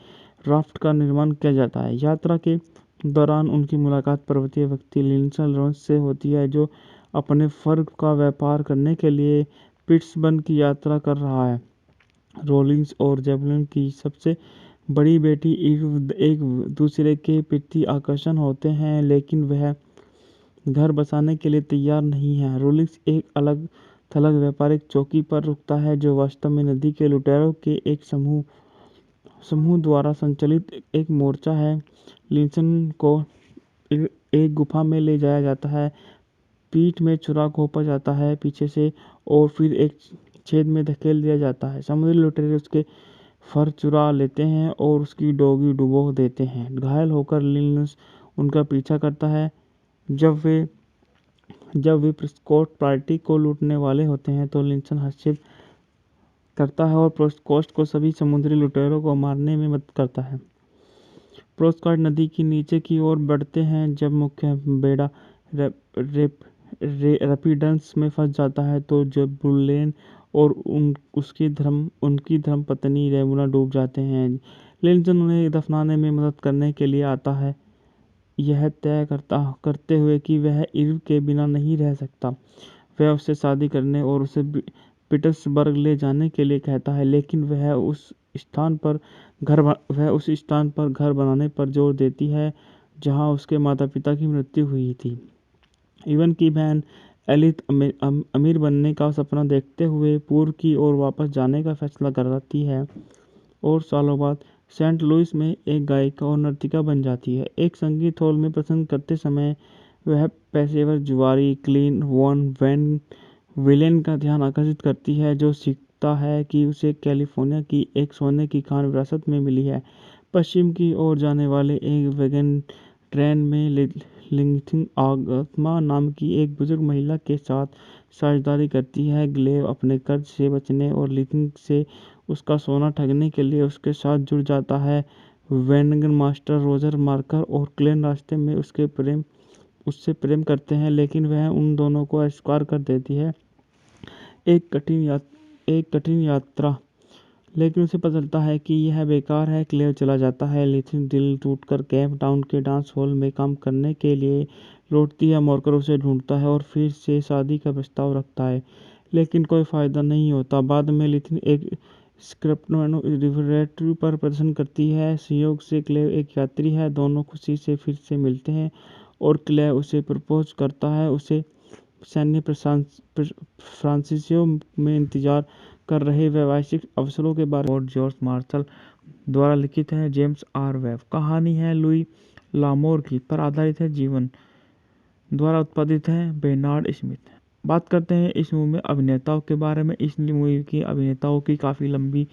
राफ्ट का निर्माण किया जाता है। यात्रा के दौरान उनकी मुलाकात पर्वतीय व्यक्ति लिंडसे लॉरेंस से होती है, जो अपने फर का व्यापार करने के लिए पिट्सबर्ग की यात्रा कर रहा है। रॉलिंस और जेबुलोन की सबसे बड़ी बेटी एक दूसरे के प्रति आकर्षण होते हैं, लेकिन वह घर बसाने के लिए तैयार नहीं है। रॉलिंस एक अलग थलग व्यापारिक चौकी पर रुकता है, जो वास्तव में नदी के लुटेरों के एक समूह द्वारा संचालित एक मोर्चा है। लिंसन को एक गुफा में ले जाया जाता है, पीठ में छुरा घोंपा जाता है पीछे से और फिर एक छेद में धकेल दिया जाता है। समुद्री लुटेरे उसके फर चुरा लेते हैं और उसकी डोगी डुबो देते हैं। घायल होकर लिंस उनका पीछा करता है। जब वे प्रेस्कॉट पार्टी को लूटने वाले होते हैं तो लिंसन हस्तक्षेप करता है और प्रेस्कॉट को सभी समुद्री लुटेरों को मारने में मदद करता है। प्रेस्कॉट नदी की नीचे की ओर बढ़ते हैं। जब मुख्य बेड़ा रैपिड्स में फंस जाता है तो जेबुलोन और उनकी धर्मपत्नी रेमुना डूब जाते हैं। लिंसन उन्हें दफनाने में मदद करने के लिए आता है। यह तय करते हुए कि वह इव के बिना नहीं रह सकता। वह उससे शादी करने और उसे पीटर्सबर्ग ले जाने के लिए कहता है, लेकिन वह उस स्थान पर घर बनाने पर जोर देती है जहां उसके माता-पिता की मृत्यु हुई थी। इवन की बहन एलिथ अमीर बनने का सपना देखते हुए पूर्व की ओर वापस जाने का फैसला करती है और सालों बाद सेंट लुइस में एक गायिका और नर्तिका बन जाती है। एक संगीत हॉल में प्रसंग करते समय वह पेशेवर जुआरी क्लीन वॉन वैन विलेन का ध्यान आकर्षित करती है, जो सीखता है कि उसे कैलिफोर्निया की एक सोने की खान विरासत में मिली है। पश्चिम की ओर जाने वाले एक वैगन ट्रेन में लिंथिंग आगमा नाम की एक बुजुर्ग महिला के साथ साझेदारी करती है। ग्लेव अपने कर्ज से बचने और लिंथिंग से उसका सोना ठगने के लिए उसके साथ जुड़ जाता है। वैगन मास्टर रोजर मार्कर और क्लेन रास्ते में उससे प्रेम करते हैं, लेकिन वह उन दोनों को अस्वीकार कर देती है। एक कठिन यात्रा, लेकिन उसे पता चलता है कि यह बेकार है। क्लेव चला जाता है। लिथिन दिल टूटकर केप टाउन के डांस हॉल में काम करने के लिए लौटती है। मार्कर उसे ढूंढता है और फिर से शादी का प्रस्ताव रखता है, लेकिन कोई फायदा नहीं होता। बाद में लिथिन एक स्क्रैपनो रिवरेटरी पर प्रदर्शन करती है। संयोग से क्लेव एक यात्री है। दोनों खुशी से फिर से मिलते हैं और क्लेव उसे प्रपोज करता है। उसे सैन फ्रांसिस्को में इंतजार कर रहे वैश्विक अवसरों के बारे में जॉर्ज मार्शल द्वारा लिखित है। जेम्स आर वेब कहानी है लुई लामोर की, पर आधारित है। जीवन द्वारा उत्पादित है बेर्नार्ड स्मिथ। बात करते हैं इस मूवी में अभिनेताओं के बारे में। इस मूवी की अभिनेताओं की काफ़ी लंबी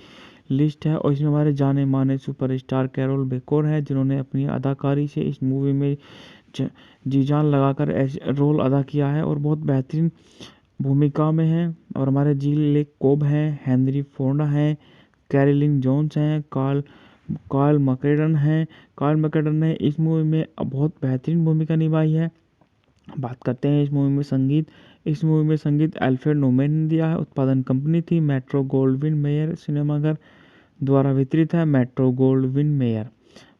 लिस्ट है और इसमें हमारे जाने माने सुपरस्टार कैरोल बेकोर है, जिन्होंने अपनी अदाकारी से इस मूवी में जी जान लगाकर रोल अदा किया है और बहुत बेहतरीन भूमिका में है। और हमारे जिल कोब हैं, हेनरी फोर्ड हैं, कैरोलिन जोन्स हैं, कार्ल मैकेडन ने इस मूवी में बहुत बेहतरीन भूमिका निभाई है। बात करते हैं इस मूवी में संगीत। इस मूवी में संगीत अल्फ्रेड नोमैन ने दिया है। उत्पादन कंपनी थी मेट्रो गोल्डविन मेयर सिनेमाघर द्वारा वितरित है मेट्रो गोल्डविन मेयर।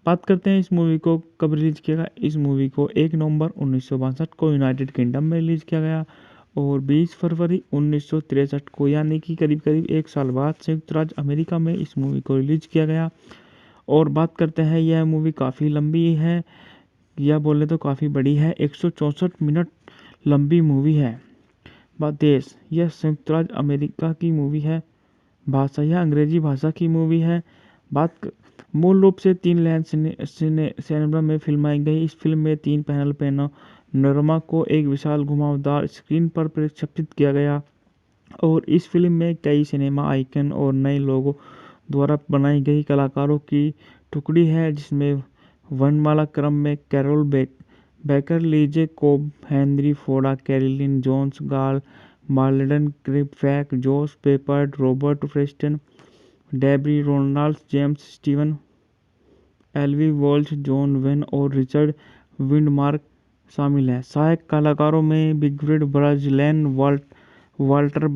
बात करते हैं इस मूवी को कब रिलीज किया गया। इस मूवी को 1 नवंबर 1962 को यूनाइटेड किंगडम में रिलीज किया गया और 20 फरवरी 1963 को, यानी कि करीब करीब 1 साल बाद, संयुक्त राज्य अमेरिका में इस मूवी को रिलीज किया गया। और बात करते हैं, यह मूवी काफ़ी लंबी है, या बोले तो काफ़ी बड़ी है। 164 मिनट लंबी मूवी है। देश, यह संयुक्त राज्य अमेरिका की मूवी है। भाषा, यह अंग्रेजी भाषा की मूवी है। मूल रूप से 3 लेन सिनेमा में फिल्माई गई। इस फिल्म में 3 पैनल पैनोरमा को एक विशाल घुमावदार स्क्रीन पर प्रक्षेपित किया गया और इस फिल्म में कई सिनेमा आइकन और नए लोगों द्वारा बनाई गई कलाकारों की टुकड़ी है, जिसमें वर्णमाला क्रम में Carroll Baker, Lee J Cobb, Henry Ford, Carolyn Jones, Karl Malden, क्रिपफैक, जोश Peppard, Robert Preston, Debbie Reynolds, James Stewart, Eli Wallach, John Wayne और रिचर्ड विंडमार्क शामिल हैं। सहायक कलाकारों में बिगफ्रीड ब्राजिलैन, वाल्टर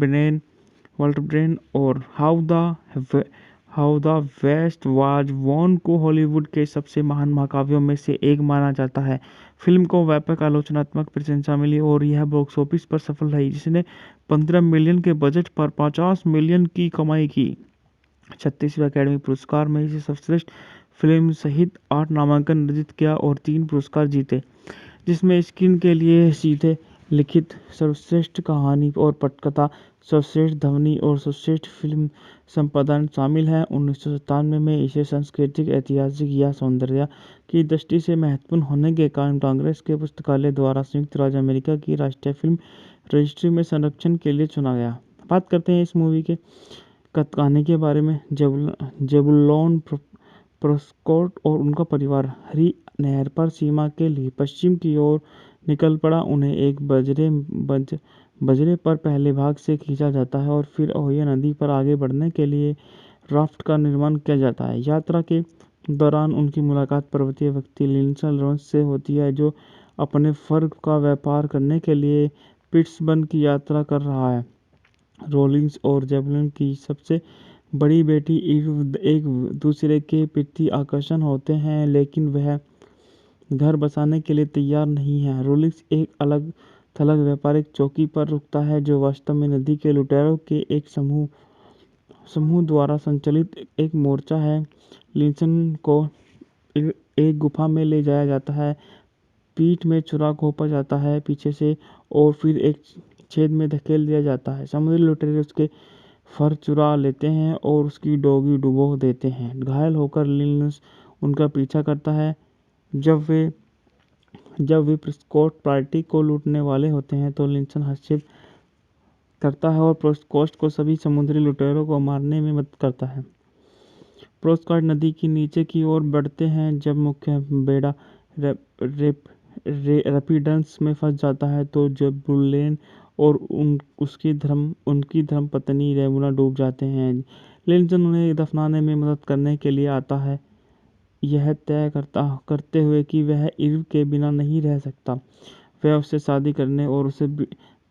ब्रेन और How the West Was Won को हॉलीवुड के सबसे महान महाकाव्यों में से एक माना जाता है। फिल्म को व्यापक आलोचनात्मक प्रशंसा मिली और यह बॉक्स ऑफिस पर सफल रही, जिसने 15 मिलियन के बजट पर 50 मिलियन की कमाई की। 36वें अकेडमी पुरस्कार में इसे सर्वश्रेष्ठ फिल्म सहित 8 नामांकन अर्जित किया और 3 पुरस्कार जीते, जिसमें स्क्रीन के लिए सीधे लिखित, सर्वश्रेष्ठ कहानी और पटकथा, सर्वश्रेष्ठ ध्वनि और सर्वश्रेष्ठ फिल्म संपादन शामिल है। 1997 में इसे सांस्कृतिक, ऐतिहासिक या सौंदर्य की दृष्टि से महत्वपूर्ण होने के कारण कांग्रेस के पुस्तकालय द्वारा संयुक्त राज्य अमेरिका की राष्ट्रीय फिल्म रजिस्ट्री में संरक्षण के लिए चुना गया। बात करते हैं इस मूवी के कहानी के बारे में। जेबुलोन प्रेस्कॉट और उनका परिवार हरी नहर पर सीमा के लिए पश्चिम की ओर निकल पड़ा। उन्हें एक बजरे पर पहले भाग से खींचा जाता है और फिर ओहियो नदी पर आगे बढ़ने के लिए राफ्ट का निर्माण किया जाता है। यात्रा के दौरान उनकी मुलाकात पर्वतीय व्यक्ति लिंडसे लॉरेंस से होती है, जो अपने फर का व्यापार करने के लिए पिट्सबर्ग की यात्रा कर रहा है। रोलिंस और जेबुलोन की सबसे बड़ी बेटी ईव एक दूसरे के प्रति आकर्षण होते हैं, लेकिन वह घर बसाने के लिए तैयार नहीं है। रोलिक्स एक अलग थलग व्यापारिक चौकी पर रुकता है जो वास्तव में नदी के लुटेरों के एक समूह द्वारा संचालित एक मोर्चा है। लिंसन को एक गुफा में ले जाया जाता है, पीठ में छुरा घोंपा जाता है पीछे से और फिर एक छेद में धकेल दिया जाता है। समुद्री लुटेरे उसके फर चुरा लेते हैं और उसकी डोगी डुबो देते हैं। घायल होकर लिनस उनका पीछा करता है। जब वे प्रेस्कॉट पार्टी को लूटने वाले होते हैं तो लिंसन हस्तक्षेप करता है और प्रेस्कॉट को सभी समुद्री लुटेरों को मारने में मदद करता है। प्रेस्कॉट नदी की नीचे की ओर बढ़ते हैं। जब मुख्य बेड़ा रैपिड्स में फंस जाता है तो जब बुलेन और उनकी धर्मपत्नी रेमुना डूब जाते हैं, लिंसन उन्हें दफनाने में मदद करने के लिए आता है, यह तय करते हुए कि वह इर्व के बिना नहीं रह सकता। वह उससे शादी करने और उसे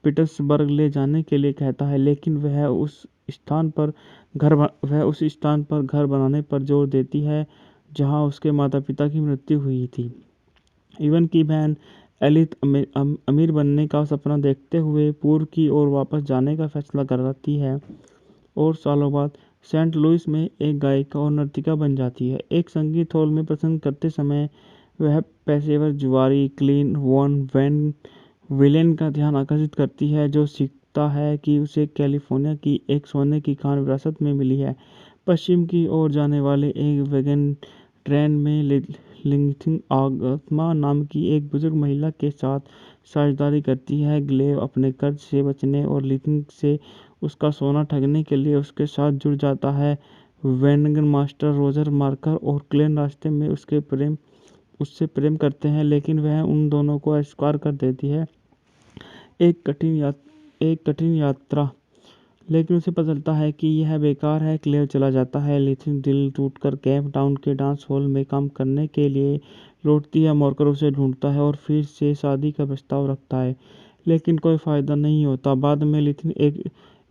पीटर्सबर्ग ले जाने के लिए कहता है, लेकिन वह उस स्थान पर घर बनाने पर जोर देती है जहां उसके माता-पिता की मृत्यु हुई थी। इवन की बहन एलिथ अमीर बनने का सपना देखते हुए पूर्व की ओर वापस जाने का फैसला करती है और सालों बाद सेंट लुइस में एक गायिका और नर्तिका बन जाती है। एक संगीत हॉल में प्रसंग करते समय वह पेशेवर जुआरी क्लीन वॉन वैन विलेन का ध्यान आकर्षित करती है, जो सीखता है कि उसे कैलिफोर्निया की एक सोने की खान विरासत में मिली है। पश्चिम की ओर जाने वाले एक वैगन ट्रेन में लिंथिंग आगमा नाम की एक बुजुर्ग महिला के साथ साझेदारी करती है। ग्लेव अपने कर्ज से बचने और लिंथिंग से उसका सोना ठगने के लिए उसके साथ जुड़ जाता है। वैगन मास्टर रोजर मार्कर और क्लेन रास्ते में उससे प्रेम करते हैं, लेकिन वह उन दोनों को अस्वीकार कर देती है। एक कठिन यात्रा, लेकिन उसे पता चलता है कि यह बेकार है। क्लेव चला जाता है। लिथिन दिल टूटकर केप टाउन के डांस हॉल में काम करने के लिए लौटती है। मार्कर उसे ढूंढता है और फिर से शादी का प्रस्ताव रखता है, लेकिन कोई फायदा नहीं होता। बाद में लिथिन एक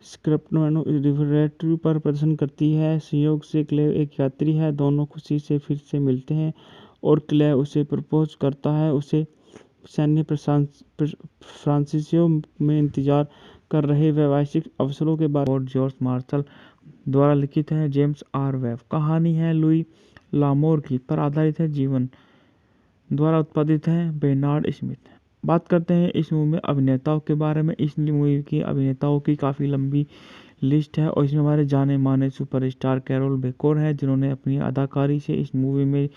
स्क्रैपनो रिवरेटरी पर प्रदर्शन करती है। संयोग से क्लेव एक यात्री है। दोनों खुशी से फिर से मिलते हैं और क्लेव उसे प्रपोज करता है। उसे सैन्य फ्रांसिसियो में इंतजार कर रहे व्यावसायिक अवसरों के बारे में जॉर्ज मार्शल द्वारा लिखित है। जेम्स आर वेब कहानी है लुई लामोर की, पर आधारित है। जीवन द्वारा उत्पादित है। Bernard Smith. बात करते हैं इस मूवी में अभिनेताओं के बारे में। इस मूवी की अभिनेताओं की काफ़ी लंबी लिस्ट है और इसमें हमारे जाने माने सुपरस्टार कैरोल बेकोर है, जिन्होंने अपनी अदाकारी से इस मूवी में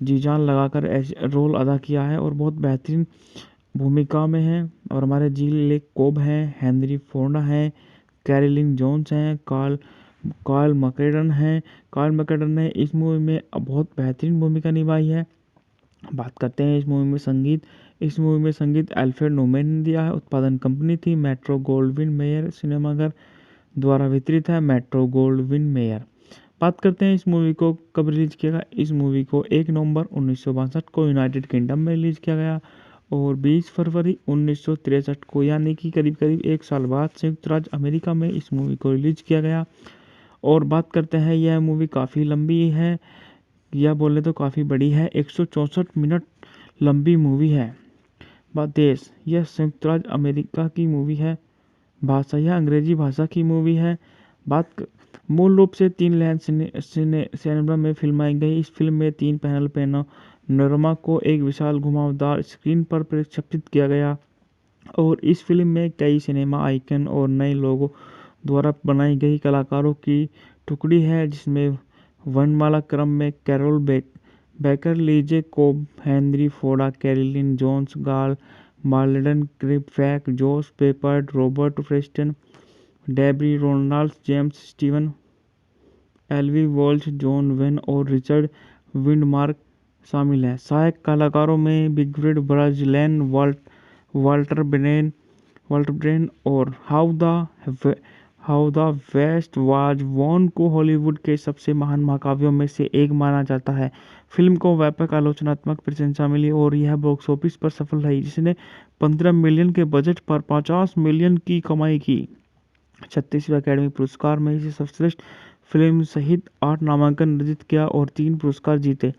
जी जान लगाकर रोल अदा किया है और बहुत बेहतरीन भूमिका में है। और हमारे जिल कोब हैं, हेनरी फोर्ड हैं, कैरोलिन जोन्स हैं, कार्ल मैकेडन ने इस मूवी में बहुत बेहतरीन भूमिका निभाई है। बात करते हैं इस मूवी में संगीत। इस मूवी में संगीत अल्फ्रेड नोमैन ने दिया है। उत्पादन कंपनी थी मेट्रो गोल्डविन मेयर सिनेमाघर द्वारा वितरित है। Metro Gold Wing mayor. बात करते हैं इस मूवी को कब रिलीज किया गया। इस मूवी को 1 नवंबर 1962 को यूनाइटेड किंगडम में रिलीज किया गया और 20 फरवरी 1963 को, यानी कि करीब करीब 1 साल बाद, संयुक्त राज्य अमेरिका में इस मूवी को रिलीज किया गया। और बात करते हैं, यह मूवी काफ़ी लंबी है, या बोले तो काफ़ी बड़ी है। 164 मिनट लंबी मूवी है। देश, यह संयुक्त राज्य अमेरिका की मूवी है। भाषा, यह अंग्रेजी भाषा की मूवी है। मूल रूप से 3 लैंड सिनेमा में फिल्माई गई। इस फिल्म में 3 पैनल पैनोरमा को एक विशाल घुमावदार स्क्रीन पर प्रक्षेपित किया गया और इस फिल्म में कई सिनेमा आइकन और नए लोगों द्वारा बनाई गई कलाकारों की टुकड़ी है, जिसमें वर्णमाला क्रम में Carroll Baker, Lee J Cobb, Henry Ford, Carolyn Jones, Karl Malden, क्रिपफैक, जोश Peppard, Robert Preston, Debbie Reynolds, James Stewart, Eli Wallach, John Wayne और रिचर्ड विंडमार्क शामिल हैं। सहायक कलाकारों में बिगफ्रीड ब्राजिलैन, वाल्टर ब्रेन और How the West Was Won को हॉलीवुड के सबसे महान महाकाव्यों में से एक माना जाता है। फिल्म को व्यापक आलोचनात्मक प्रशंसा मिली और यह बॉक्स ऑफिस पर सफल रही, जिसने 15 मिलियन के बजट पर 50 मिलियन की कमाई की। 36वें अकेडमी पुरस्कार में इसे सर्वश्रेष्ठ फिल्म सहित 8 नामांकन अर्जित किया और 3 पुरस्कार जीते।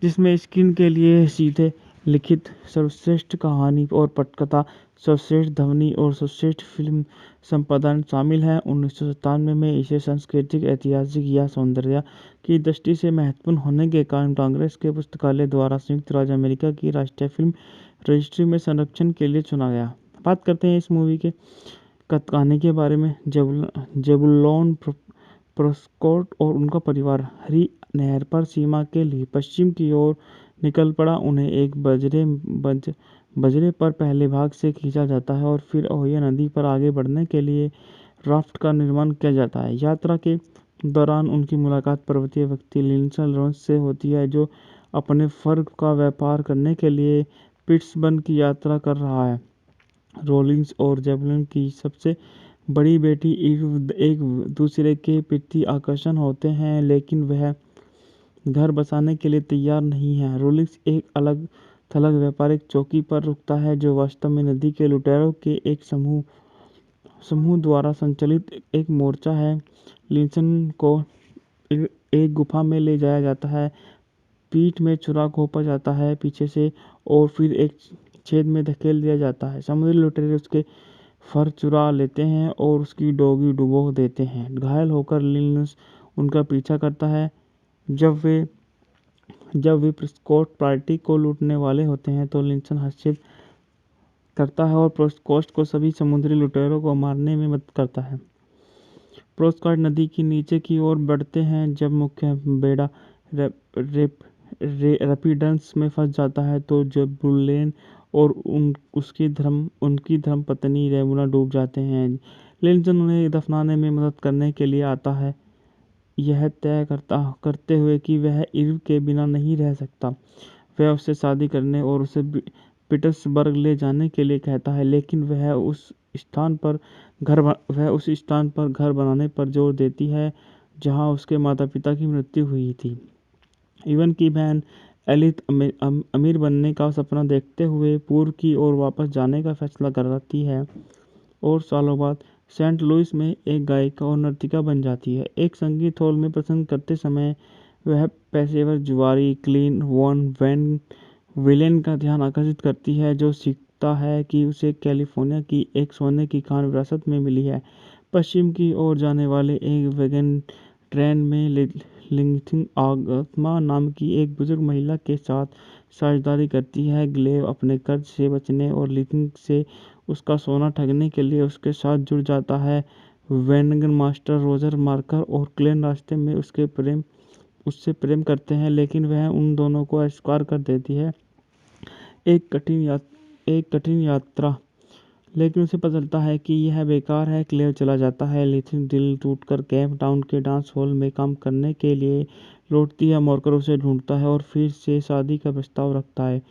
जिसमें स्क्रीन के लिए सीधे लिखित सर्वश्रेष्ठ कहानी और पटकथा, सर्वश्रेष्ठ ध्वनि और सर्वश्रेष्ठ फिल्म संपादन शामिल हैं। 1997 में इसे सांस्कृतिक, ऐतिहासिक या सौंदर्य की दृष्टि से महत्वपूर्ण होने के कारण कांग्रेस के पुस्तकालय द्वारा संयुक्त राज्य अमेरिका की राष्ट्रीय फिल्म रजिस्ट्री में संरक्षण के लिए चुना गया। बात करते हैं इस मूवी के कहानी के बारे में। जेबुलोन प्रेस्कॉट और उनका परिवार हरी नहर पर सीमा के लिए पश्चिम की ओर निकल पड़ा। उन्हें एक बजरे पर पहले भाग से खींचा जाता है और फिर ओहियो नदी पर आगे बढ़ने के लिए राफ्ट का निर्माण किया जाता है। यात्रा के दौरान उनकी मुलाकात पर्वतीय व्यक्ति लिंडसे लॉरेंस से होती है, जो अपने फर का व्यापार करने के लिए पिट्सबर्ग की यात्रा कर रहा है। रॉलिंस और जेबुलोन की सबसे बड़ी बेटी ईव एक दूसरे के प्रति आकर्षण होते हैं, लेकिन वह घर बसाने के लिए तैयार नहीं है। रॉलिंस एक अलग थलग व्यापारिक चौकी पर रुकता है, जो वास्तव में नदी के लुटेरों के एक समूह द्वारा संचालित एक मोर्चा है। लिंसन को एक गुफा में ले जाया जाता है, पीठ में छुरा घोंपा जाता है पीछे से और फिर एक छेद में धकेल दिया जाता है। समुद्री लुटेरे उसके फर चुरा लेते हैं और उसकी डोगी डुबो देते हैं। घायल होकर लिंस उनका पीछा करता है। जब वे प्रेस्कॉट पार्टी को लूटने वाले होते हैं तो लिंसन हस्तक्षेप करता है और प्रेस्कॉट को सभी समुद्री लुटेरों को मारने में मदद करता है। प्रेस्कॉट नदी की नीचे की ओर बढ़ते हैं। जब मुख्य बेड़ा रैपिड्स में फंस जाता है तो जेबुलोन और उनकी धर्मपत्नी रेमुना डूब जाते हैं। लिंसन उन्हें दफनाने में मदद करने के लिए आता है, यह तय करते हुए कि वह ईव के बिना नहीं रह सकता। वह उससे शादी करने और उसे पीटर्सबर्ग ले जाने के लिए कहता है, लेकिन वह उस स्थान पर घर बनाने पर जोर देती है जहां उसके माता-पिता की मृत्यु हुई थी। ईवन की बहन एलिस अमीर बनने का सपना देखते हुए पूर्व की ओर वापस जाने का फैसला करती है और सालों बाद सेंट लुइस में एक गायिका और नर्तिका बन जाती है। एक संगीत हॉल में प्रसंग करते समय वह पेशेवर जुआरी क्लीन वैन विलेन का ध्यान आकर्षित करती है, जो सीखता है कि उसे कैलिफोर्निया की एक सोने की खान विरासत में मिली है। पश्चिम की ओर जाने वाले एक वैगन ट्रेन में लिंथिंग आगमा नाम की एक बुजुर्ग महिला के साथ साझेदारी करती है। ग्लेव अपने कर्ज से बचने और लिंथिंग से उसका सोना ठगने के लिए उसके साथ जुड़ जाता है। वैगन मास्टर रोजर मार्कर और क्लेन रास्ते में उससे प्रेम करते हैं, लेकिन वह उन दोनों को अस्वीकार कर देती है। एक कठिन यात्रा, लेकिन उसे पता चलता है कि यह बेकार है। क्लेव चला जाता है। लिथिन दिल टूटकर केप टाउन के डांस हॉल में काम करने के लिए लौटती है। मार्कर उसे ढूंढता है और फिर से शादी का प्रस्ताव रखता है,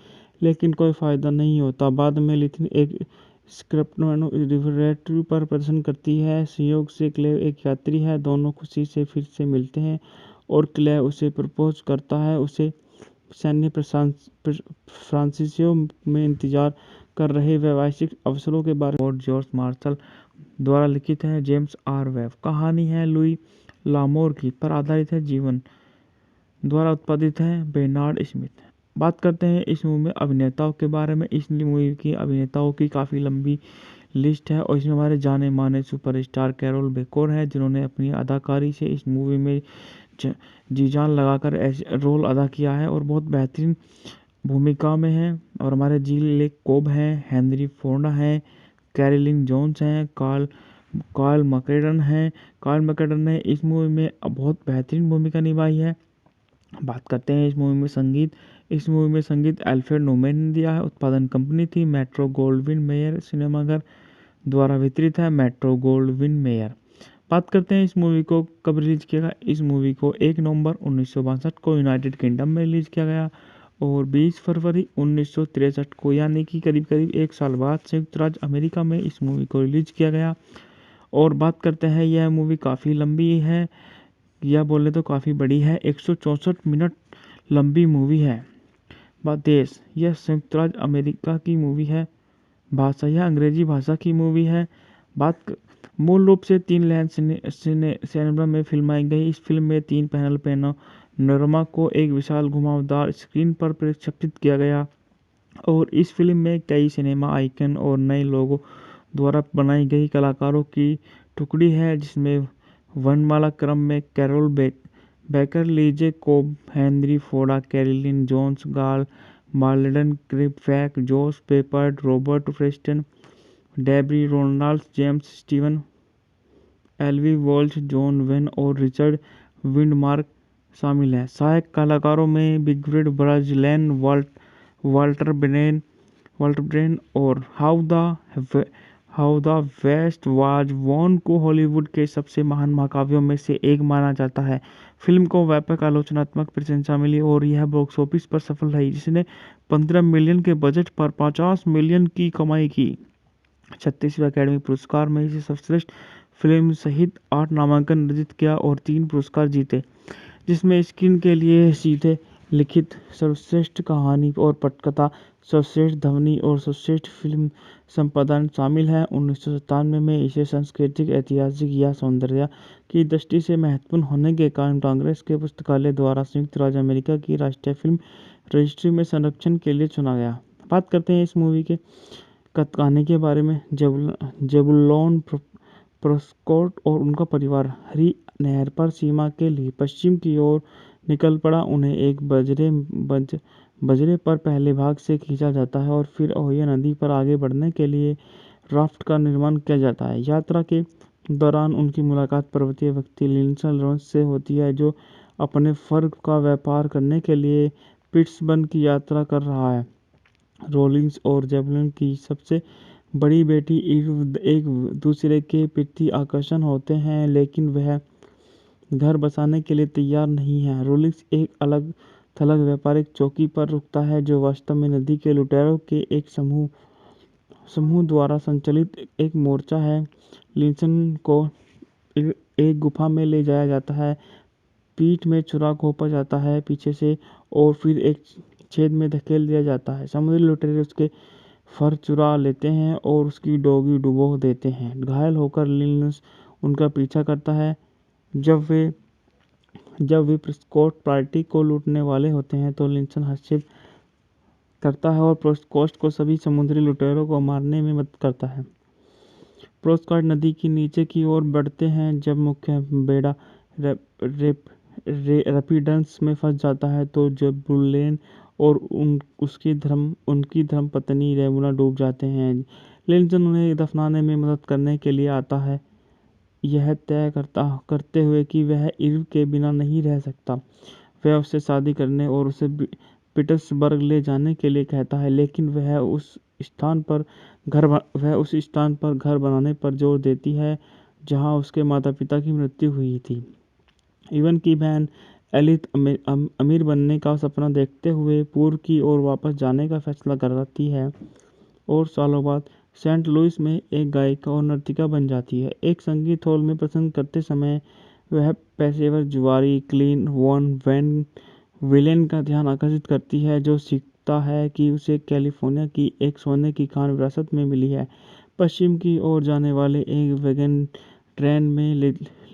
लेकिन कोई फायदा नहीं होता। बाद में लिथिन एक स्क्रैपनो रिवरेटरी पर प्रदर्शन करती है। संयोग से क्लेव एक यात्री है। दोनों खुशी से फिर से मिलते हैं और क्लेव उसे प्रपोज करता है। उसे सैन फ्रांसिस्को में इंतजार कर रहे व्यावसायिक अवसरों के बारे में और जॉर्ज मार्शल द्वारा लिखित है। जेम्स आर वेब कहानी है लुई लामोर की पर आधारित है। जीवन द्वारा उत्पादित है बेर्नार्ड स्मिथ। बात करते हैं इस मूवी में अभिनेताओं के बारे में। इस मूवी की अभिनेताओं की काफ़ी लंबी लिस्ट है और इसमें हमारे जाने माने सुपरस्टार कैरोल बेकोर है, जिन्होंने अपनी अदाकारी से इस मूवी में जी जान लगाकर ऐसे रोल अदा किया है और बहुत बेहतरीन भूमिका में है। और हमारे जिल कोब हैं, हेनरी फोर्डा हैं, कैरोलिन जोन्स हैं, कार्ल मैकरेडन हैं। कार्ल मैकरेडन ने इस मूवी में बहुत बेहतरीन भूमिका निभाई है। बात करते हैं इस मूवी में संगीत। इस मूवी में संगीत अल्फ्रेड नोमैन ने दिया है। उत्पादन कंपनी थी मेट्रो गोल्डविन मेयर सिनेमाघर द्वारा वितरित है मेट्रो गोल्डविन मेयर। बात करते हैं इस मूवी को कब रिलीज किया गया। इस मूवी को 1 नवंबर 1962 को यूनाइटेड किंगडम में रिलीज किया गया और 20 फरवरी 1963 को, यानी कि करीब करीब एक साल बाद, संयुक्त राज्य अमेरिका में इस मूवी को रिलीज किया गया। और बात करते हैं, यह मूवी काफ़ी लंबी है या बोले तो काफ़ी बड़ी है। 164 मिनट लंबी मूवी है। देश, यह संयुक्त राज्य अमेरिका की मूवी है। भाषा, यह अंग्रेजी भाषा की मूवी है। मूल रूप से 3 लैन सिनेमा में फिल्माई गई। इस फिल्म में 3 पैनल नोरमा को एक विशाल घुमावदार स्क्रीन पर प्रक्षेपित किया गया और इस फिल्म में कई सिनेमा आइकन और नए लोगों द्वारा बनाई गई कलाकारों की टुकड़ी है, जिसमें वर्णमाला क्रम में Carroll Baker, Lee J Cobb, Henry Ford, Carolyn Jones, Karl Malden, क्रिप्फैक, जोश Peppard, Robert Preston, Debbie Reynolds, James Stewart, Eli Wallach, John Wayne और रिचर्ड विंडमार्क शामिल हैं। सहायक कलाकारों में बिगफ्रीड ब्राजिलैन, वाल्टर ब्रेन और How the West Was Won को हॉलीवुड के सबसे महान महाकाव्यों में से एक माना जाता है। फिल्म को व्यापक आलोचनात्मक प्रशंसा मिली और यह बॉक्स ऑफिस पर सफल रही, जिसने 15 मिलियन के बजट पर 50 मिलियन की कमाई की। 36वें अकेडमी पुरस्कार में इसे सर्वश्रेष्ठ फिल्म सहित 8 नामांकन अर्जित किया और 3 पुरस्कार जीते, जिसमें स्क्रीन के लिए सीधे लिखित, सर्वश्रेष्ठ कहानी और पटकथा, सर्वश्रेष्ठ ध्वनि और सर्वश्रेष्ठ फिल्म संपादन शामिल है। 1997 में इसे सांस्कृतिक, ऐतिहासिक या सौंदर्य की दृष्टि से महत्वपूर्ण होने के कारण कांग्रेस के पुस्तकालय द्वारा संयुक्त राज्य अमेरिका की राष्ट्रीय फिल्म रजिस्ट्री में संरक्षण के लिए चुना गया। बात करते हैं इस मूवी के कहानी के बारे में। जेबुलोन प्रेस्कॉट और उनका परिवार हरी नहर पर सीमा के लिए पश्चिम की ओर निकल पड़ा। उन्हें एक बजरे पर पहले भाग से खींचा जाता है और फिर ओहियो नदी पर आगे बढ़ने के लिए राफ्ट का निर्माण किया जाता है। यात्रा के दौरान उनकी मुलाकात पर्वतीय व्यक्ति लिंडसे लॉरेंस से होती है, जो अपने फर का व्यापार करने के लिए पिट्सबर्ग की यात्रा कर रहा है। रॉलिंस और जेबुलोन की सबसे बड़ी बेटी ईव एक दूसरे के प्रति आकर्षण होते हैं, लेकिन वह घर बसाने के लिए तैयार नहीं है। रॉलिंस एक अलग थलग व्यापारिक चौकी पर रुकता है, जो वास्तव में नदी के लुटेरों के एक समूह द्वारा संचालित एक मोर्चा है। लिंसन को एक गुफा में ले जाया जाता है, पीठ में छुरा घोंपा जाता है पीछे से और फिर एक छेद में धकेल दिया जाता है। समुद्री लुटेरे उसके फर चुरा लेते हैं और उसकी डोगी डुबो देते हैं। घायल होकर लिंस उनका पीछा करता है। जब वे प्रेस्कॉट पार्टी को लूटने वाले होते हैं तो लिंसन हस्तक्षेप करता है और प्रेस्कॉट को सभी समुद्री लुटेरों को मारने में मदद करता है। प्रेस्कॉट नदी की नीचे की ओर बढ़ते हैं। जब मुख्य बेड़ा रैपिड्स में फंस जाता है तो जेबुलोन और उनकी धर्मपत्नी रेमुना डूब जाते हैं। लिंसन उन्हें दफनाने में मदद करने के लिए आता है, यह तय करते हुए कि वह ईव के बिना नहीं रह सकता। वह उससे शादी करने और उसे पीटर्सबर्ग ले जाने के लिए कहता है, लेकिन वह उस स्थान पर घर बनाने पर जोर देती है जहां उसके माता-पिता की मृत्यु हुई थी। ईवन की बहन एलिथ अमीर बनने का सपना देखते हुए पूर्व की ओर वापस जाने का फैसला करती है और सालों बाद सेंट लुइस में एक गायिका और नर्तिका बन जाती है। एक संगीत हॉल में प्रसंग करते समय वह पेशेवर जुआरी क्लीन वॉन वैन विलेन का ध्यान आकर्षित करती है, जो सीखता है कि उसे कैलिफोर्निया की एक सोने की खान विरासत में मिली है। पश्चिम की ओर जाने वाले एक वैगन ट्रेन में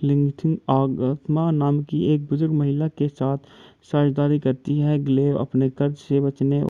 लिंथिंग आगमा नाम की एक बुजुर्ग महिला के साथ साझेदारी करती है। ग्लेव अपने कर्ज से बचने